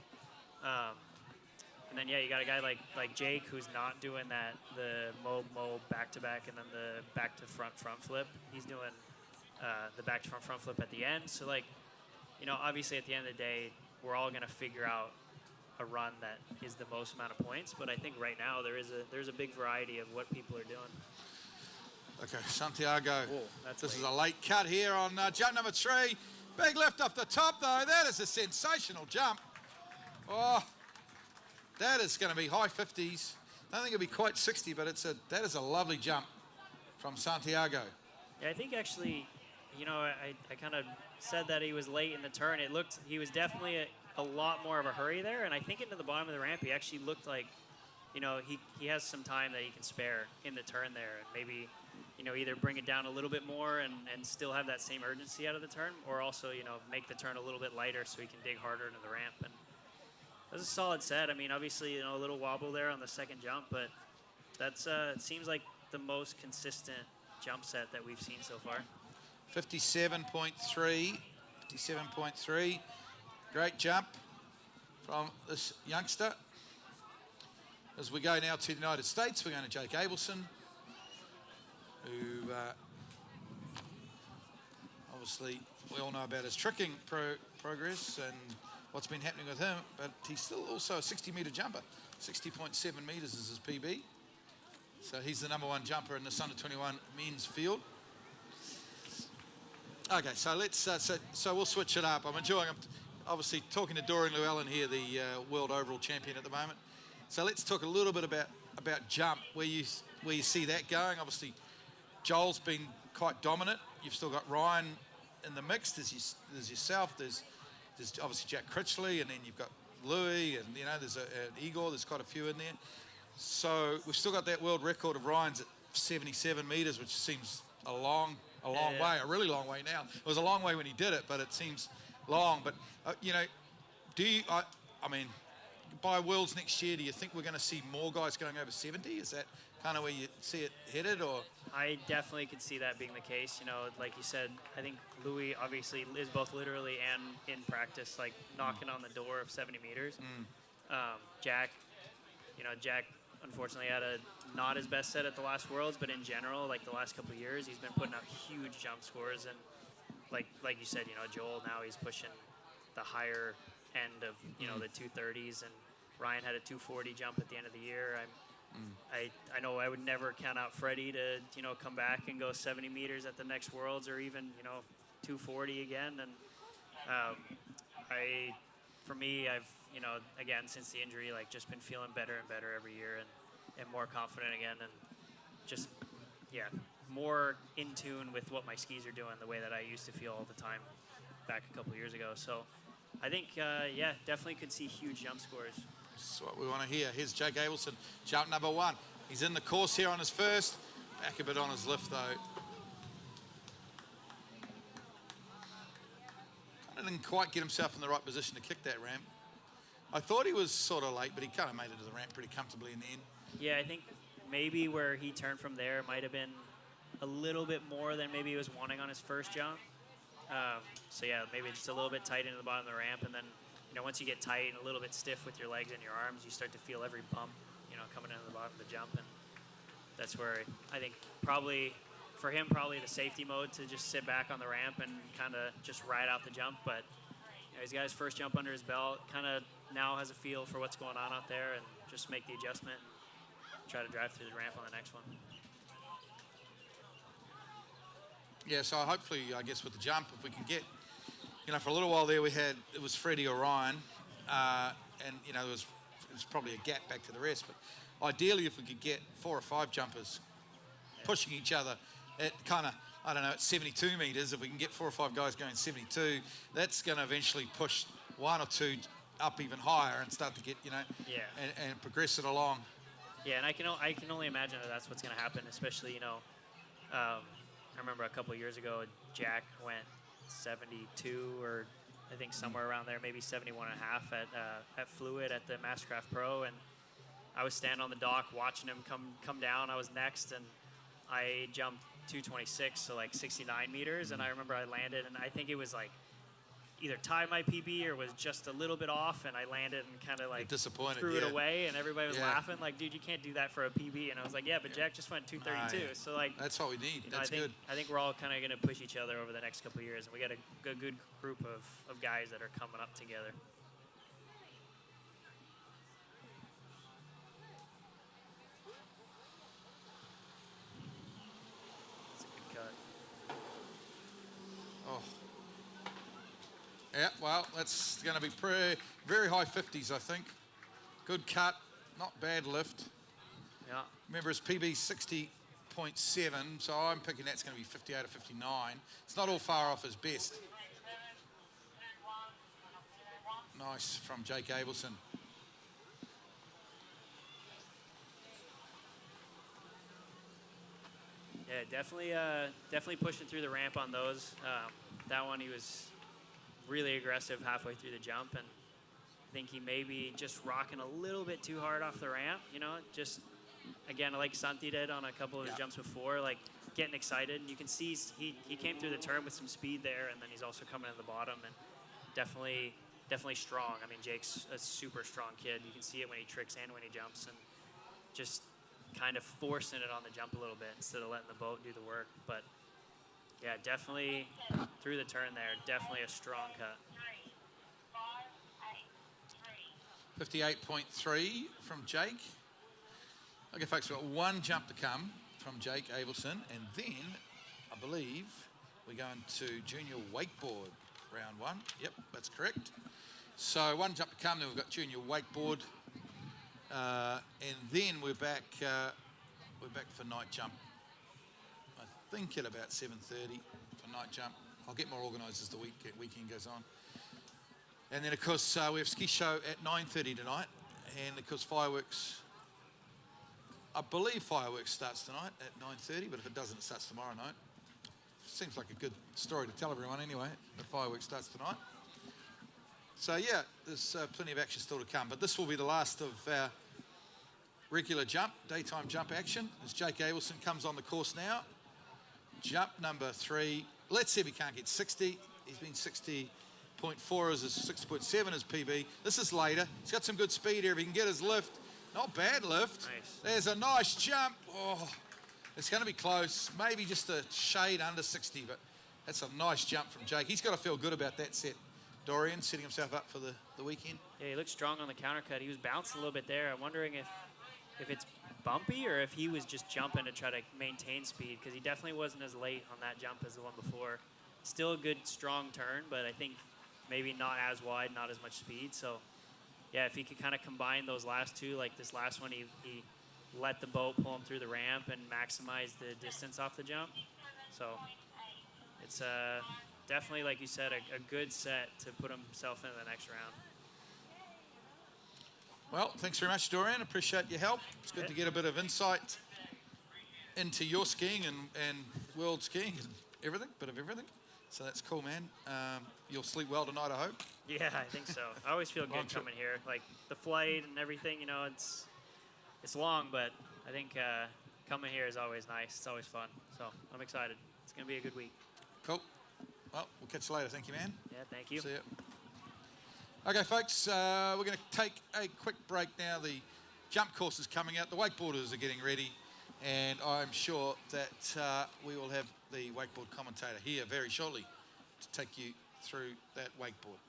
And then you got a guy like Jake who's not doing the mo back to back and then the back to front flip. He's doing the back to front flip at the end. So obviously at the end of the day, we're all gonna figure out a run that is the most amount of points. But I think right now there's a big variety of what people are doing. Okay, Santiago. This is a late cut here on jump number 3. Big lift off the top though. That is a sensational jump. Oh. That is going to be high 50s. I don't think it'll be quite 60, but that is a lovely jump from Santiago. Yeah, I think actually, I kind of said that he was late in the turn. He was definitely a lot more of a hurry there, and I think into the bottom of the ramp, he actually looked like, he has some time that he can spare in the turn there, and maybe, either bring it down a little bit more and still have that same urgency out of the turn, or also, make the turn a little bit lighter so he can dig harder into the ramp. And that was a solid set. I mean, obviously, a little wobble there on the second jump, but that's it seems like the most consistent jump set that we've seen so far. 57.3, 57.3. Great jump from this youngster. As we go now to the United States, we're going to Jake Abelson, who obviously we all know about his tricking progress and what's been happening with him, but he's still also a 60-metre jumper. 60.7 metres is his PB. So he's the #1 jumper in the under-21 men's field. Okay, so let's so we'll switch it up. I'm enjoying, obviously, talking to Dorian Llewellyn here, the world overall champion at the moment. So let's talk a little bit about jump, where you see that going. Obviously, Joel's been quite dominant. You've still got Ryan in the mix. There's yourself. There's obviously Jack Critchley, and then you've got Louis, and there's an Igor. There's quite a few in there. So we've still got that world record of Ryan's at 77 metres, which seems a long way, a really long way now. It was a long way when he did it, but it seems long. But I mean, by Worlds next year, do you think we're going to see more guys going over 70? Is that kind of where you see it headed, or? I definitely could see that being the case. Like you said, I think Louis obviously is both literally and in practice, like knocking on the door of 70 meters. Jack, Jack unfortunately had not his best set at the last Worlds, but in general, like the last couple of years, he's been putting out huge jump scores. And like you said, Joel now he's pushing the higher end of the 230s, and Ryan had a 240 jump at the end of the year. I know I would never count out Freddie to come back and go 70 meters at the next Worlds, or even 240 again. And for me, I've again since the injury, like just been feeling better and better every year, and more confident again, and just more in tune with what my skis are doing the way that I used to feel all the time back a couple years ago. So I think, yeah, definitely could see huge jump scores. That's what we want to hear. Here's Jake Abelson, jump number 1. He's in the course here on his first. Back a bit on his lift, though. Kind of didn't quite get himself in the right position to kick that ramp. I thought he was sort of late, but he kind of made it to the ramp pretty comfortably in the end. Yeah, I think maybe where he turned from there might have been a little bit more than maybe he was wanting on his first jump. So yeah, maybe just a little bit tight into the bottom of the ramp, and then, you know, once you get tight and a little bit stiff with your legs and your arms, you start to feel every bump, you know, coming into the bottom of the jump, and that's where I think probably for him, probably the safety mode to just sit back on the ramp and kind of just ride out the jump. But you know, he's got his first jump under his belt, kind of now has a feel for what's going on out there, and just make the adjustment and try to drive through the ramp on the next one. Yeah, so hopefully, I guess, with the jump, if we can get, you know, for a little while there it was Freddie Orion, and, you know, it was probably a gap back to the rest, but ideally if we could get 4 or 5 jumpers pushing each other at kind of, I don't know, at 72 metres, if we can get 4 or 5 guys going 72, that's going to eventually push 1 or 2 up even higher and start to get, you know, and progress it along. Yeah, and I can only imagine that that's what's going to happen, especially, you know, I remember a couple of years ago, Jack went 72 or I think somewhere around there, maybe 71 and a half at Fluid at the Mastercraft Pro, and I was standing on the dock watching him come down. I was next, and I jumped 226, so like 69 meters, and I remember I landed, and I think it was like either tied my PB or was just a little bit off, and I landed and kind of like threw it away, and everybody was laughing like, dude, you can't do that for a PB. And I was like, yeah, but Jack just went 232. So like, that's what we need. You know, That's good. I think we're all kind of going to push each other over the next couple of years, and we got a good group of guys that are coming up together. That's a good cut. Oh. Yeah, well, that's going to be very high 50s, I think. Good cut, not bad lift. Yeah. Remember, his PB 60.7, so I'm picking that's going to be 58 or 59. It's not all far off his best. Nice from Jake Abelson. Yeah, definitely pushing through the ramp on those. That one, he was really aggressive halfway through the jump, and I think he may be just rocking a little bit too hard off the ramp, you know, just, again, like Santi did on a couple of his jumps before, like getting excited. And you can see he came through the turn with some speed there, and then he's also coming in the bottom, and definitely strong. I mean, Jake's a super strong kid. You can see it when he tricks and when he jumps, and just kind of forcing it on the jump a little bit instead of letting the boat do the work. But yeah, definitely through the turn there, definitely a strong cut. 58.3 from Jake. Okay, folks, we've got one jump to come from Jake Abelson, and then I believe we're going to junior wakeboard round 1. Yep, that's correct. So one jump to come, then we've got junior wakeboard, and then we're back for night jump. I think at about 7:30 for night jump. I'll get more organised as the weekend goes on. And then, of course, we have ski show at 9:30 tonight. And, of course, fireworks. I believe fireworks starts tonight at 9:30, but if it doesn't, it starts tomorrow night. Seems like a good story to tell everyone anyway. The fireworks starts tonight. So, yeah, there's plenty of action still to come. But this will be the last of our regular daytime jump action, as Jake Abelson comes on the course now. Jump number 3. Let's see if he can't get 60. He's been 60.4 as his 60.7 as PB. This is later. He's got some good speed here. If he can get his lift, not bad lift. Nice. There's a nice jump. Oh, it's going to be close. Maybe just a shade under 60, but that's a nice jump from Jake. He's got to feel good about that set. Dorian setting himself up for the weekend. Yeah, he looked strong on the counter cut. He was bouncing a little bit there. I'm wondering if it's bumpy or if he was just jumping to try to maintain speed, because he definitely wasn't as late on that jump as the one before. Still a good strong turn, but I think maybe not as wide, not as much speed. So yeah, if he could kind of combine those last two, like this last one, he let the boat pull him through the ramp and maximize the distance off the jump. So it's definitely, like you said, a good set to put himself into the next round. Well, thanks very much, Dorian. Appreciate your help. It's good to get a bit of insight into your skiing and world skiing and everything, bit of everything. So that's cool, man. You'll sleep well tonight, I hope. Yeah, I think so. I always feel good coming here. Like the flight and everything, you know, it's long, but I think coming here is always nice. It's always fun. So I'm excited. It's going to be a good week. Cool. Well, we'll catch you later. Thank you, man. Yeah, thank you. See you. Okay, folks, we're going to take a quick break now. The jump course is coming out. The wakeboarders are getting ready. And I'm sure that we will have the wakeboard commentator here very shortly to take you through that wakeboard.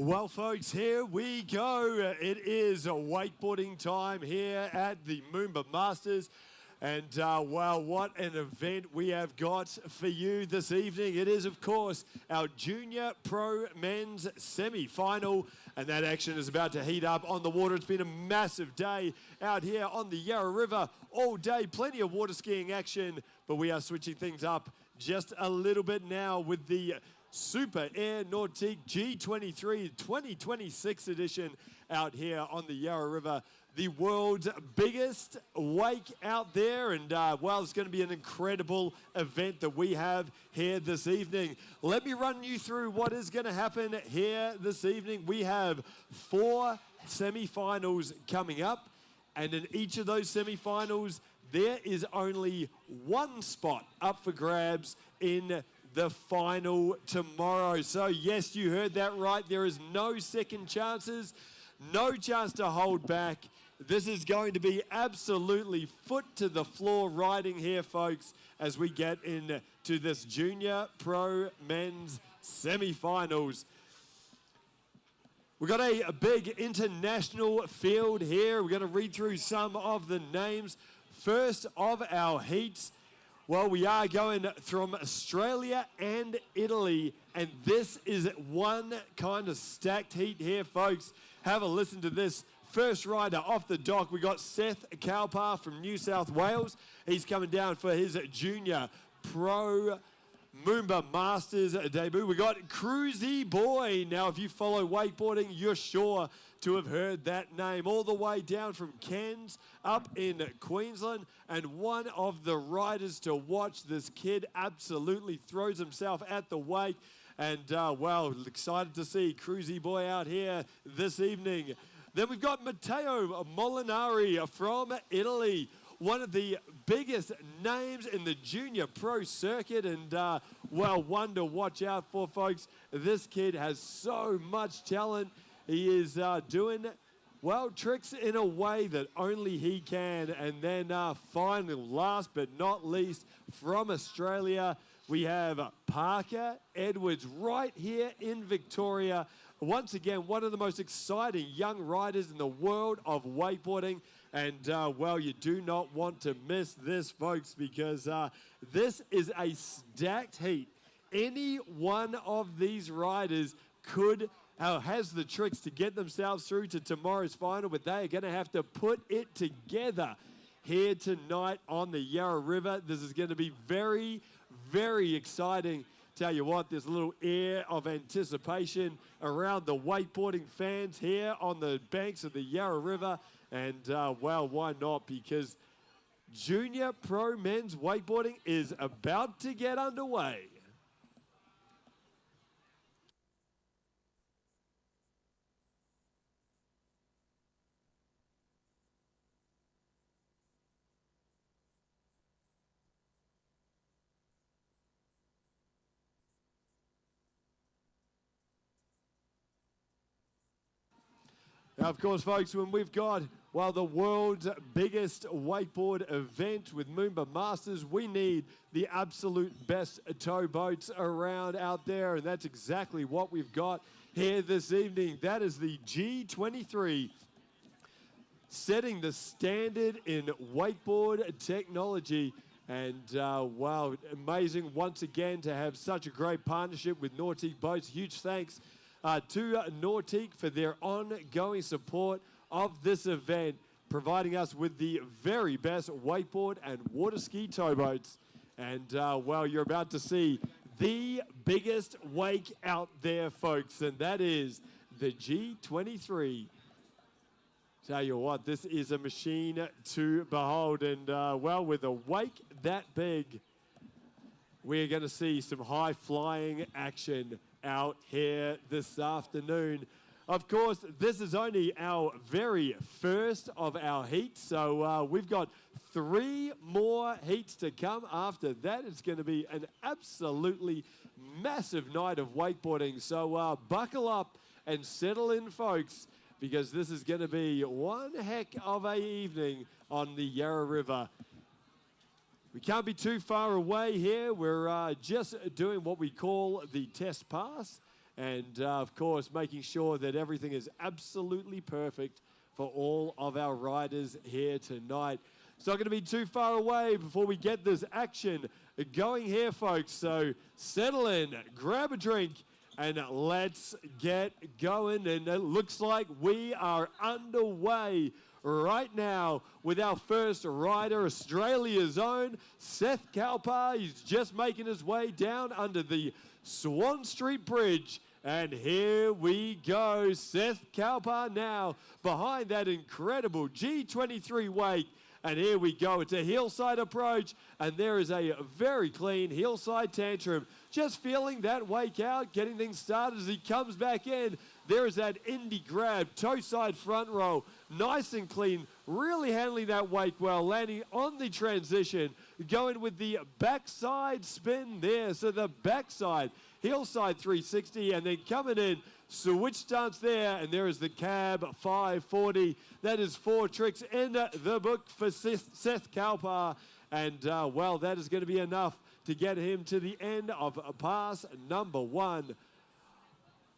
Well, folks, here we go. It is wakeboarding time here at the MOOMBA Masters. And, wow, what an event we have got for you this evening. It is, of course, our Junior Pro Men's semi-final. And that action is about to heat up on the water. It's been a massive day out here on the Yarra River all day. Plenty of water skiing action. But we are switching things up just a little bit now with the Super Air Nautique G23 2026 edition out here on the Yarra River. The world's biggest wake out there, and well, it's going to be an incredible event that we have here this evening. Let me run you through what is going to happen here this evening. We have 4 semi-finals coming up, and in each of those semi-finals, there is only 1 spot up for grabs in the final tomorrow. So yes, you heard that right. There is no second chances, no chance to hold back. This is going to be absolutely foot to the floor riding here, folks, as we get into this Junior Pro Men's semi-finals. We've got a big international field here. We're going to read through some of the names. First of our heats, well, we are going from Australia and Italy, and this is one kind of stacked heat here, folks. Have a listen to this. First rider off the dock, we got Seth Kalpar from New South Wales. He's coming down for his Junior Pro MOOMBA Masters debut. We got Cruisy Boy. Now, if you follow wakeboarding, you're sure to have heard that name. All the way down from Cairns up in Queensland. And one of the riders to watch. This kid absolutely throws himself at the wake. And, well, excited to see Cruisy Boy out here this evening. Then we've got Matteo Molinari from Italy. One of the biggest names in the junior pro circuit, and well, one to watch out for, folks. This kid has so much talent. He is doing, well, tricks in a way that only he can. And then finally, last but not least, from Australia, we have Parker Edwards right here in Victoria. Once again, one of the most exciting young riders in the world of wakeboarding. And, well, you do not want to miss this, folks, because this is a stacked heat. Any one of these riders has the tricks to get themselves through to tomorrow's final, but they are going to have to put it together here tonight on the Yarra River. This is going to be very, very exciting. Tell you what, there's a little air of anticipation around the wakeboarding fans here on the banks of the Yarra River. And, well, why not? Because Junior Pro Men's wakeboarding is about to get underway. Now, of course, folks, when we've got, well, the world's biggest wakeboard event with MOOMBA Masters, we need the absolute best towboats around out there, and that's exactly what we've got here this evening. That is the G23, setting the standard in wakeboard technology. And, wow, amazing once again to have such a great partnership with Nautique Boats. Huge thanks to Nautique for their ongoing support of this event, providing us with the very best wakeboard and water ski towboats. And, well, you're about to see the biggest wake out there, folks, and that is the G23. Tell you what, this is a machine to behold, and, well, with a wake that big, we're going to see some high-flying action out here this afternoon. Of course, this is only our very first of our heats, so we've got 3 more heats to come. After that, it's going to be an absolutely massive night of wakeboarding. So buckle up and settle in, folks, because this is going to be one heck of a evening on the Yarra River. We can't be too far away here. We're just doing what we call the test pass. and of course making sure that everything is absolutely perfect for all of our riders here tonight. It's not going to be too far away before we get this action going here, folks. So settle in, grab a drink, and let's get going. And it looks like we are underway right now with our first rider, Australia's own Seth Kalpar. He's just making his way down under the Swan Street Bridge. And here we go. Seth Kalpar now behind that incredible G23 wake. And here we go. It's a hillside approach, and there is a very clean hillside tantrum. Just feeling that wake out, getting things started as he comes back in. There is that indie grab, toe side front roll, nice and clean, really handling that wake well, landing on the transition, going with the backside spin there. So the backside, hillside 360, and then coming in, switch stance there, and there is the cab 540. That is 4 tricks in the book for Seth Kalpar, and well, that is going to be enough to get him to the end of pass number 1.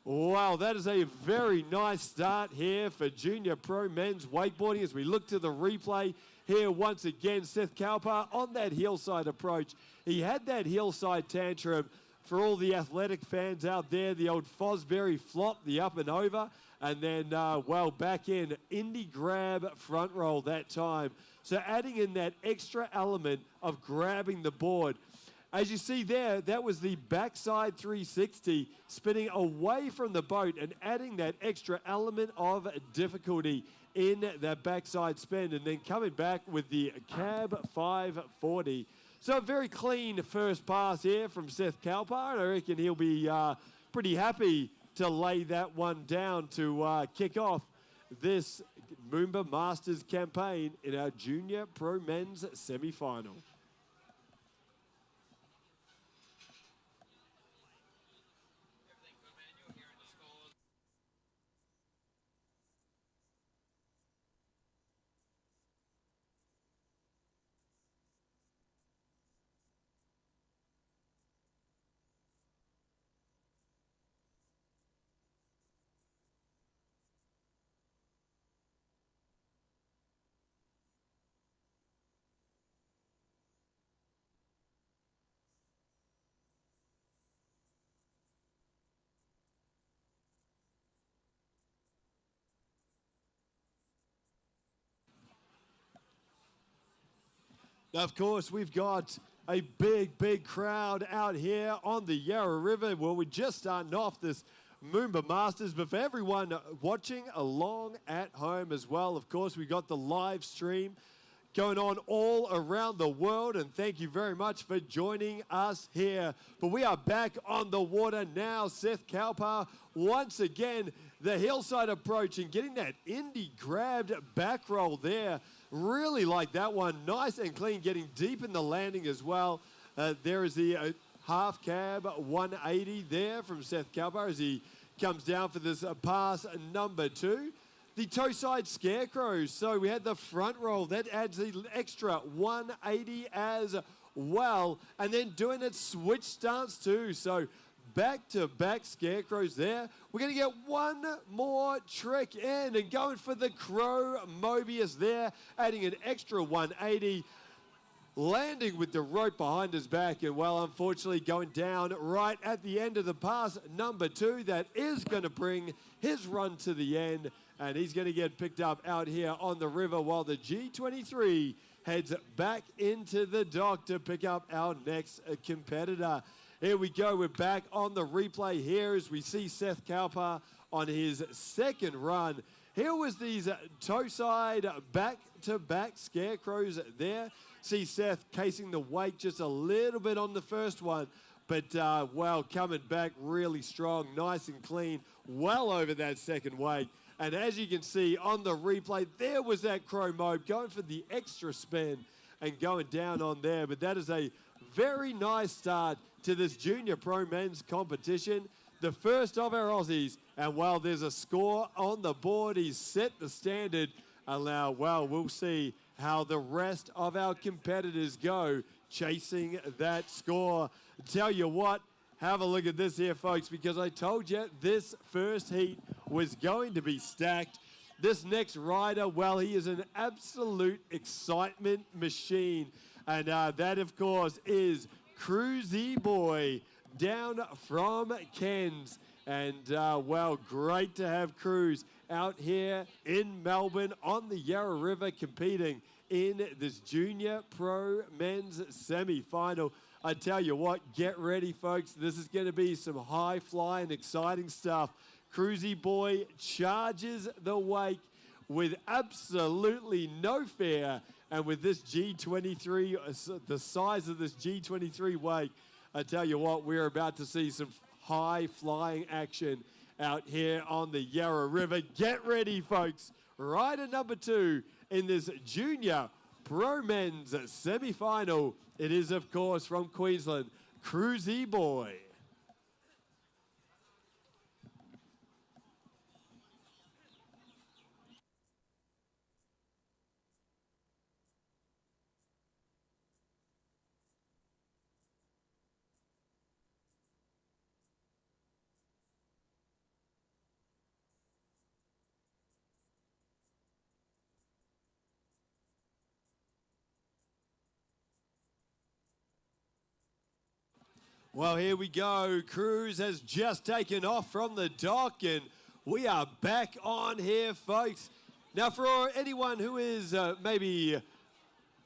Wow, that is a very nice start here for Junior Pro Men's Wakeboarding as we look to the replay here once again. Seth Kalpar on that hillside approach. He had that hillside tantrum. For all the athletic fans out there, the old Fosbury flop, the up and over, and then, well, back in, indie grab front roll that time. So adding in that extra element of grabbing the board. As you see there, that was the backside 360, spinning away from the boat and adding that extra element of difficulty in that backside spin, and then coming back with the cab 540. So a very clean first pass here from Seth Kalpar, and I reckon he'll be pretty happy to lay that one down to kick off this MOOMBA Masters campaign in our Junior Pro Men's semi-final. Now, of course, we've got a big crowd out here on the Yarra River. Well, we're just starting off this MOOMBA Masters, but for everyone watching along at home as well, of course, we've got the live stream going on all around the world, and thank you very much for joining us here. But we are back on the water now. Seth Kalpar, once again, the hillside approach and getting that indie grabbed back roll there. Really like that one. Nice and clean, getting deep in the landing as well. There is the half cab 180 there from Seth Kalpar as he comes down for this pass number 2. The toe side scarecrows. So we had the front roll. That adds the extra 180 as well. And then doing it switch stance too. So back-to-back scarecrows there. We're going to get one more trick in and going for the Crow Mobius there, adding an extra 180, landing with the rope behind his back, and well, unfortunately going down right at the end of the pass number 2. That is going to bring his run to the end, and he's going to get picked up out here on the river while the G23 heads back into the dock to pick up our next competitor. Here we go. We're back on the replay here as we see Seth Kalpar on his second run. Here was these toe side back-to-back scarecrows there. See Seth casing the wake just a little bit on the first one, but well, coming back really strong, nice and clean, well over that second wake. And as you can see on the replay, there was that Crow Mobe going for the extra spin and going down on there. But that is a very nice start to this Junior Pro Men's competition, the first of our Aussies. And while there's a score on the board, he's set the standard. And now, well, we'll see how the rest of our competitors go chasing that score. Tell you what, have a look at this here, folks, because I told you this first heat was going to be stacked. This next rider, well, he is an absolute excitement machine. And that, of course, is Cruzy Boy down from Cairns. And, well, great to have Cruz out here in Melbourne on the Yarra River competing in this Junior Pro Men's semi-final. I tell you what, get ready, folks. This is going to be some high-flying, exciting stuff. Cruzy Boy charges the wake with absolutely no fear. And with this G23, the size of this G23 wake, I tell you what, we're about to see some high-flying action out here on the Yarra River. Get ready, folks. Rider number 2 in this Junior Pro Men's semi-final. It is, of course, from Queensland, Cruzy Boy. Well, here we go. Cruz has just taken off from the dock, and we are back on here, folks. Now, for anyone who is maybe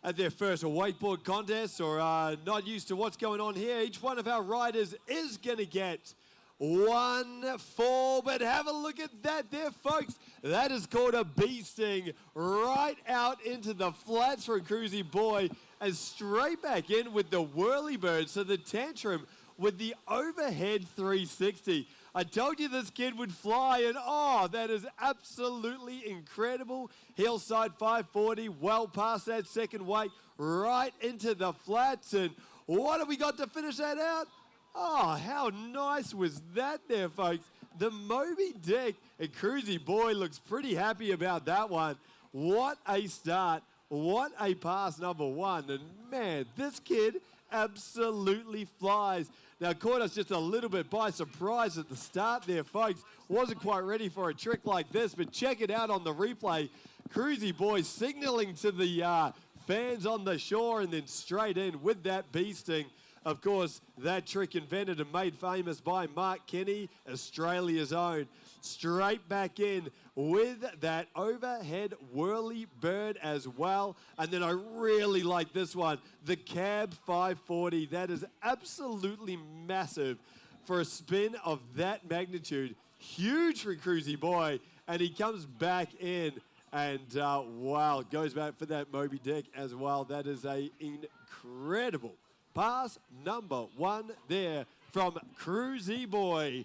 at their first wakeboard contest or not used to what's going on here, each one of our riders is going to get 1 fall. But have a look at that there, folks. That is called a bee sting right out into the flats for Cruzy Boy and straight back in with the whirly bird. So the tantrum with the overhead 360. I told you this kid would fly, and oh, that is absolutely incredible. Hillside 540, well past that second weight, right into the flats. And what have we got to finish that out? Oh, how nice was that there, folks? The Moby Dick, and Cruzy Boy looks pretty happy about that one. What a start. What a pass, number 1. And man, this kid absolutely flies. Now, caught us just a little bit by surprise at the start there, folks. Wasn't quite ready for a trick like this, but check it out on the replay. Cruzy Boy signaling to the fans on the shore and then straight in with that bee sting. Of course, that trick invented and made famous by Mark Kenny, Australia's own. Straight back in with that overhead whirly bird as well. And then I really like this one, the Cab 540. That is absolutely massive for a spin of that magnitude. Huge for Cruzy Boy. And he comes back in and, wow, goes back for that Moby Dick as well. That is a incredible pass number 1 there from Cruzy Boy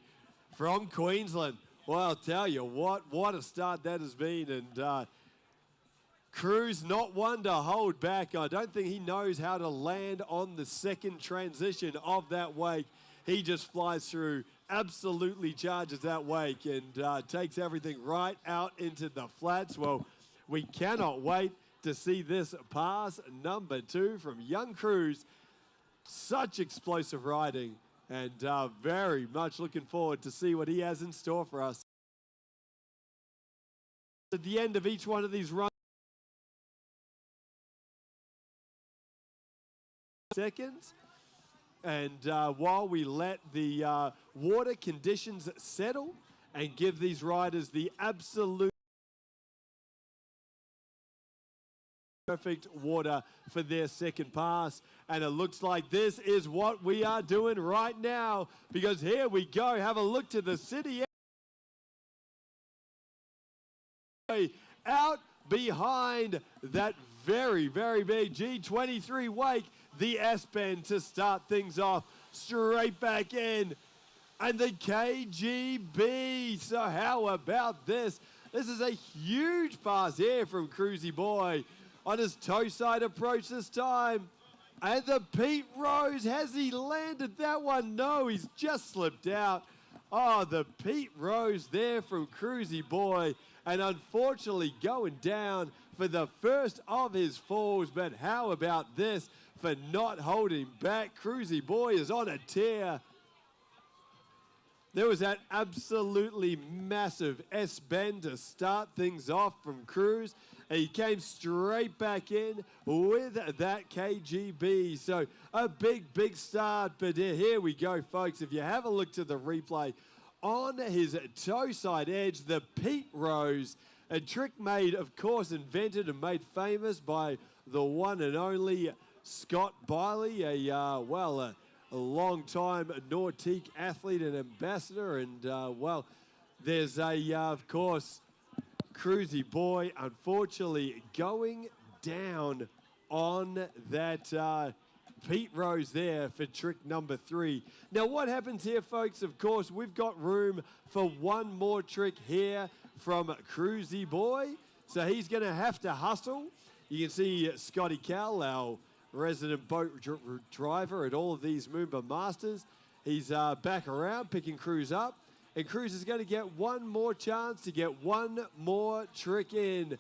from Queensland. Well, I'll tell you what a start that has been. And Cruz not one to hold back. I don't think he knows how to land on the second transition of that wake. He just flies through, absolutely charges that wake, and takes everything right out into the flats. Well, we cannot wait to see this pass number 2 from young Cruz. Such explosive riding, and very much looking forward to see what he has in store for us. At the end of each one of these runs, seconds, and while we let the water conditions settle and give these riders the absolute perfect water for their second pass. And it looks like this is what we are doing right now, because here we go. Have a look to the city. Out behind that very, very big G23 wake, the S-Bend to start things off. Straight back in. And the KGB. So how about this? This is a huge pass here from Cruzy Boy on his toe side approach this time. And the Pete Rose, has he landed that one? No, he's just slipped out. Oh, the Pete Rose there from Cruzy Boy. And unfortunately going down for the first of his falls. But how about this for not holding back? Cruzy Boy is on a tear. There was that absolutely massive S-bend to start things off from Cruz. And he came straight back in with that KGB. So a big, big start. But here we go, folks. If you have a look to the replay, on his toe side edge, the Pete Rose, a trick made, of course, invented and made famous by the one and only Scott Biley, a long-time Nautique athlete and ambassador. And, there's of course, Cruzy Boy, unfortunately, going down on that Pete Rose there for trick number 3. Now, what happens here, folks? Of course, we've got room for one more trick here from Cruzy Boy. So he's going to have to hustle. You can see Scotty Cal, our resident boat driver at all of these Moomba Masters. He's back around, picking Cruz up. And Cruz is going to get one more chance to get one more trick in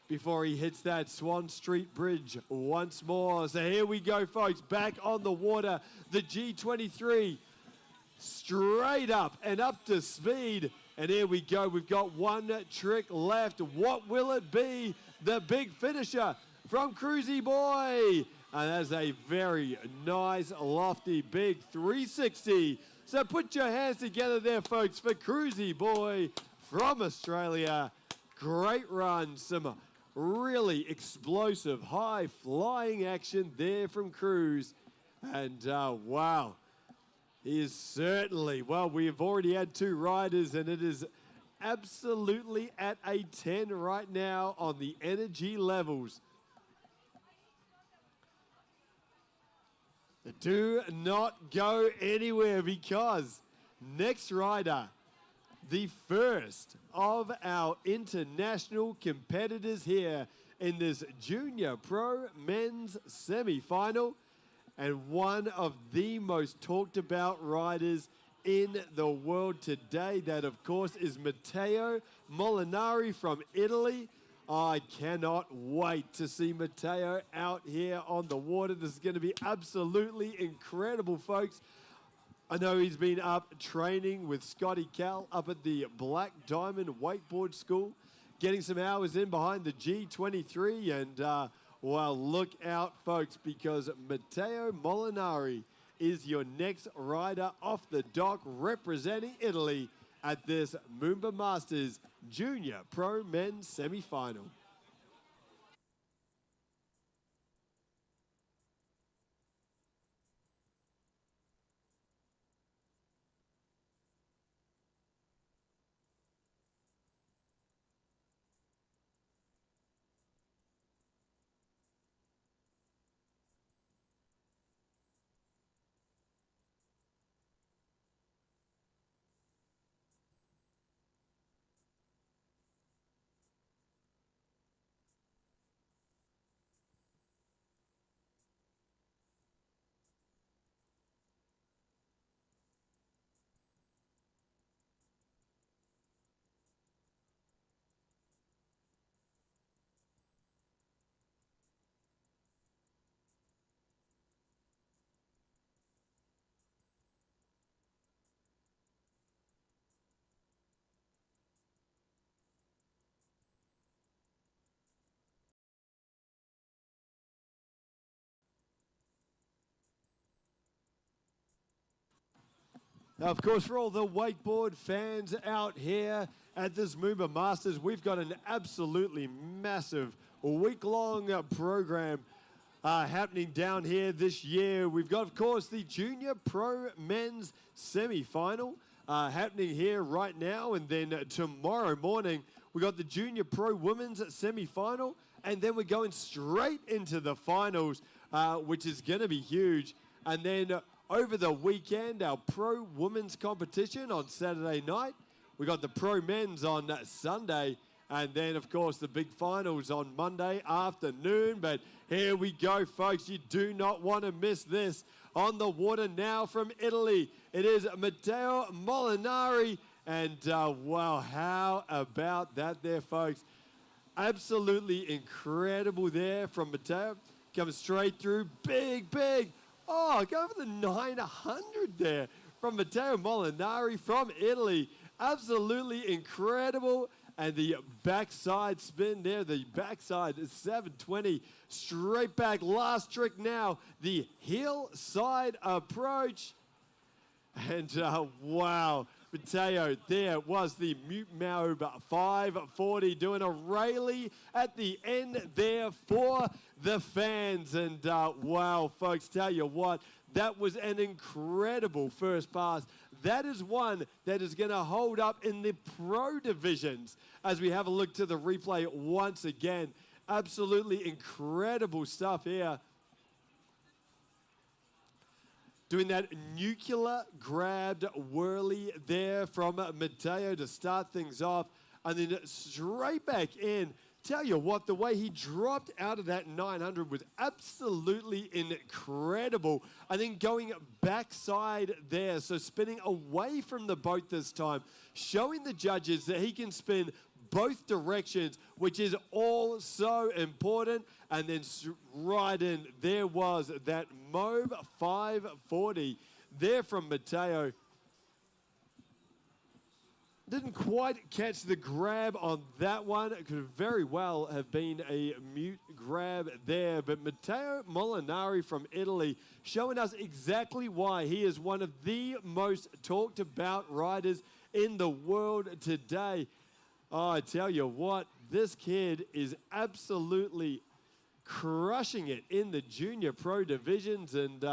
before he hits that Swan Street Bridge once more. So here we go, folks, back on the water. The G23 straight up and up to speed. And here we go. We've got one trick left. What will it be? The big finisher from Cruzy Boy. And that's a very nice, lofty, big 360. So put your hands together there, folks, for Cruzy Boy from Australia. Great run. Some really explosive, high-flying action there from Cruz. And, wow. He is certainly, well, we have already had 2 riders, and it is absolutely at a 10 right now on the energy levels. Do not go anywhere, because next rider, the first of our international competitors here in this Junior Pro Men's semi-final, and one of the most talked about riders in the world today. That, of course, is Matteo Molinari from Italy. I cannot wait to see Matteo out here on the water. This is going to be absolutely incredible, folks. I know he's been up training with Scotty Cal up at the Black Diamond Wakeboard School, getting some hours in behind the G23. And, well, look out, folks, because Matteo Molinari is your next rider off the dock representing Italy at this MOOMBA Masters Junior Pro Men's semi-final. Now, of course, for all the wakeboard fans out here at this MOOMBA Masters, we've got an absolutely massive week-long program happening down here this year. We've got, of course, the Junior Pro Men's semi-final happening here right now. And then tomorrow morning, we got the Junior Pro Women's semi-final. And then we're going straight into the finals, which is going to be huge. And then over the weekend, our Pro Women's competition on Saturday night. We got the Pro Men's on Sunday. And then, of course, the big finals on Monday afternoon. But here we go, folks. You do not want to miss this. On the water now from Italy, it is Matteo Molinari. And, wow, how about that there, folks? Absolutely incredible there from Matteo. Comes straight through. Big, big. Oh, go for the 900 there from Matteo Molinari from Italy. Absolutely incredible. And the backside spin there, the backside is 720. Straight back, last trick now, the heel side approach. And wow, Matteo, there was the MOOMBA 540 doing a Rayleigh at the end there for the fans. And wow, folks, tell you what, that was an incredible first pass. That is one that is going to hold up in the pro divisions as we have a look to the replay once again. Absolutely incredible stuff here. Doing that nuclear grabbed whirly there from Matteo to start things off. And then straight back in. Tell you what, the way he dropped out of that 900 was absolutely incredible. And then going backside there, so spinning away from the boat this time, showing the judges that he can spin both directions, which is all so important. And then right in, there was that MOOMBA 540 there from Matteo. Didn't quite catch the grab on that one. It could very well have been a mute grab there. But Matteo Molinari from Italy showing us exactly why he is one of the most talked about riders in the world today. Oh, I tell you what, this kid is absolutely crushing it in the junior pro divisions. And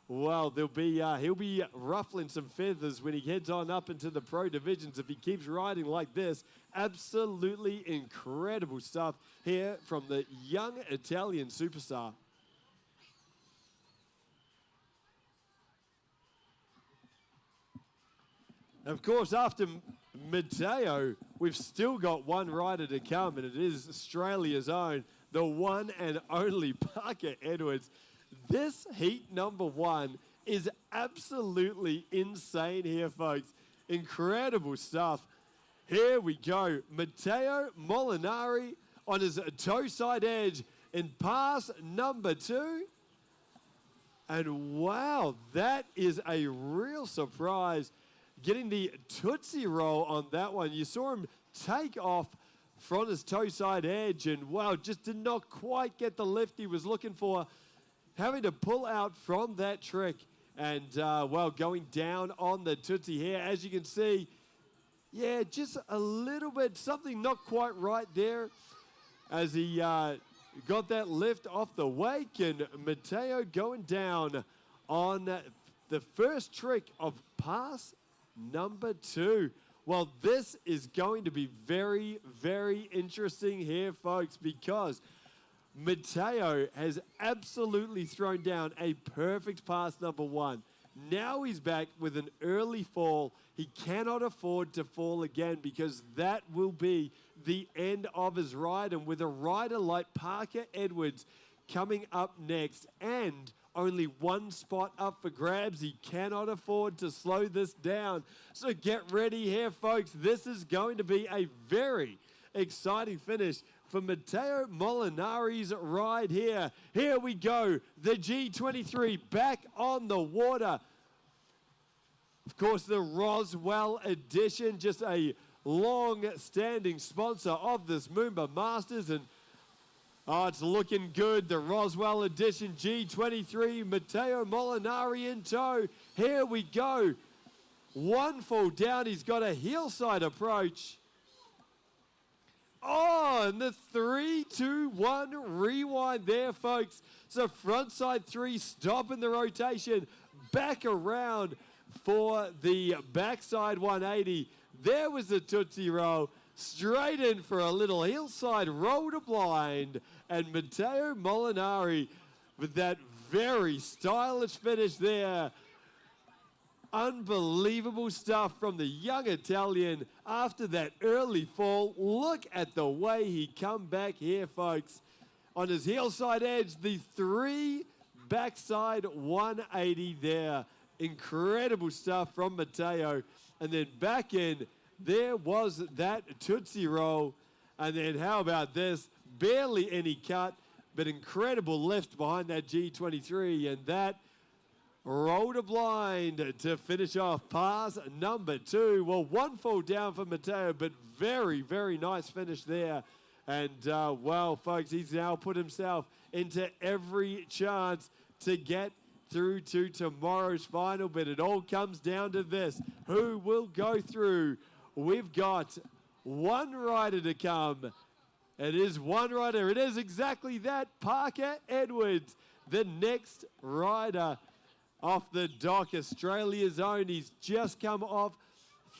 well, he'll be ruffling some feathers when he heads on up into the pro divisions if he keeps riding like this. Absolutely incredible stuff here from the young Italian superstar. Of course, after Matteo, we've still got one rider to come, and it is Australia's own, the one and only Parker Edwards. This heat number one is absolutely insane here, folks. Incredible stuff. Here we go. Matteo Molinari on his toe side edge in pass number 2. And wow, that is a real surprise. Getting the Tootsie Roll on that one. You saw him take off from his toe side edge and wow, just did not quite get the lift he was looking for. Having to pull out from that trick and, well, going down on the Tootsie here. As you can see, yeah, just a little bit, something not quite right there as he got that lift off the wake. And Matteo going down on the first trick of pass number 2. Well, this is going to be very, very interesting here, folks, because Matteo has absolutely thrown down a perfect pass number 1. Now he's back with an early fall. He cannot afford to fall again because that will be the end of his ride. And with a rider like Parker Edwards coming up next and only one spot up for grabs, he cannot afford to slow this down. So get ready here, folks. This is going to be a very exciting finish for Matteo Molinari's ride here. Here we go. The G23 back on the water. Of course, the Roswell edition, just a long-standing sponsor of this MOOMBA Masters. And oh, it's looking good. The Roswell edition G23, Matteo Molinari in tow. Here we go. One fall down. He's got a heel-side approach. Oh, and the 3-2-1 rewind there, folks. So front side 3, stopping the rotation. Back around for the backside 180. There was the Tootsie Roll. Straight in for a little hillside roll to blind. And Matteo Molinari with that very stylish finish there. Unbelievable stuff from the young Italian after that early fall. Look at the way he come back here, folks. On his heel side edge, the 3 backside 180 there. Incredible stuff from Matteo. And then back in, there was that Tootsie Roll. And then how about this? Barely any cut, but incredible lift behind that G23. And that rolled a blind to finish off pass number 2. Well, one fall down for Mateo, but very, very nice finish there. And, well, folks, he's now put himself into every chance to get through to tomorrow's final, but it all comes down to this. Who will go through? We've got one rider to come. It is one rider. It is exactly that, Parker Edwards, the next rider off the dock, Australia's own. He's just come off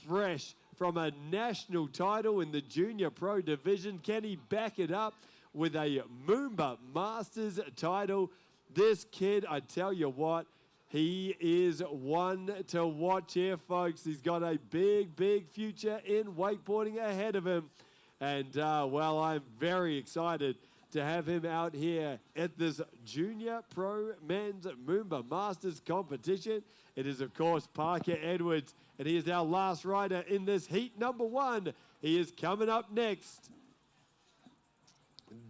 fresh from a national title in the Junior Pro Division. Can he back it up with a MOOMBA Masters title? This kid, I tell you what, he is one to watch here, folks. He's got a big, big future in wakeboarding ahead of him. And, well, I'm very excited to have him out here at this Junior Pro Men's MOOMBA Masters competition. It is, of course, Parker Edwards, and he is our last rider in this heat number 1. He is coming up next.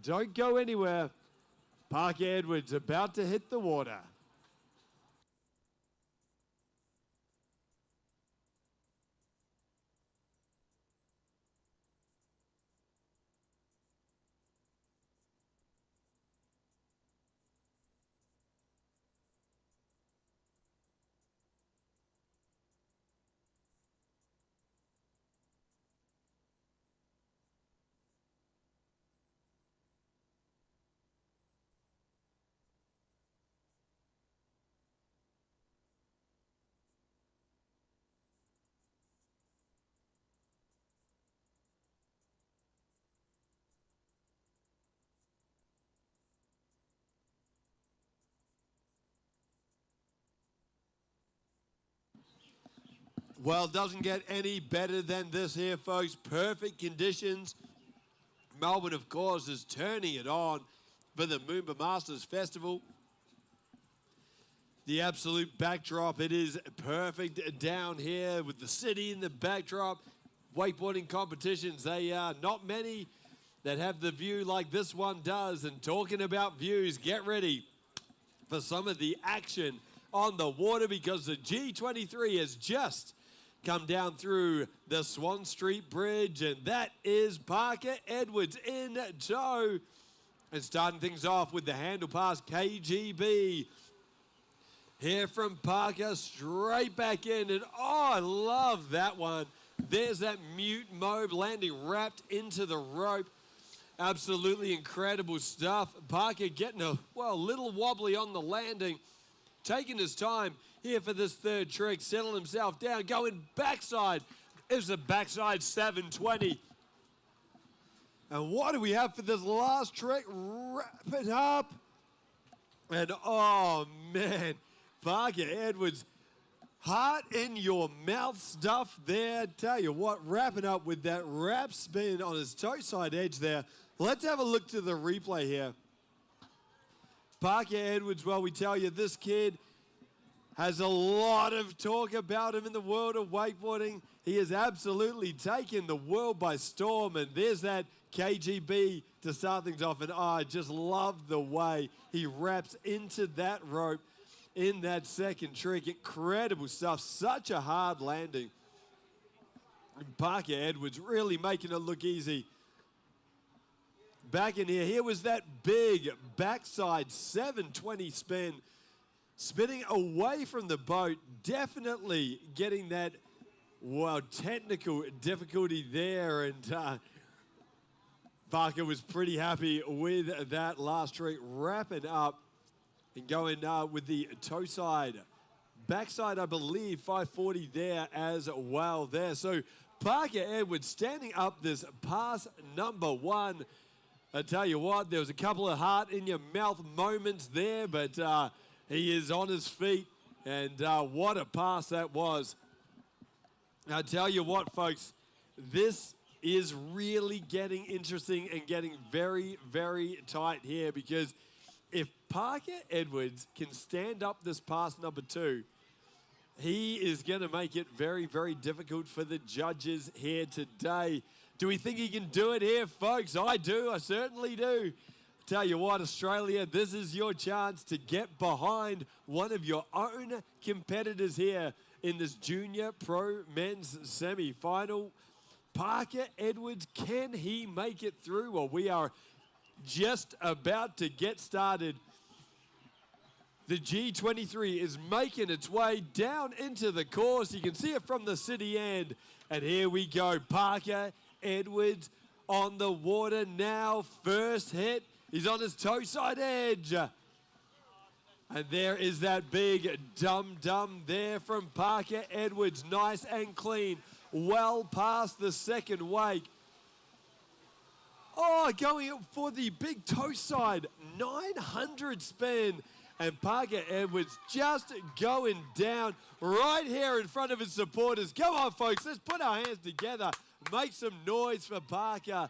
Don't go anywhere. Parker Edwards about to hit the water. Well, it doesn't get any better than this here, folks. Perfect conditions. Melbourne, of course, is turning it on for the MOOMBA Masters Festival. The absolute backdrop, it is perfect down here with the city in the backdrop. Wakeboarding competitions, they are not many that have the view like this one does. And talking about views, get ready for some of the action on the water, because the G23 has just come down through the Swan Street Bridge, and that is Parker Edwards in tow. And starting things off with the handle pass, KGB. Here from Parker, straight back in, and oh, I love that one. There's that mute mode landing wrapped into the rope. Absolutely incredible stuff. Parker getting a, well, little wobbly on the landing, taking his time here for this third trick, settling himself down, going backside. It's a backside 720. And what do we have for this last trick? Wrap it up. And oh man, Parker Edwards, heart in your mouth stuff there. Tell you what, wrapping up with that wrap spin on his toe side edge there. Let's have a look to the replay here. Parker Edwards, well, we tell you, this kid has a lot of talk about him in the world of wakeboarding. He has absolutely taken the world by storm, and there's that KGB to start things off, and I just love the way he wraps into that rope in that second trick. Incredible stuff, such a hard landing. And Parker Edwards really making it look easy. Back in here was that big backside 720 spin. Spinning away from the boat, definitely getting that, well, technical difficulty there. And Parker was pretty happy with that last trick, wrapping up and going with the toe side. Backside, I believe, 540 there as well there. So Parker Edwards standing up this pass number 1. I tell you what, there was a couple of heart in your mouth moments there, but he is on his feet, and what a pass that was. I tell you what, folks, this is really getting interesting and getting very, very tight here, because if Parker Edwards can stand up this pass number 2, he is going to make it very, very difficult for the judges here today. Do we think he can do it here, folks? I do. I certainly do. Tell you what, Australia, this is your chance to get behind one of your own competitors here in this Junior Pro Men's semi-final. Parker Edwards, can he make it through? Well, we are just about to get started. The G23 is making its way down into the course. You can see it from the city end. And here we go. Parker Edwards on the water now. First hit. He's on his toe side edge. And there is that big dum-dum there from Parker Edwards. Nice and clean. Well past the second wake. Oh, going for the big toe side. 900 spin. And Parker Edwards just going down right here in front of his supporters. Come on, folks. Let's put our hands together. Make some noise for Parker.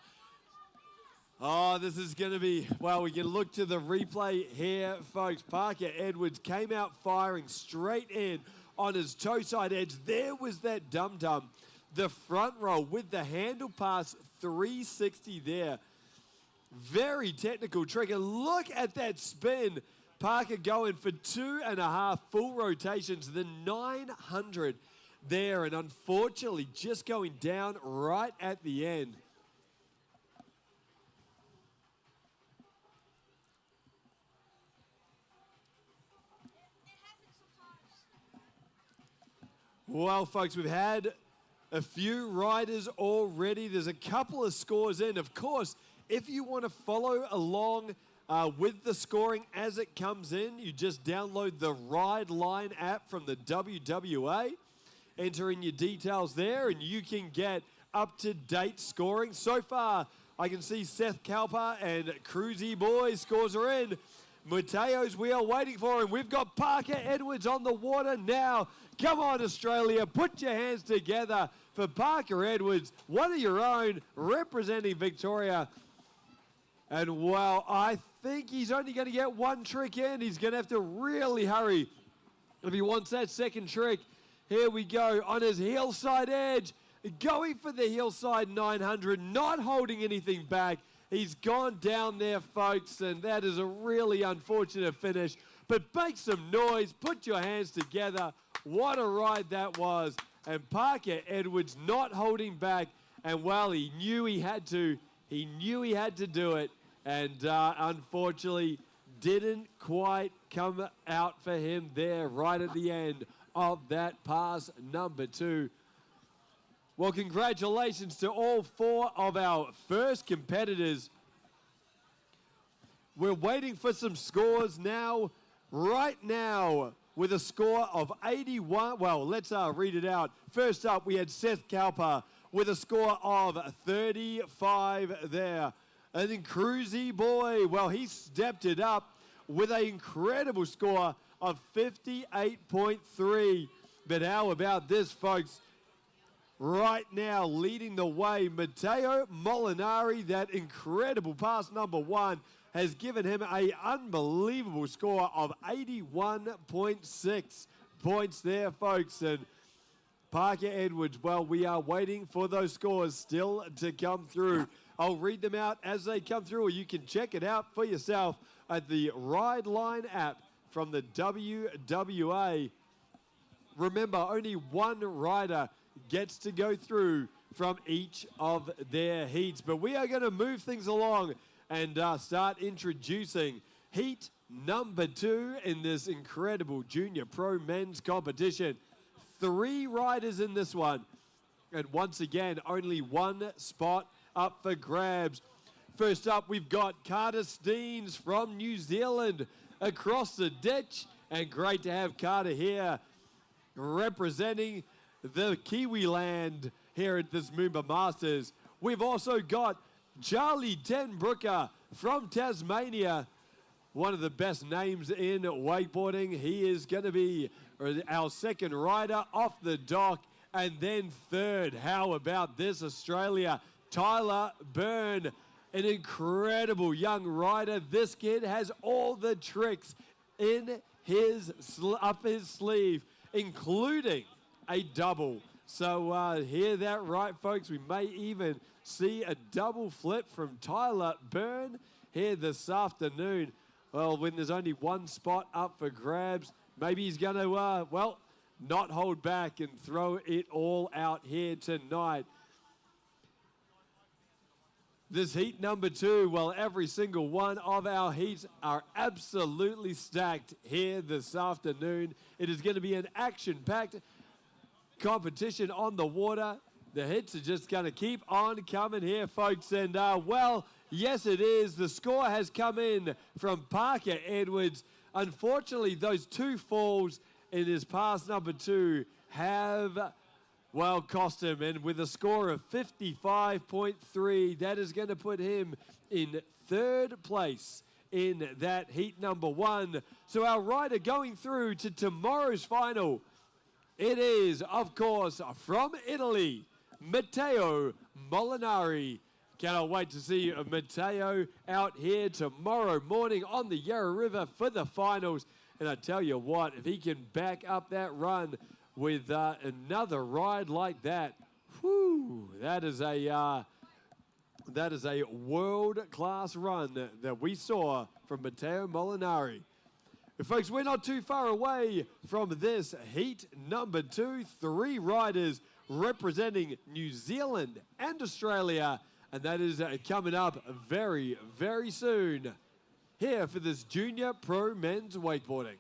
Oh, this is going to be, well, we can look to the replay here, folks. Parker Edwards came out firing straight in on his toe side edge. There was that dum-dum. The front roll with the handle pass 360 there. Very technical trick. And look at that spin. Parker going for 2.5 full rotations, the 900 there, and unfortunately just going down right at the end. Well, folks, we've had a few riders already. There's a couple of scores in. Of course, if you want to follow along with the scoring as it comes in, you just download the Ride Line app from the WWA, enter in your details there, and you can get up-to-date scoring. So far, I can see Seth Kalpa and Cruzy Boy scores are in. Mateo's, we are waiting for him. We've got Parker Edwards on the water now. Come on, Australia, put your hands together for Parker Edwards, one of your own, representing Victoria. And, well, I think he's only going to get one trick in. He's going to have to really hurry if he wants that second trick. Here we go on his hillside edge. Going for the hillside 900, not holding anything back. He's gone down there, folks, and that is a really unfortunate finish. But make some noise. Put your hands together. What a ride that was. And Parker Edwards not holding back. And, well, he knew he had to. He knew he had to do it, and unfortunately didn't quite come out for him there right at the end of that pass number 2. Well, congratulations to all 4 of our first competitors. We're waiting for some scores now, right now, with a score of 81. Well, let's read it out. First up, we had Seth Kalpa with a score of 35 there. And then Cruzy Boy, well, he stepped it up with an incredible score of 58.3. But how about this, folks? Right now, leading the way, Matteo Molinari, that incredible pass number 1, has given him an unbelievable score of 81.6 points there, folks. And Parker Edwards, well, we are waiting for those scores still to come through. I'll read them out as they come through, or you can check it out for yourself at the Ride Line app from the WWA. Remember, only one rider gets to go through from each of their heats. But we are going to move things along and start introducing heat number 2 in this incredible Junior Pro Men's competition. 3 riders in this one. And once again, only one spot up for grabs. First up, we've got Carter Steens from New Zealand across the ditch. And great to have Carter here representing the Kiwi land here at this MOOMBA Masters. We've also got Charlie Tenbrooker from Tasmania, one of the best names in wakeboarding. He is going to be our second rider off the dock. And then third, how about this, Australia? Tyler Byrne, an incredible young rider. This kid has all the tricks in his up his sleeve, including a double. So hear that right, folks. We may even see a double flip from Tyler Byrne here this afternoon. Well, when there's only one spot up for grabs, maybe he's going to, well, not hold back and throw it all out here tonight. This heat number 2, well, every single one of our heats are absolutely stacked here this afternoon. It is going to be an action-packed competition on the water. The hits are just going to keep on coming here, folks. And, well, yes, it is. The score has come in from Parker Edwards. Unfortunately, those 2 falls in his pass number 2 have, well, cost him. And with a score of 55.3, that is going to put him in 3rd place in that heat number 1. So our rider going through to tomorrow's final, it is, of course, from Italy, Matteo Molinari. Cannot wait to see Matteo out here tomorrow morning on the Yarra River for the finals. And I tell you what, if he can back up that run with another ride like that, whew, that is a world-class run that we saw from Matteo Molinari. But folks, we're not too far away from this heat number 2. 3 riders representing New Zealand and Australia. And that is coming up very, very soon here for this Junior Pro Men's Wakeboarding.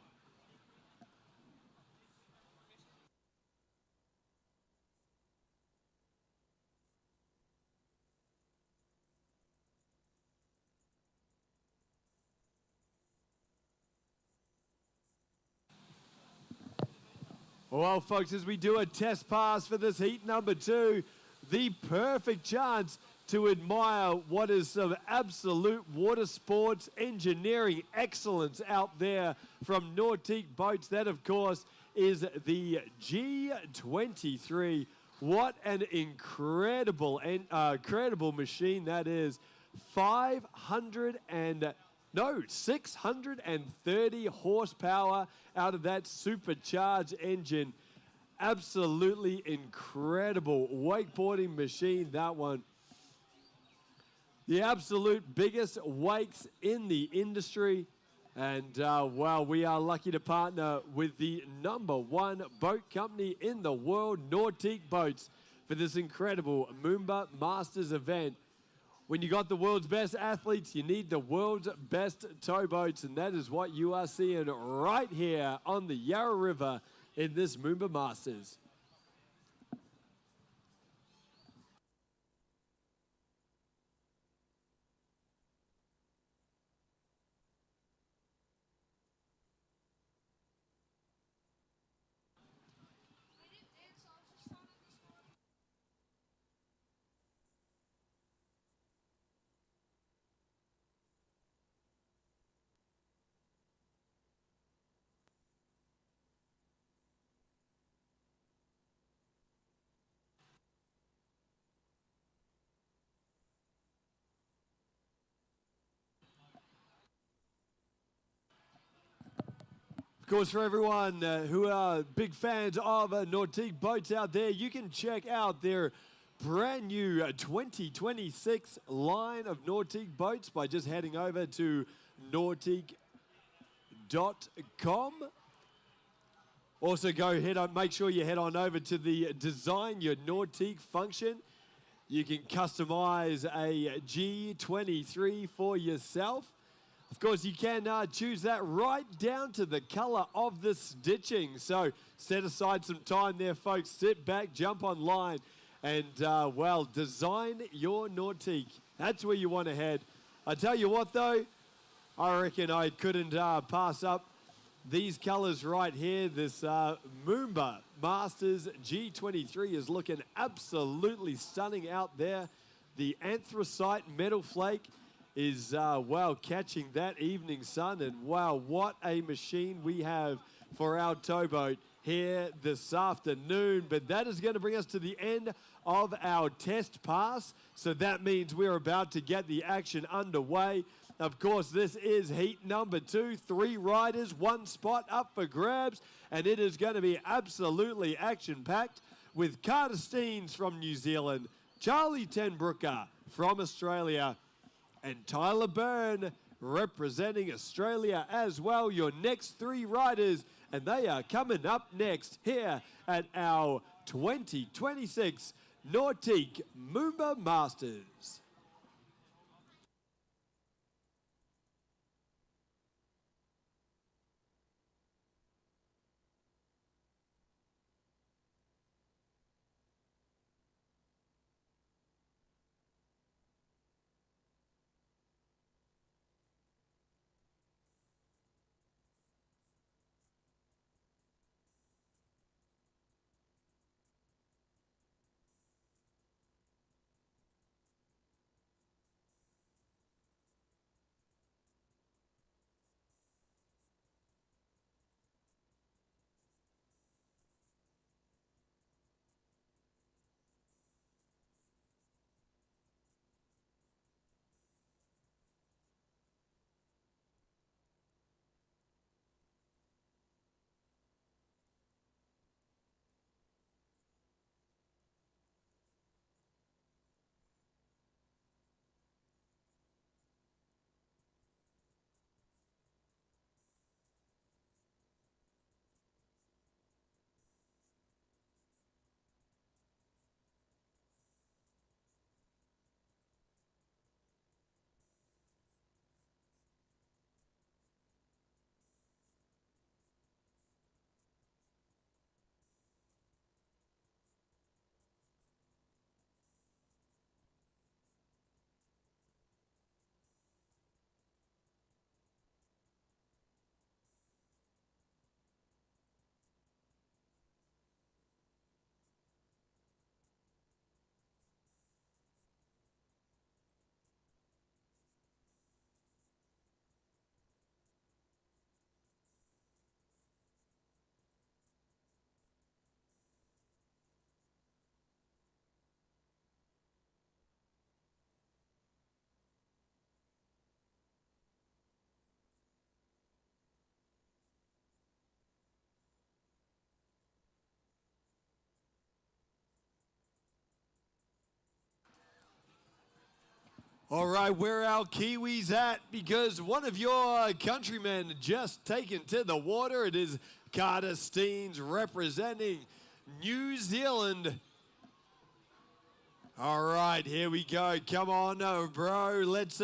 Well, folks, as we do a test pass for this heat number 2, the perfect chance to admire what is some absolute water sports engineering excellence out there from Nautique Boats. That, of course, is the G23. What an incredible machine that is. 630 horsepower out of that supercharged engine. Absolutely incredible wakeboarding machine, that one. The absolute biggest wakes in the industry. And, well, we are lucky to partner with the #1 boat company in the world, Nautique Boats, for this incredible MOOMBA Masters event. When you got the world's best athletes, you need the world's best towboats, and that is what you are seeing right here on the Yarra River in this MOOMBA Masters. Of course, for everyone who are big fans of Nautique Boats out there, you can check out their brand new 2026 line of Nautique Boats by just heading over to nautique.com. Also, make sure you head on over to the Design Your Nautique function. You can customize a G23 for yourself. Of course, you can choose that right down to the color of the stitching. So set aside some time there, folks. Sit back, jump online, and, well, design your Nautique. That's where you want to head. I tell you what, though, I reckon I couldn't pass up these colors right here. This MOOMBA Masters G23 is looking absolutely stunning out there. The anthracite metal flake is, well, catching that evening sun. And, wow, what a machine we have for our towboat here this afternoon. But that is going to bring us to the end of our test pass. So that means we're about to get the action underway. Of course, this is heat number 2. 3 riders, 1 spot up for grabs. And it is going to be absolutely action-packed with Carter Steens from New Zealand, Charlie Tenbrooker from Australia, and Tyler Byrne representing Australia as well. Your next 3 riders, and they are coming up next here at our 2026 Nautique MOOMBA Masters. All right, where are our Kiwis at? Because one of your countrymen just taken to the water. It is Carter Steens representing New Zealand. All right, here we go. Come on, bro. Let's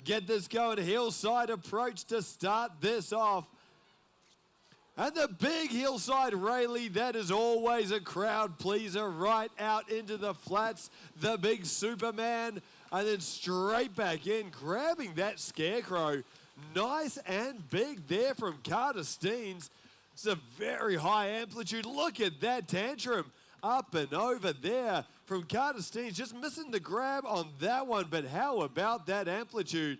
get this going. Hillside approach to start this off. And the big hillside Rayleigh, that is always a crowd pleaser, right out into the flats. The big Superman, and then straight back in, grabbing that Scarecrow. Nice and big there from Carter Steens. It's a very high amplitude. Look at that tantrum up and over there from Carter Steens. Just missing the grab on that one, but how about that amplitude?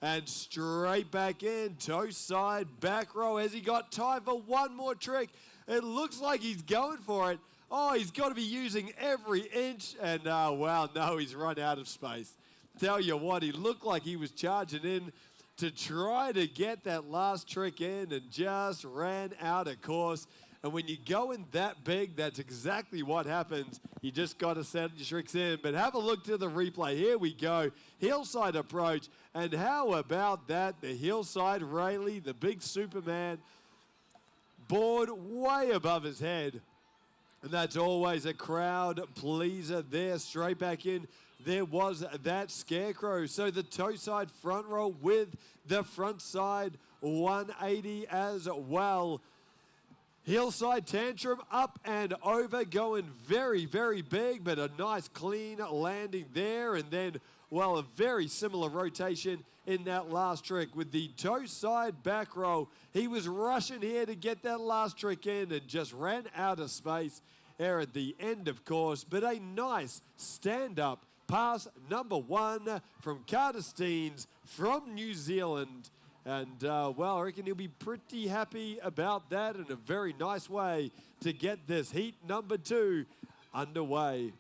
And straight back in, toe side, back row. Has he got time for one more trick? It looks like he's going for it. Oh, he's got to be using every inch. And, wow, no, he's run out of space. Tell you what, he looked like he was charging in to try to get that last trick in and just ran out of course. And when you go in that big, that's exactly what happens. You just got to set your tricks in. But have a look to the replay. Here we go. Hillside approach. And how about that? The hillside Rayleigh, the big Superman, board way above his head. And that's always a crowd pleaser there. Straight back in, there was that Scarecrow. So the toe side front row with the front side 180 as well. Hillside tantrum up and over, going very, very big, but a nice clean landing there. And then, well, a very similar rotation in that last trick with the toe side back row. He was rushing here to get that last trick in and just ran out of space there at the end, of course. But a nice stand-up pass number one from Carter Steens from New Zealand. And, well, I reckon he'll be pretty happy about that in a very nice way to get this heat number 2 underway.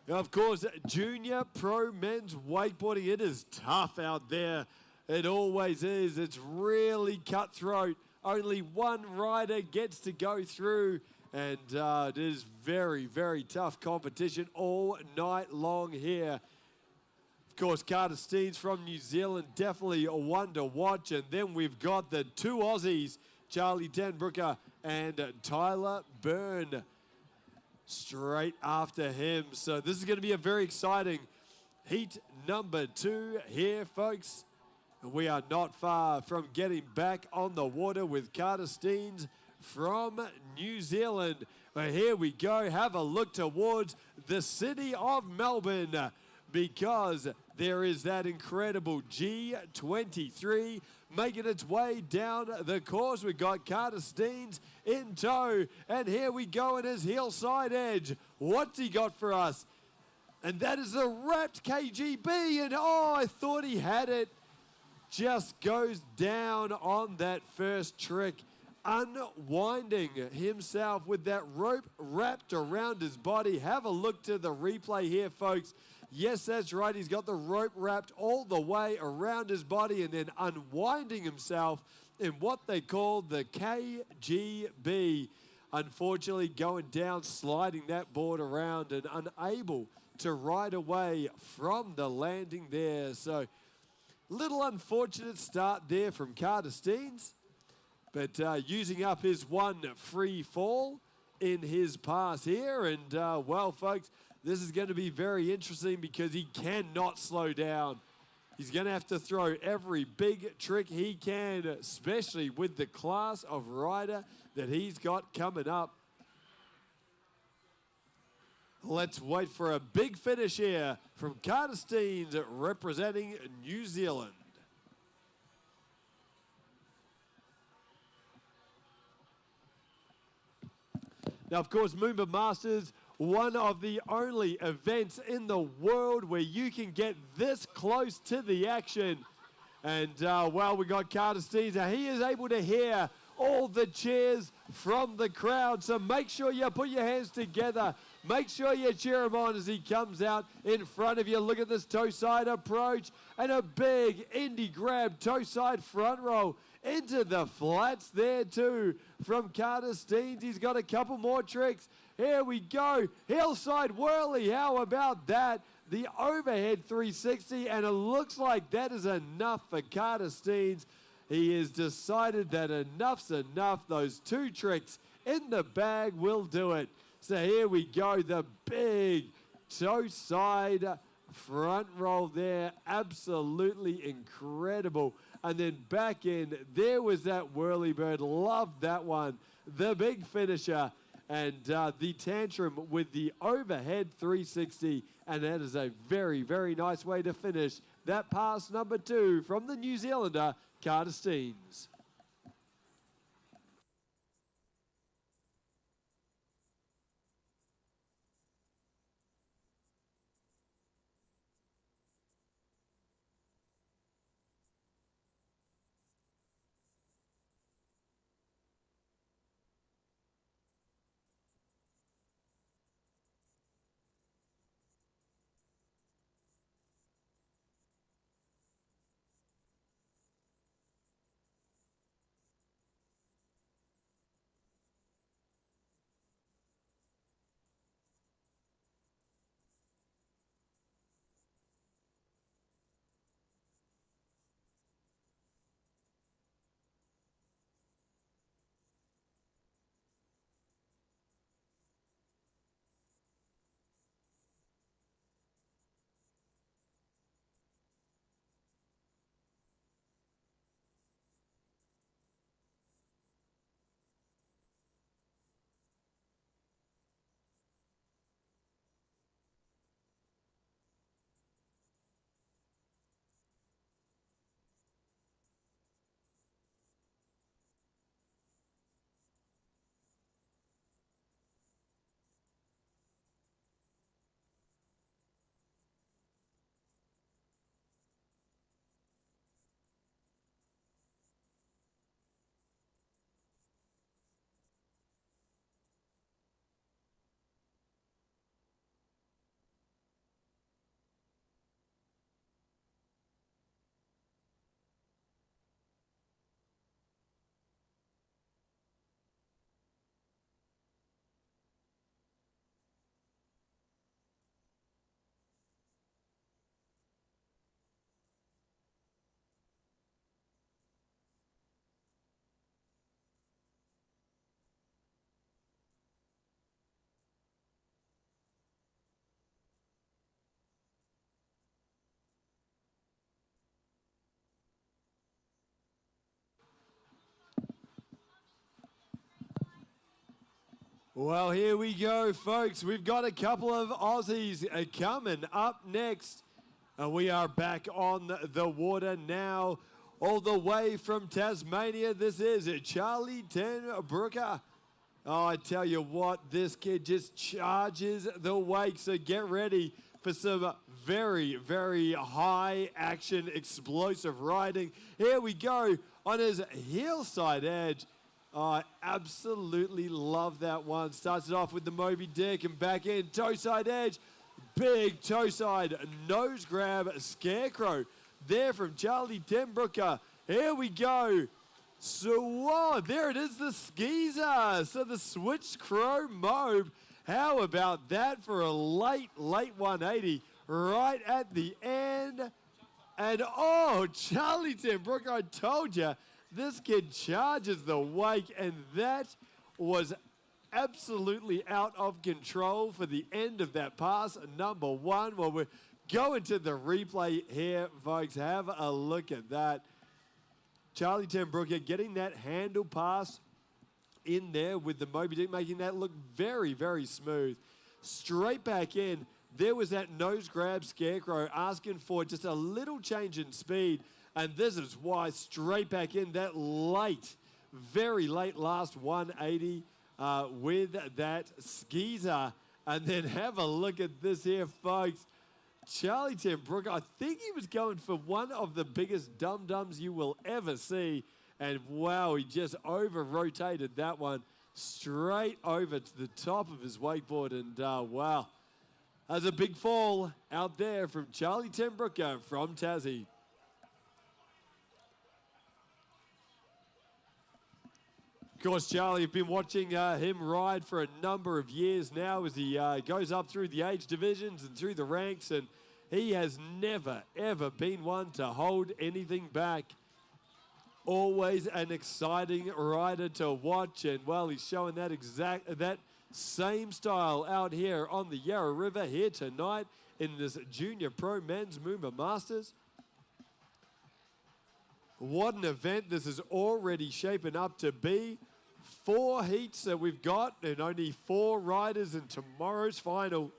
Now, of course, junior pro men's wakeboarding, it is tough out there. It always is. It's really cutthroat. Only one rider gets to go through, and it is very, very tough competition all night long here. course, Carter Steens from New Zealand, definitely a one to watch. And then we've got the two Aussies, Charlie Denbrooker and Tyler Byrne, straight after him. So this is going to be a very exciting heat number 2 here, folks. We are not far from getting back on the water with Carter Steens from New Zealand. But here we go. Have a look towards the city of Melbourne, because there is that incredible G23 making its way down the course. We've got Carter Steens in tow. And here we go in his hillside edge. What's he got for us? And that is the wrapped KGB. And oh, I thought he had it. Just goes down on that first trick, unwinding himself with that rope wrapped around his body. Have a look to the replay here, folks. Yes, that's right. He's got the rope wrapped all the way around his body and then unwinding himself in what they call the KGB. Unfortunately, going down, sliding that board around and unable to ride away from the landing there. So, little unfortunate start there from Carter Steens, but using up his one free fall in his pass here. And, well, folks, this is going to be very interesting because he cannot slow down. He's going to have to throw every big trick he can, especially with the class of rider that he's got coming up. Let's wait for a big finish here from Carter Steens representing New Zealand. Now, of course, MOOMBA Masters, one of the only events in the world where you can get this close to the action. And, well, we got Carter Steens. Now, he is able to hear all the cheers from the crowd. So make sure you put your hands together. Make sure you cheer him on as he comes out in front of you. Look at this toe side approach and a big indie grab toe side front roll into the flats there too from Carter Steens. He's got a couple more tricks. Here we go. Hillside whirly. How about that? The overhead 360, and it looks like that is enough for Carter Steens. He has decided that enough's enough. Those two tricks in the bag will do it. So here we go. The big toe side front roll there. Absolutely incredible. And then back in, there was that whirly bird. Loved that one. The big finisher. And the tantrum with the overhead 360. And that is a very, very nice way to finish that pass number 2 from the New Zealander, Carter Steens. Well, here we go, folks. We've got a couple of Aussies coming up next. We are back on the water now, all the way from Tasmania. This is Charlie Ten Brooker. Oh, I tell you what, this kid just charges the wake, so get ready for some very, very high action, explosive riding. Here we go on his heel side edge. Oh, I absolutely love that one. Starts it off with the Moby Dick and back in, toe side edge. Big toe side nose grab scarecrow there from Charlie Ten Brooker. Here we go. So, whoa, there it is, the skeezer. So the switch crow mobe. How about that for a late 180 right at the end? And oh, Charlie Ten Brooker, I told you, this kid charges the wake, and that was absolutely out of control for the end of that pass, number one. Well, we're going to the replay here, folks. Have a look at that. Charlie Ten Brooker getting that handle pass in there with the Moby Dick, making that look very, very smooth. Straight back in, there was that nose grab scarecrow asking for just a little change in speed, and this is why straight back in that late, very late last 180 with that skeezer. And then have a look at this here, folks. Charlie Ten Brooker, I think he was going for one of the biggest dum-dums you will ever see. And wow, he just over-rotated that one straight over to the top of his wakeboard. And wow, that's a big fall out there from Charlie Ten Brooker from Tassie. Of course, Charlie, you've been watching him ride for a number of years now as he goes up through the age divisions and through the ranks, and he has never, ever been one to hold anything back. Always an exciting rider to watch, and well, he's showing that same style out here on the Yarra River here tonight in this Junior Pro Men's MOOMBA Masters. What an event this is already shaping up to be. 4 heats that we've got and only 4 riders in tomorrow's final.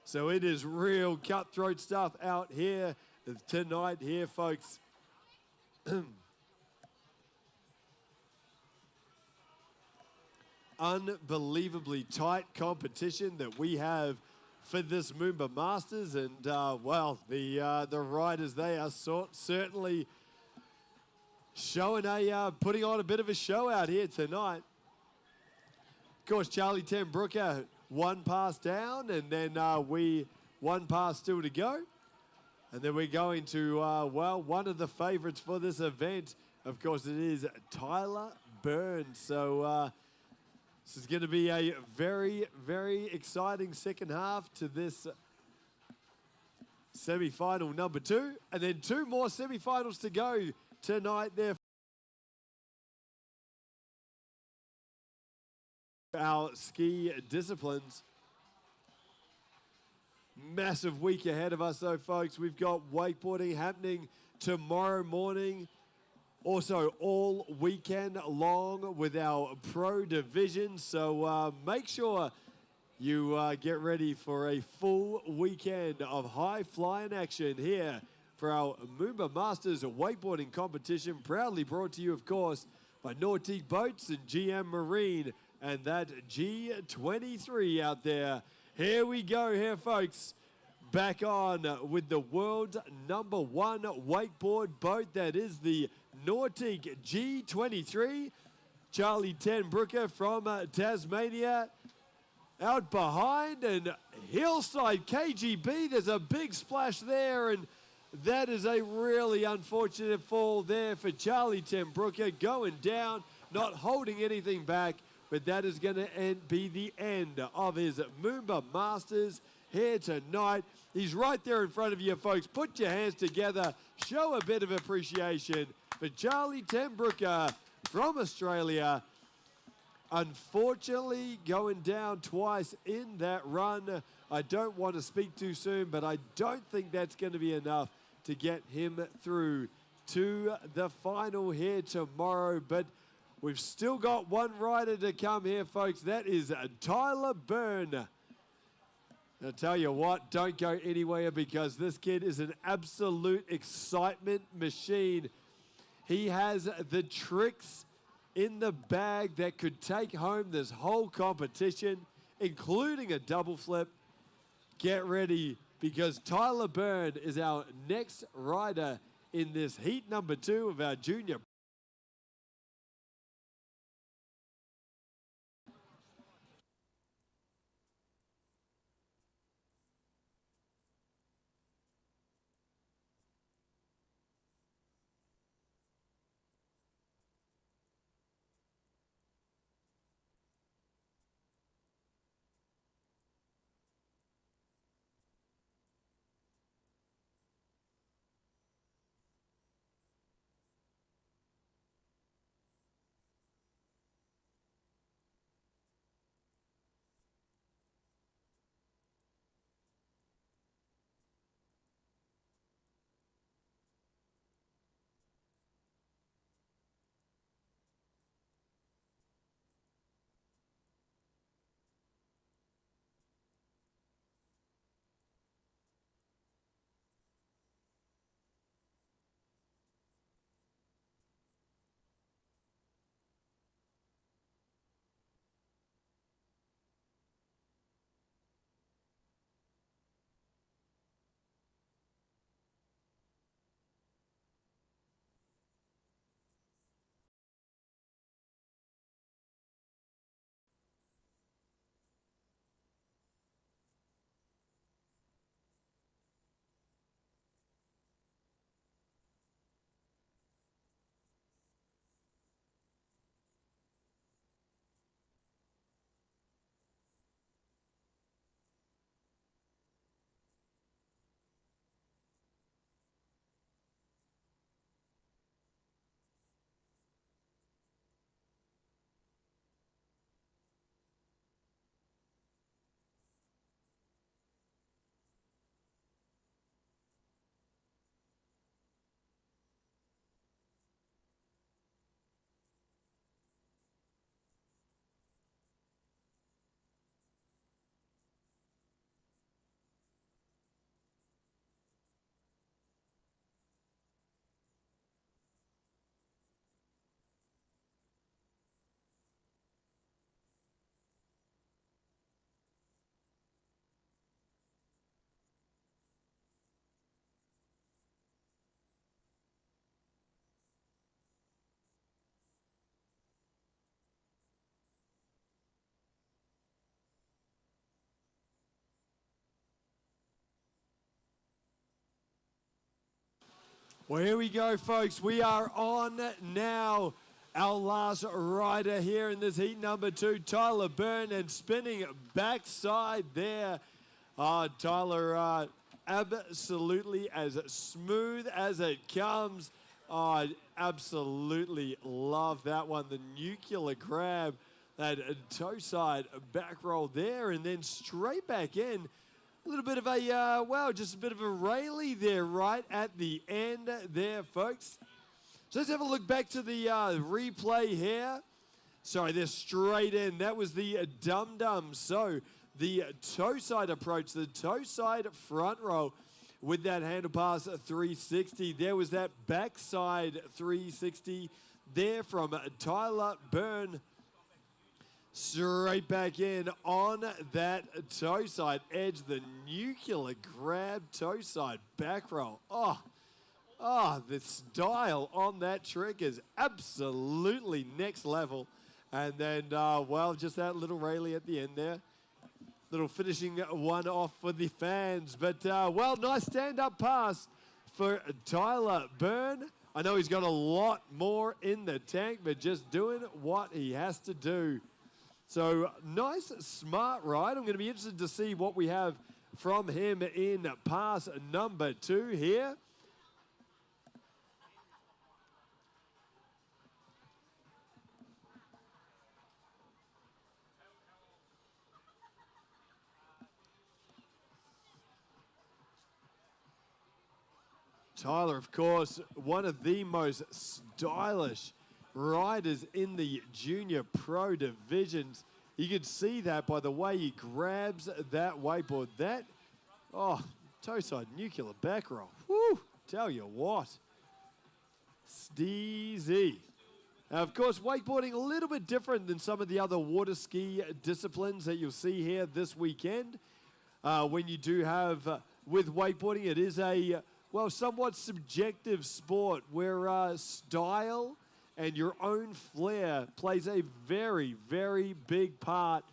So it is real cutthroat stuff out here tonight here, folks. Unbelievably tight competition that we have for this MOOMBA Masters. And, well, the riders, they are certainly putting on a bit of a show out here tonight. Of course, Charlie Ten Brooker, 1 pass down, and then one pass still to go. And then we're going to, well, one of the favorites for this event, of course, it is Tyler Burns. So this is going to be a very, very exciting second half to this semi-final number 2. And then 2 more semi-finals to go tonight there. Our ski disciplines. Massive week ahead of us though, folks. We've got wakeboarding happening tomorrow morning. Also all weekend long with our pro division. So make sure you get ready for a full weekend of high flying action here for our MOOMBA Masters wakeboarding competition, proudly brought to you, of course, by Nautique Boats and GM Marine and that G23 out there. Here we go here, folks. Back on with the world's #1 wakeboard boat. That is the Nautique G23. Charlie Ten Brooker from Tasmania. Out behind, and Hillside KGB. There's a big splash there, and that is a really unfortunate fall there for Charlie Ten Brooker, going down, not holding anything back, but that is going to be the end of his MOOMBA Masters here tonight. He's right there in front of you, folks. Put your hands together. Show a bit of appreciation for Charlie Ten Brooker from Australia. Unfortunately, going down twice in that run. I don't want to speak too soon, but I don't think that's going to be enough to get him through to the final here tomorrow. But We've still got one rider to come here, folks. That is Tyler Byrne. I'll tell you what, don't go anywhere because this kid is an absolute excitement machine. He has the tricks in the bag that could take home this whole competition, including a double flip. Get ready because Tyler Byrne is our next rider in this heat number 2 of our junior. Well, here we go, folks. We are on now. Our last rider here in this heat number 2, Tyler Byrne, and spinning backside there. Tyler, absolutely as smooth as it comes. I absolutely love that one. The nuclear grab, that toe side back roll there, and then straight back in. A little bit of a, just a bit of a railie there right at the end there, folks. So let's have a look back to the replay here. Sorry, they're straight in. That was the dum-dum. So the toe side approach, the toe side front roll with that handle pass 360. There was that backside 360 there from Tyler Byrne. Straight back in on that toe side edge, the nuclear grab toe side back roll. The style on that trick is absolutely next level. And then, just that little railie at the end there. Little finishing one off for the fans. But, nice stand-up pass for Tyler Byrne. I know he's got a lot more in the tank, but just doing what he has to do. So, nice, smart ride. I'm going to be interested to see what we have from him in pass number 2 here. Tyler, of course, one of the most stylish riders in the junior pro divisions. You can see that by the way he grabs that wakeboard. That, toe side nuclear back roll. Woo, tell you what. Steezy. Now, of course, wakeboarding a little bit different than some of the other water ski disciplines that you'll see here this weekend. When you do have, with wakeboarding, it is a, somewhat subjective sport where style and your own flair plays a very, very big part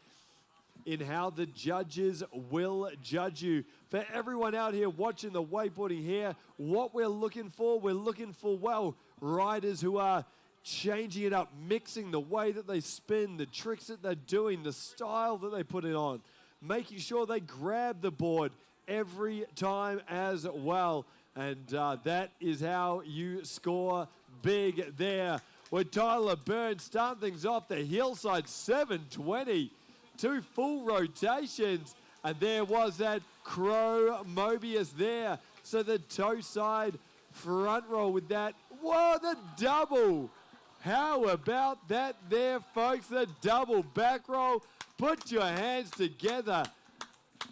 in how the judges will judge you. For everyone out here watching the wakeboarding here, what we're looking for, riders who are changing it up, mixing the way that they spin, the tricks that they're doing, the style that they put it on, making sure they grab the board every time as well. And that is how you score big there. With Tyler Byrne starting things off, the hillside 720, 2 full rotations. And there was that Crow Mobius there. So the toe side front roll with that. Whoa, the double. How about that there, folks? The double back roll. Put your hands together.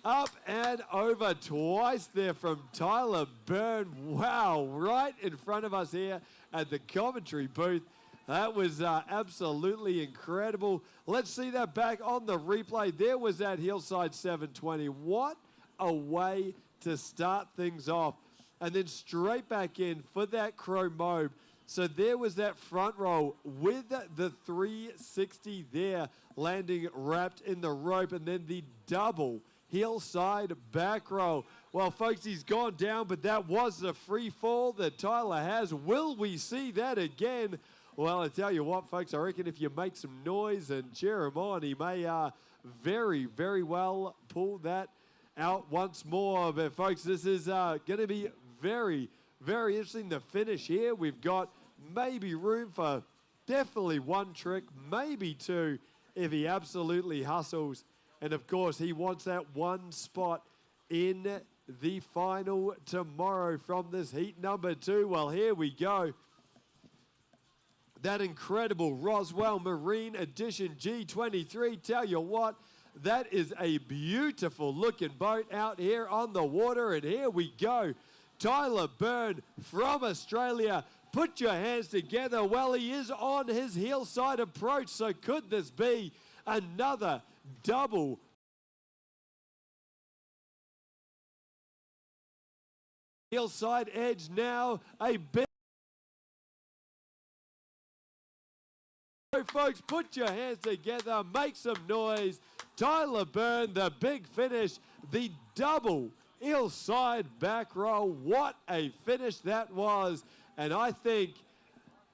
Up and over twice there from Tyler Byrne. Wow, right in front of us here at the commentary booth. That was absolutely incredible. Let's see that back on the replay. There was that hillside 720. What a way to start things off. And then straight back in for that Crow Mobe. So there was that front roll with the 360 there, landing wrapped in the rope, and then the double hillside back roll. Well, folks, he's gone down, but that was the free fall that Tyler has. Will we see that again? Well, I tell you what, folks, I reckon if you make some noise and cheer him on, he may very, very well pull that out once more. But, folks, this is going to be very, very interesting. The finish here, we've got maybe room for definitely 1 trick, maybe 2, if he absolutely hustles. And, of course, he wants that 1 spot in the final tomorrow from this heat number 2. Well, here we go. That incredible Roswell Marine Edition G23. Tell you what, that is a beautiful looking boat out here on the water. And here we go. Tyler Byrne from Australia. Put your hands together. Well, he is on his hillside approach. So could this be another double hillside edge now? A big, folks, put your hands together, make some noise. Tyler Byrne, the big finish, the double hillside back roll. What a finish that was. And I think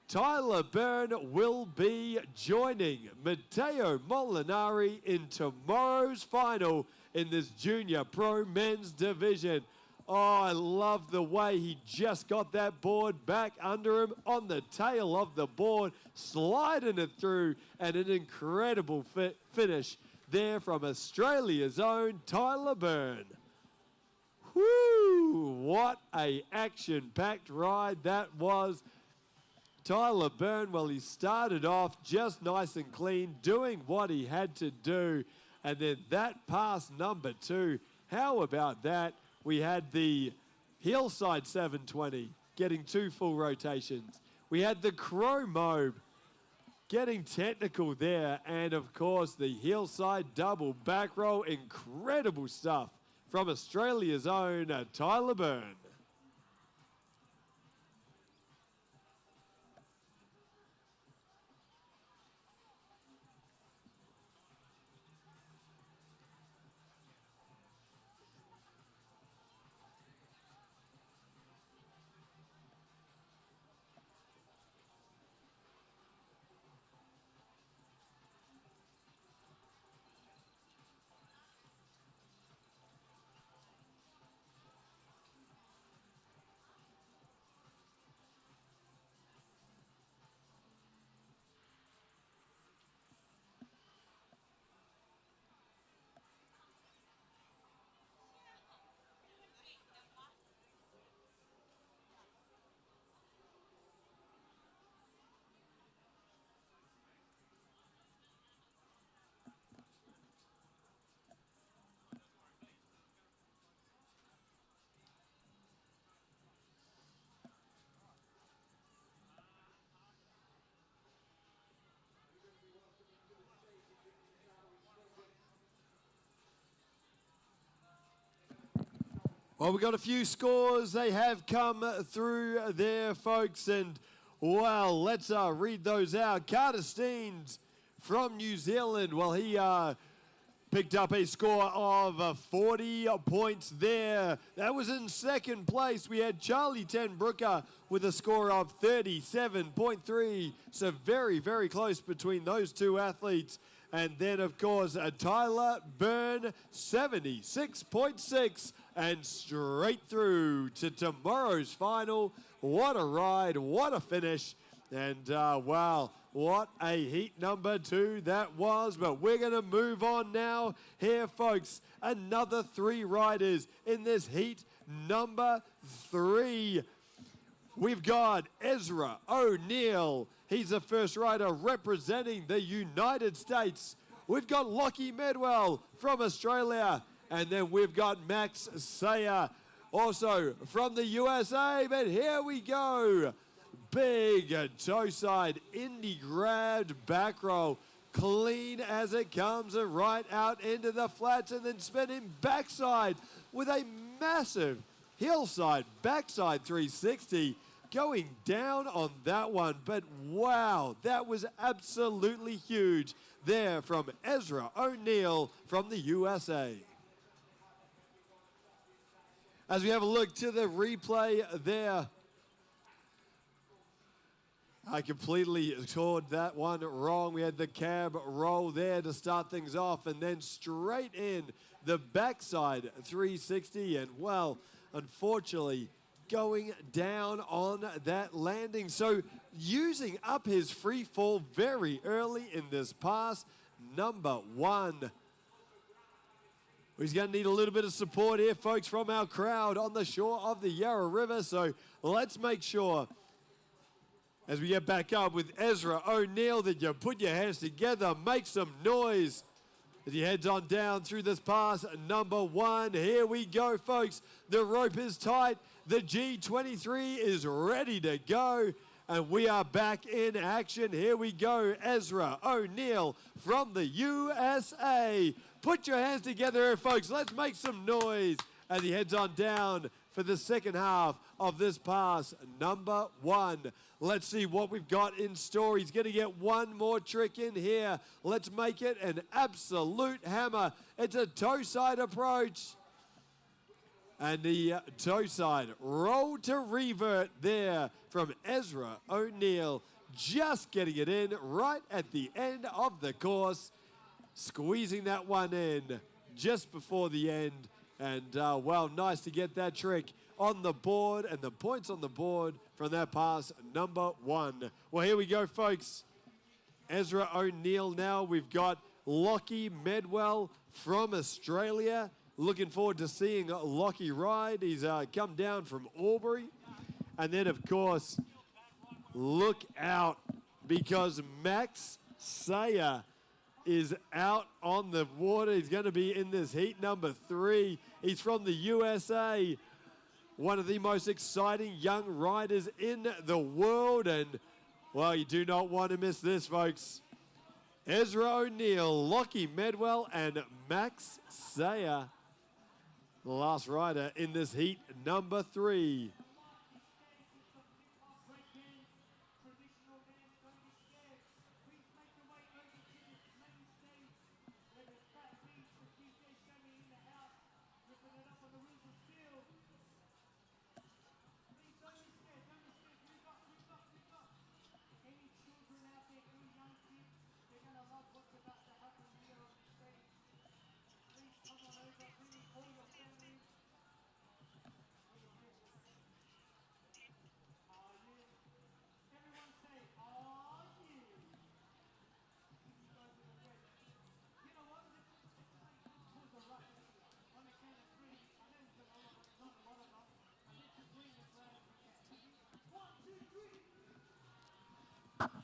Tyler Byrne will be joining Matteo Molinari in tomorrow's final in this junior pro men's division. Oh, I love the way he just got that board back under him on the tail of the board, sliding it through, and an incredible finish there from Australia's own Tyler Byrne. Whoo! What a action-packed ride that was. Tyler Byrne, well, he started off just nice and clean, doing what he had to do, and then that pass number 2, how about that? We had the hillside 720 getting 2 full rotations. We had the Crow Mobe getting technical there. And, of course, the hillside double back roll. Incredible stuff from Australia's own Tyler Byrne. Well, we got a few scores. They have come through there, folks. And, well, let's read those out. Carter Steens from New Zealand. Well, he picked up a score of 40 points there. That was in second place. We had Charlie Tenbrooker with a score of 37.3. So very, very close between those two athletes. And then, of course, Tyler Byrne, 76.6. And straight through to tomorrow's final. What a ride, what a finish. And, wow, what a heat number 2 that was. But we're going to move on now here, folks. Another 3 riders in this heat number 3. We've got Ezra O'Neill. He's the first rider representing the United States. We've got Lockie Medwell from Australia. And then we've got Max Sayer also from the USA. But here we go. Big toe side, indie grabbed back roll. Clean as it comes and right out into the flats and then spinning backside with a massive hillside backside 360 going down on that one. But wow, that was absolutely huge there from Ezra O'Neill from the USA. As we have a look to the replay there, I completely scored that one wrong. We had the cab roll there to start things off and then straight in the backside 360 and, well, unfortunately going down on that landing. So using up his free fall very early in this pass, number 1. He's going to need a little bit of support here, folks, from our crowd on the shore of the Yarra River. So let's make sure, as we get back up with Ezra O'Neill, that you put your hands together, make some noise as he heads on down through this pass. Number 1, here we go, folks. The rope is tight. The G23 is ready to go. And we are back in action. Here we go. Ezra O'Neill from the USA. Put your hands together here, folks. Let's make some noise as he heads on down for the second half of this pass, number 1. Let's see what we've got in store. He's going to get one more trick in here. Let's make it an absolute hammer. It's a toe side approach. And the toe side roll to revert there from Ezra O'Neill. Just getting it in right at the end of the course. Squeezing that one in just before the end. And, well, nice to get that trick on the board and the points on the board from that pass, number 1. Well, here we go, folks. Ezra O'Neill now. We've got Lockie Medwell from Australia. Looking forward to seeing Lockie ride. He's come down from Albury. And then, of course, look out because Max Sayer is out on the water. He's going to be in this heat number 3. He's from the USA. One of the most exciting young riders in the world. And, well, you do not want to miss this, folks. Ezra O'Neill, Lockie Medwell, and Max Sayer. The last rider in this heat number 3.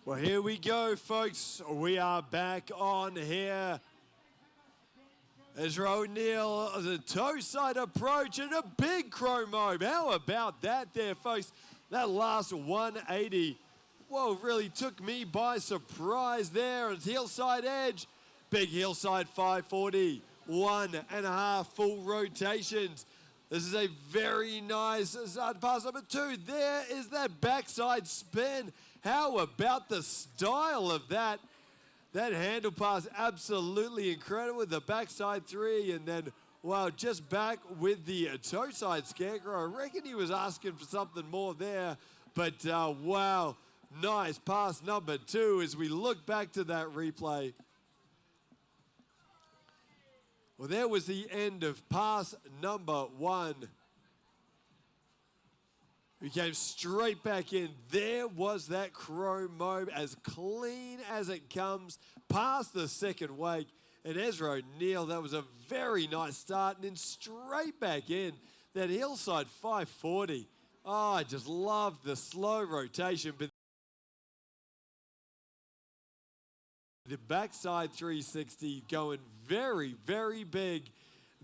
Well, here we go, folks. We are back on here. Ezra O'Neill, the toe side approach and a big chromo. How about that there, folks? That last 180, whoa, really took me by surprise there. It's hillside edge, big hillside 540, 1.5 full rotations. This is a very nice start pass number 2. There is that backside spin. How about the style of that? That handle pass, absolutely incredible with the backside 3. And then, wow, just back with the toe side scarecrow. I reckon he was asking for something more there. But, wow, nice pass number 2 as we look back to that replay. Well, there was the end of pass number 1. We came straight back in. There was that chrome mobe, as clean as it comes, past the second wake. And Ezra O'Neill, that was a very nice start. And then straight back in, that hillside 540. Oh, I just love the slow rotation. But the backside 360 going very, very big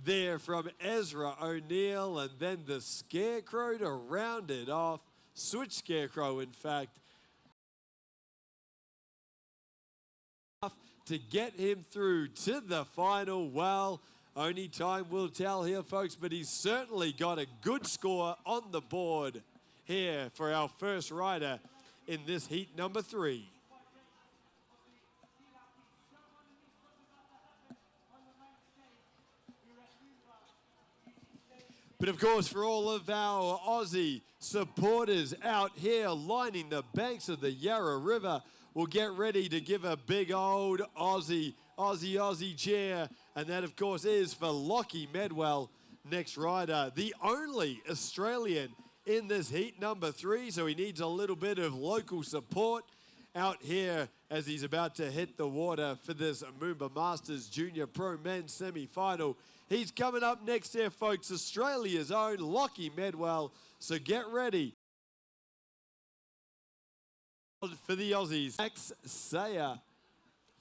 there from Ezra O'Neill, and then the scarecrow to round it off. Switch scarecrow, in fact, to get him through to the final. Well, only time will tell here, folks, but he's certainly got a good score on the board here for our first rider in this heat number 3. But of course, for all of our Aussie supporters out here lining the banks of the Yarra River, we'll get ready to give a big old Aussie cheer. And that, of course, is for Lockie Medwell, next rider, the only Australian in this heat number 3. So he needs a little bit of local support out here as he's about to hit the water for this MOOMBA Masters Junior Pro Men's semi-final. He's coming up next here, folks, Australia's own Lockie Medwell. So get ready for the Aussies. Max Sayer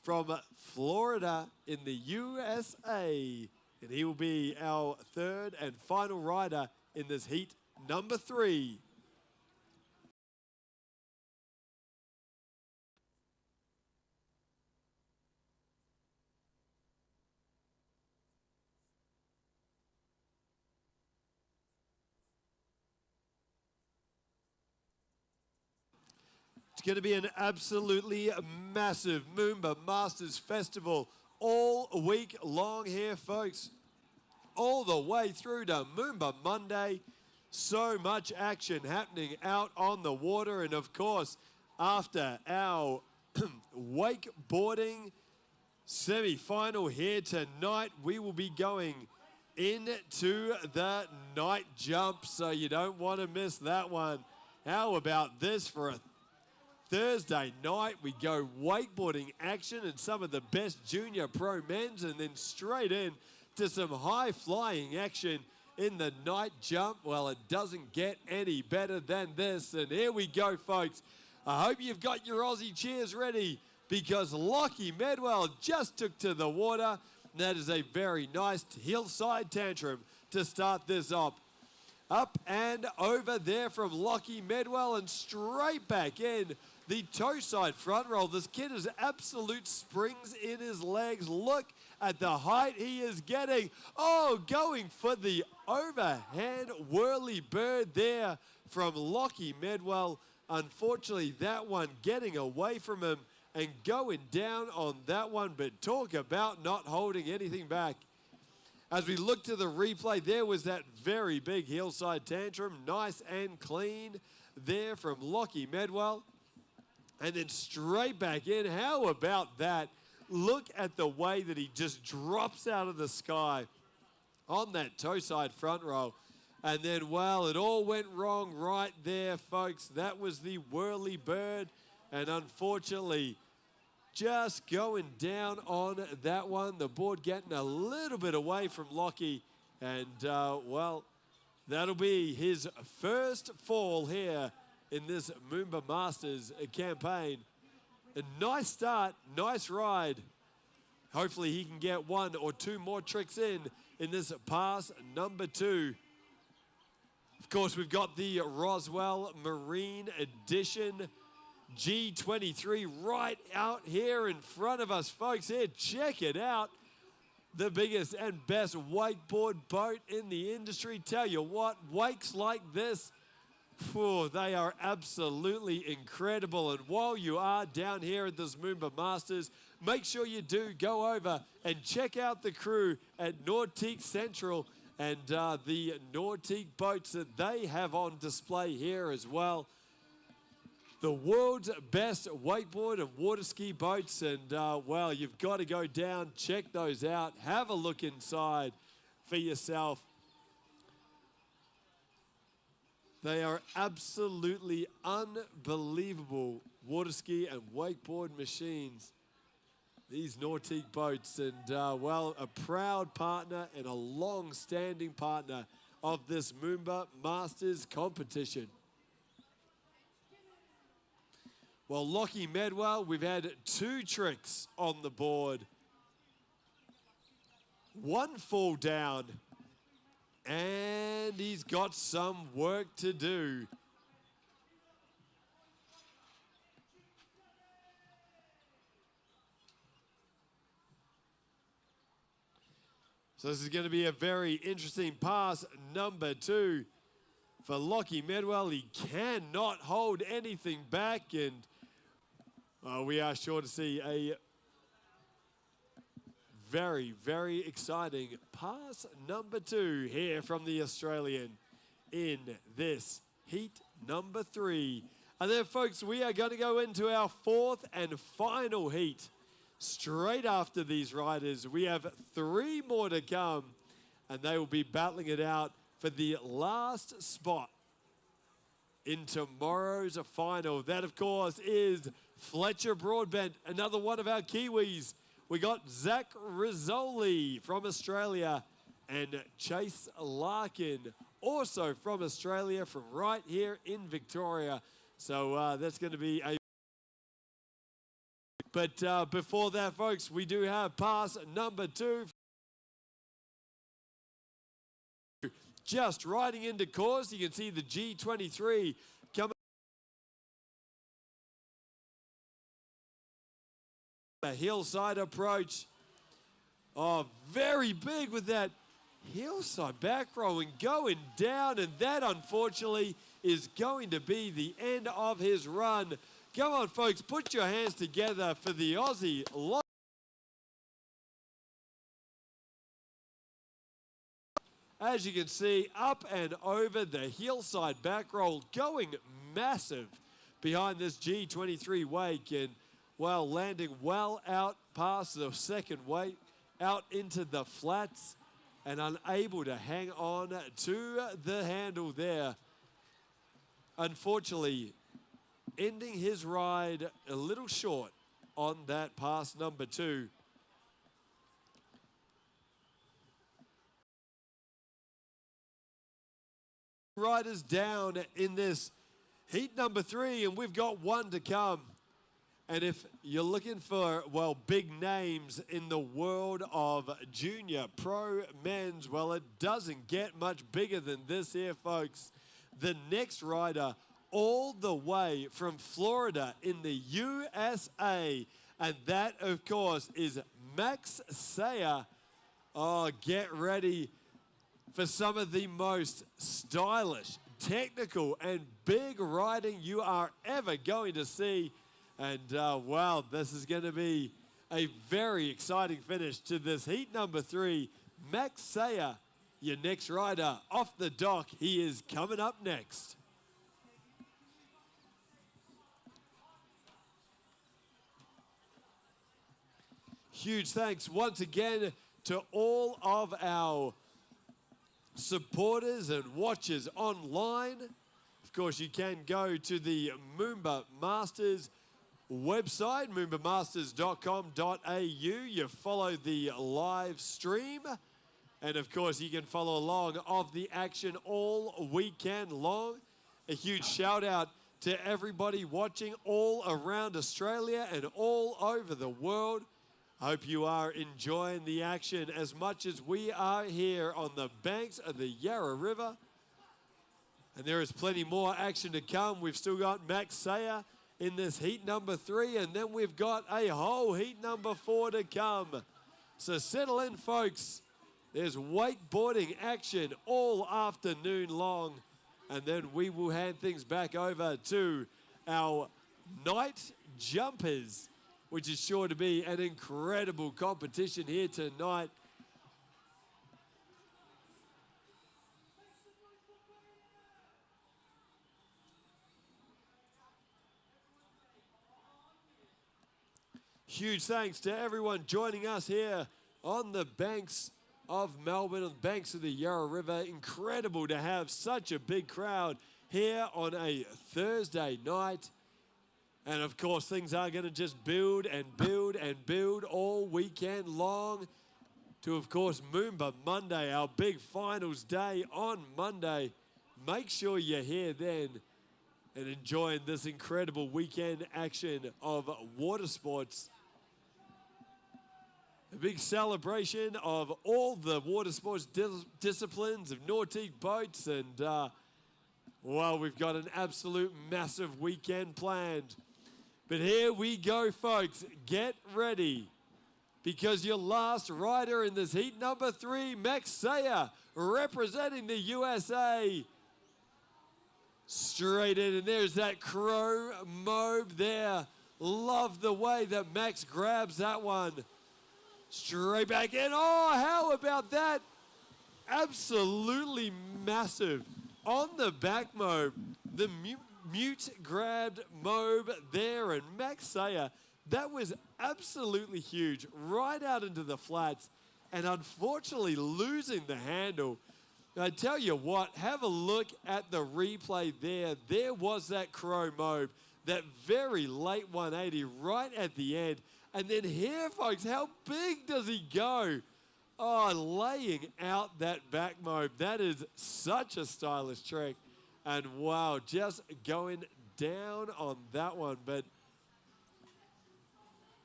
from Florida in the USA. And he will be our third and final rider in this heat number 3. It's going to be an absolutely massive MOOMBA Masters Festival all week long here, folks. All the way through to MOOMBA Monday. So much action happening out on the water. And of course, after our wakeboarding semi-final here tonight, we will be going into the night jump. So you don't want to miss that one. How about this for a Thursday night? We go wakeboarding action and some of the best junior pro men's, and then straight in to some high flying action in the night jump. Well, it doesn't get any better than this. And here we go, folks. I hope you've got your Aussie cheers ready, because Lockie Medwell just took to the water. That is a very nice hillside tantrum to start this off. Up and over there from Lockie Medwell, and straight back in the toe side front roll. This kid has absolute springs in his legs. Look at the height he is getting. Oh, going for the overhand whirly bird there from Lockie Medwell. Unfortunately, that one getting away from him and going down on that one, but talk about not holding anything back. As we look to the replay, there was that very big hillside tantrum, nice and clean there from Lockie Medwell. And then straight back in. How about that? Look at the way that he just drops out of the sky on that toe side front roll. And then, well, it all went wrong right there, folks. That was the whirly bird. And unfortunately, just going down on that one. The board getting a little bit away from Lockie. And, well, that'll be his first fall here in this MOOMBA Masters campaign. A nice start, nice ride. Hopefully he can get 1 or 2 more tricks in this pass number 2. Of course, we've got the Roswell Marine Edition G23 right out here in front of us, folks. Here, check it out. the biggest and best wakeboard boat in the industry. Tell you what, wakes like this, whew, they are absolutely incredible. And while you are down here at this MOOMBA Masters, make sure you do go over and check out the crew at Nautique Central and the Nautique boats that they have on display here as well. The world's best wakeboard and water ski boats, and well, you've got to go down, check those out, have a look inside for yourself. They are absolutely unbelievable water ski and wakeboard machines, these Nautique boats, and well, a proud partner and a long-standing partner of this MOOMBA Masters competition. Well, Lockie Medwell, we've had 2 tricks on the board. 1 fall down, and he's got some work to do. So this is going to be a very interesting pass, number 2. For Lockie Medwell, he cannot hold anything back, and we are sure to see a very, very exciting pass number 2 here from the Australian in this heat number 3. And then, folks, we are going to go into our 4th and final heat. Straight after these riders, we have 3 more to come, and they will be battling it out for the last spot in tomorrow's final. That, of course, is Fletcher Broadbent, another one of our Kiwis. We got Zach Rizzoli from Australia and Chase Larkin, also from Australia, from right here in Victoria. So that's going to be a... But before that, folks, we do have pass number 2. Just riding into course, you can see the G23 coming. A hillside approach. Oh, very big with that hillside back row and going down, and that unfortunately is going to be the end of his run. Come on, folks, put your hands together for the Aussie. As you can see, up and over the hillside back roll, going massive behind this G23 wake, and well, landing well out past the second wake, out into the flats, and unable to hang on to the handle there. Unfortunately, ending his ride a little short on that pass number 2. Riders down in this heat number 3, and we've got 1 to come. And if you're looking for, well, big names in the world of junior pro men's, well, it doesn't get much bigger than this here, folks. The next rider all the way from Florida in the USA, and that, of course, is Max Sayer. Oh, get ready for some of the most stylish, technical, and big riding you are ever going to see. And, wow, this is going to be a very exciting finish to this heat number 3. Max Sayer, your next rider off the dock. He is coming up next. Huge thanks once again to all of our supporters and watchers online. Of course, you can go to the MOOMBA Masters website, moombamasters.com.au. You follow the live stream, and of course you can follow along of the action all weekend long. A huge shout out to everybody watching all around Australia and all over the world. I hope you are enjoying the action as much as we are here on the banks of the Yarra River. And there is plenty more action to come. We've still got Max Sayer in this heat number 3, and then we've got a whole heat number 4 to come. So settle in, folks. There's wakeboarding action all afternoon long. And then we will hand things back over to our night jumpers, which is sure to be an incredible competition here tonight. Huge thanks to everyone joining us here on the banks of Melbourne, on the banks of the Yarra River. Incredible to have such a big crowd here on a Thursday night. And of course, things are going to just build and build and build all weekend long to, of course, MOOMBA Monday, our big finals day on Monday. Make sure you're here then and enjoying this incredible weekend action of water sports. A big celebration of all the water sports disciplines of Nautique boats, and well, we've got an absolute massive weekend planned. But here we go, folks. Get ready, because your last rider in this heat number 3, Max Sayer, representing the USA. Straight in, and there's that crow mauve there. Love the way that Max grabs that one. Straight back in. Oh, how about that? Absolutely massive. On the back mauve, the mute grabbed mauve there, and Max Sayer, that was absolutely huge. Right out into the flats, and unfortunately losing the handle. I tell you what, have a look at the replay there. There was that crow mauve, that very late 180 right at the end. And then here, folks, how big does he go? Oh, laying out that back mauve. That is such a stylish trick. And wow, just going down on that one. But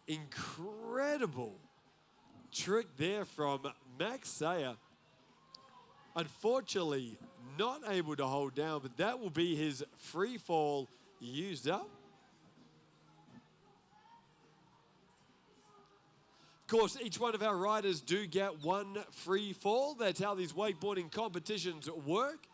incredible trick there from Max Sayer. Unfortunately, not able to hold down, but that will be his free fall used up. Of course, each one of our riders do get one free fall. That's how these wakeboarding competitions work.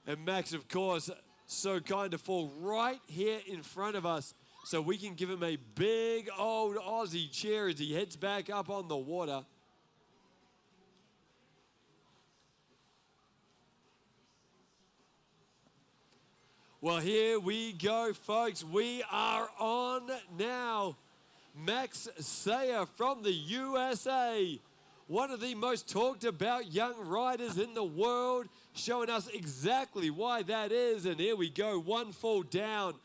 And Max, of course, so kind to fall right here in front of us so we can give him a big old Aussie cheer as he heads back up on the water. Well, here we go, folks. We are on now. Max Sayer from the USA, one of the most talked about young riders in the world, showing us exactly why that is. And here we go, one fall down.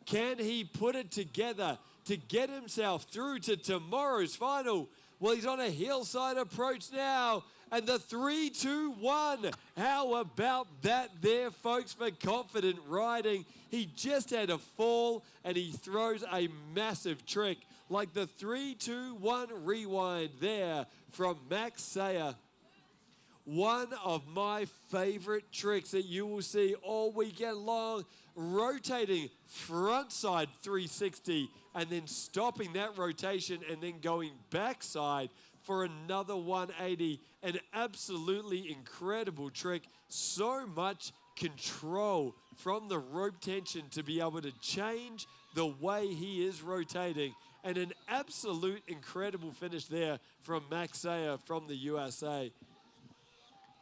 Can he put it together to get himself through to tomorrow's final? Well, he's on a hillside approach now. And the 3-2-1. How about that there, folks, for confident riding? He just had a fall, and he throws a massive trick, like the 3-2-1 rewind there from Max Sayer. One of my favorite tricks that you will see all weekend long, rotating frontside 360 and then stopping that rotation and then going backside for another 180. An absolutely incredible trick. So much control from the rope tension to be able to change the way he is rotating. And an absolute incredible finish there from Max Sayer from the USA.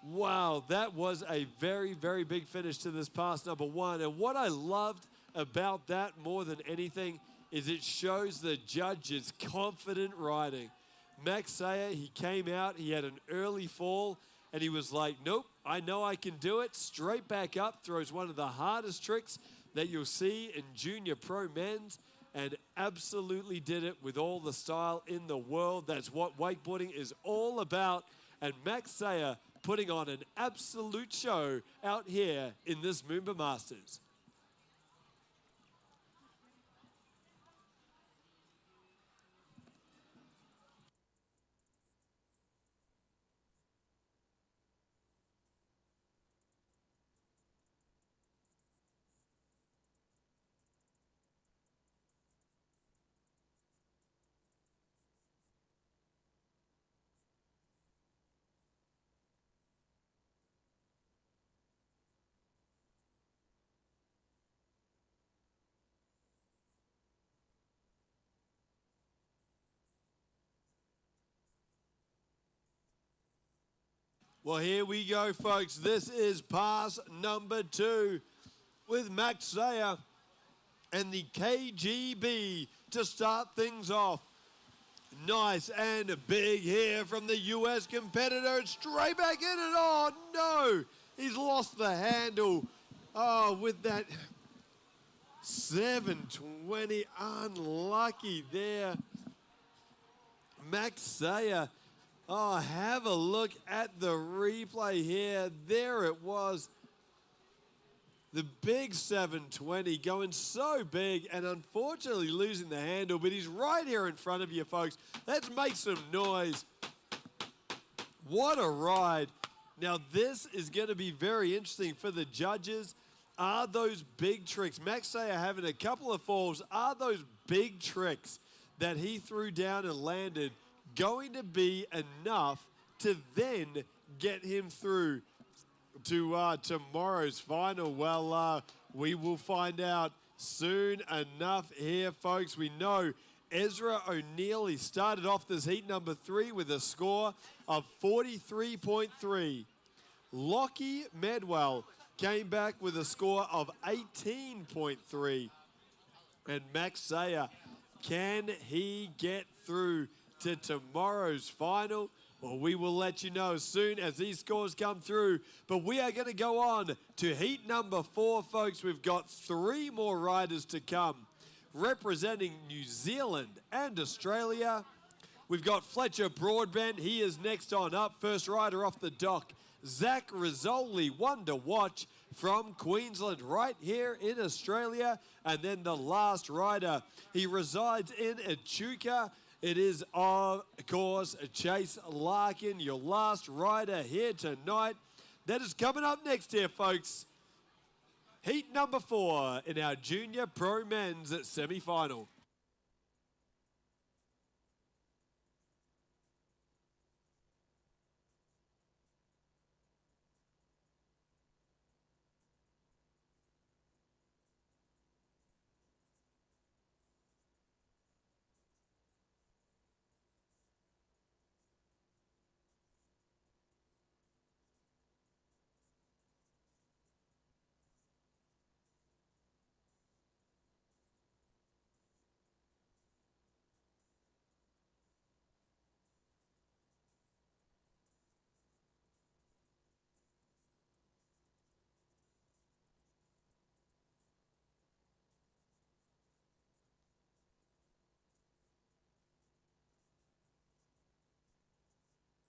Wow, that was a very, very big finish to this pass number 1. And what I loved about that more than anything is it shows the judges confident riding. Max Sayer, he came out, he had an early fall, and he was like, nope, I know I can do it. Straight back up, throws one of the hardest tricks that you'll see in junior pro men's, and absolutely did it with all the style in the world. That's what wakeboarding is all about. And Max Sayer putting on an absolute show out here in this MOOMBA Masters. Well, here we go, folks. This is pass number 2 with Max Sayer and the KGB to start things off. Nice and big here from the US competitor. Straight back in and oh no! He's lost the handle. Oh, with that 720. Unlucky there. Max Sayer. Oh, have a look at the replay here. There it was. The big 720 going so big and unfortunately losing the handle, but he's right here in front of you, folks. Let's make some noise. What a ride. Now, this is going to be very interesting for the judges. Are those big tricks, Max Sayer having a couple of falls, are those big tricks that he threw down and landed going to be enough to then get him through to tomorrow's final? Well, we will find out soon enough here, folks. We know Ezra O'Neill, he started off this heat number 3 with a score of 43.3. Lockie Medwell came back with a score of 18.3. And Max Sayer, can he get through to tomorrow's final? Well, we will let you know as soon as these scores come through. But we are going to go on to heat number 4, folks. We've got 3 more riders to come. Representing New Zealand and Australia, we've got Fletcher Broadbent. He is next on up. First rider off the dock, Zach Rizzoli, one to watch from Queensland right here in Australia. And then the last rider, he resides in Echuca. It is, of course, Chase Larkin, your last rider here tonight. That is coming up next here, folks. Heat number 4 in our Junior Pro Men's semi-final.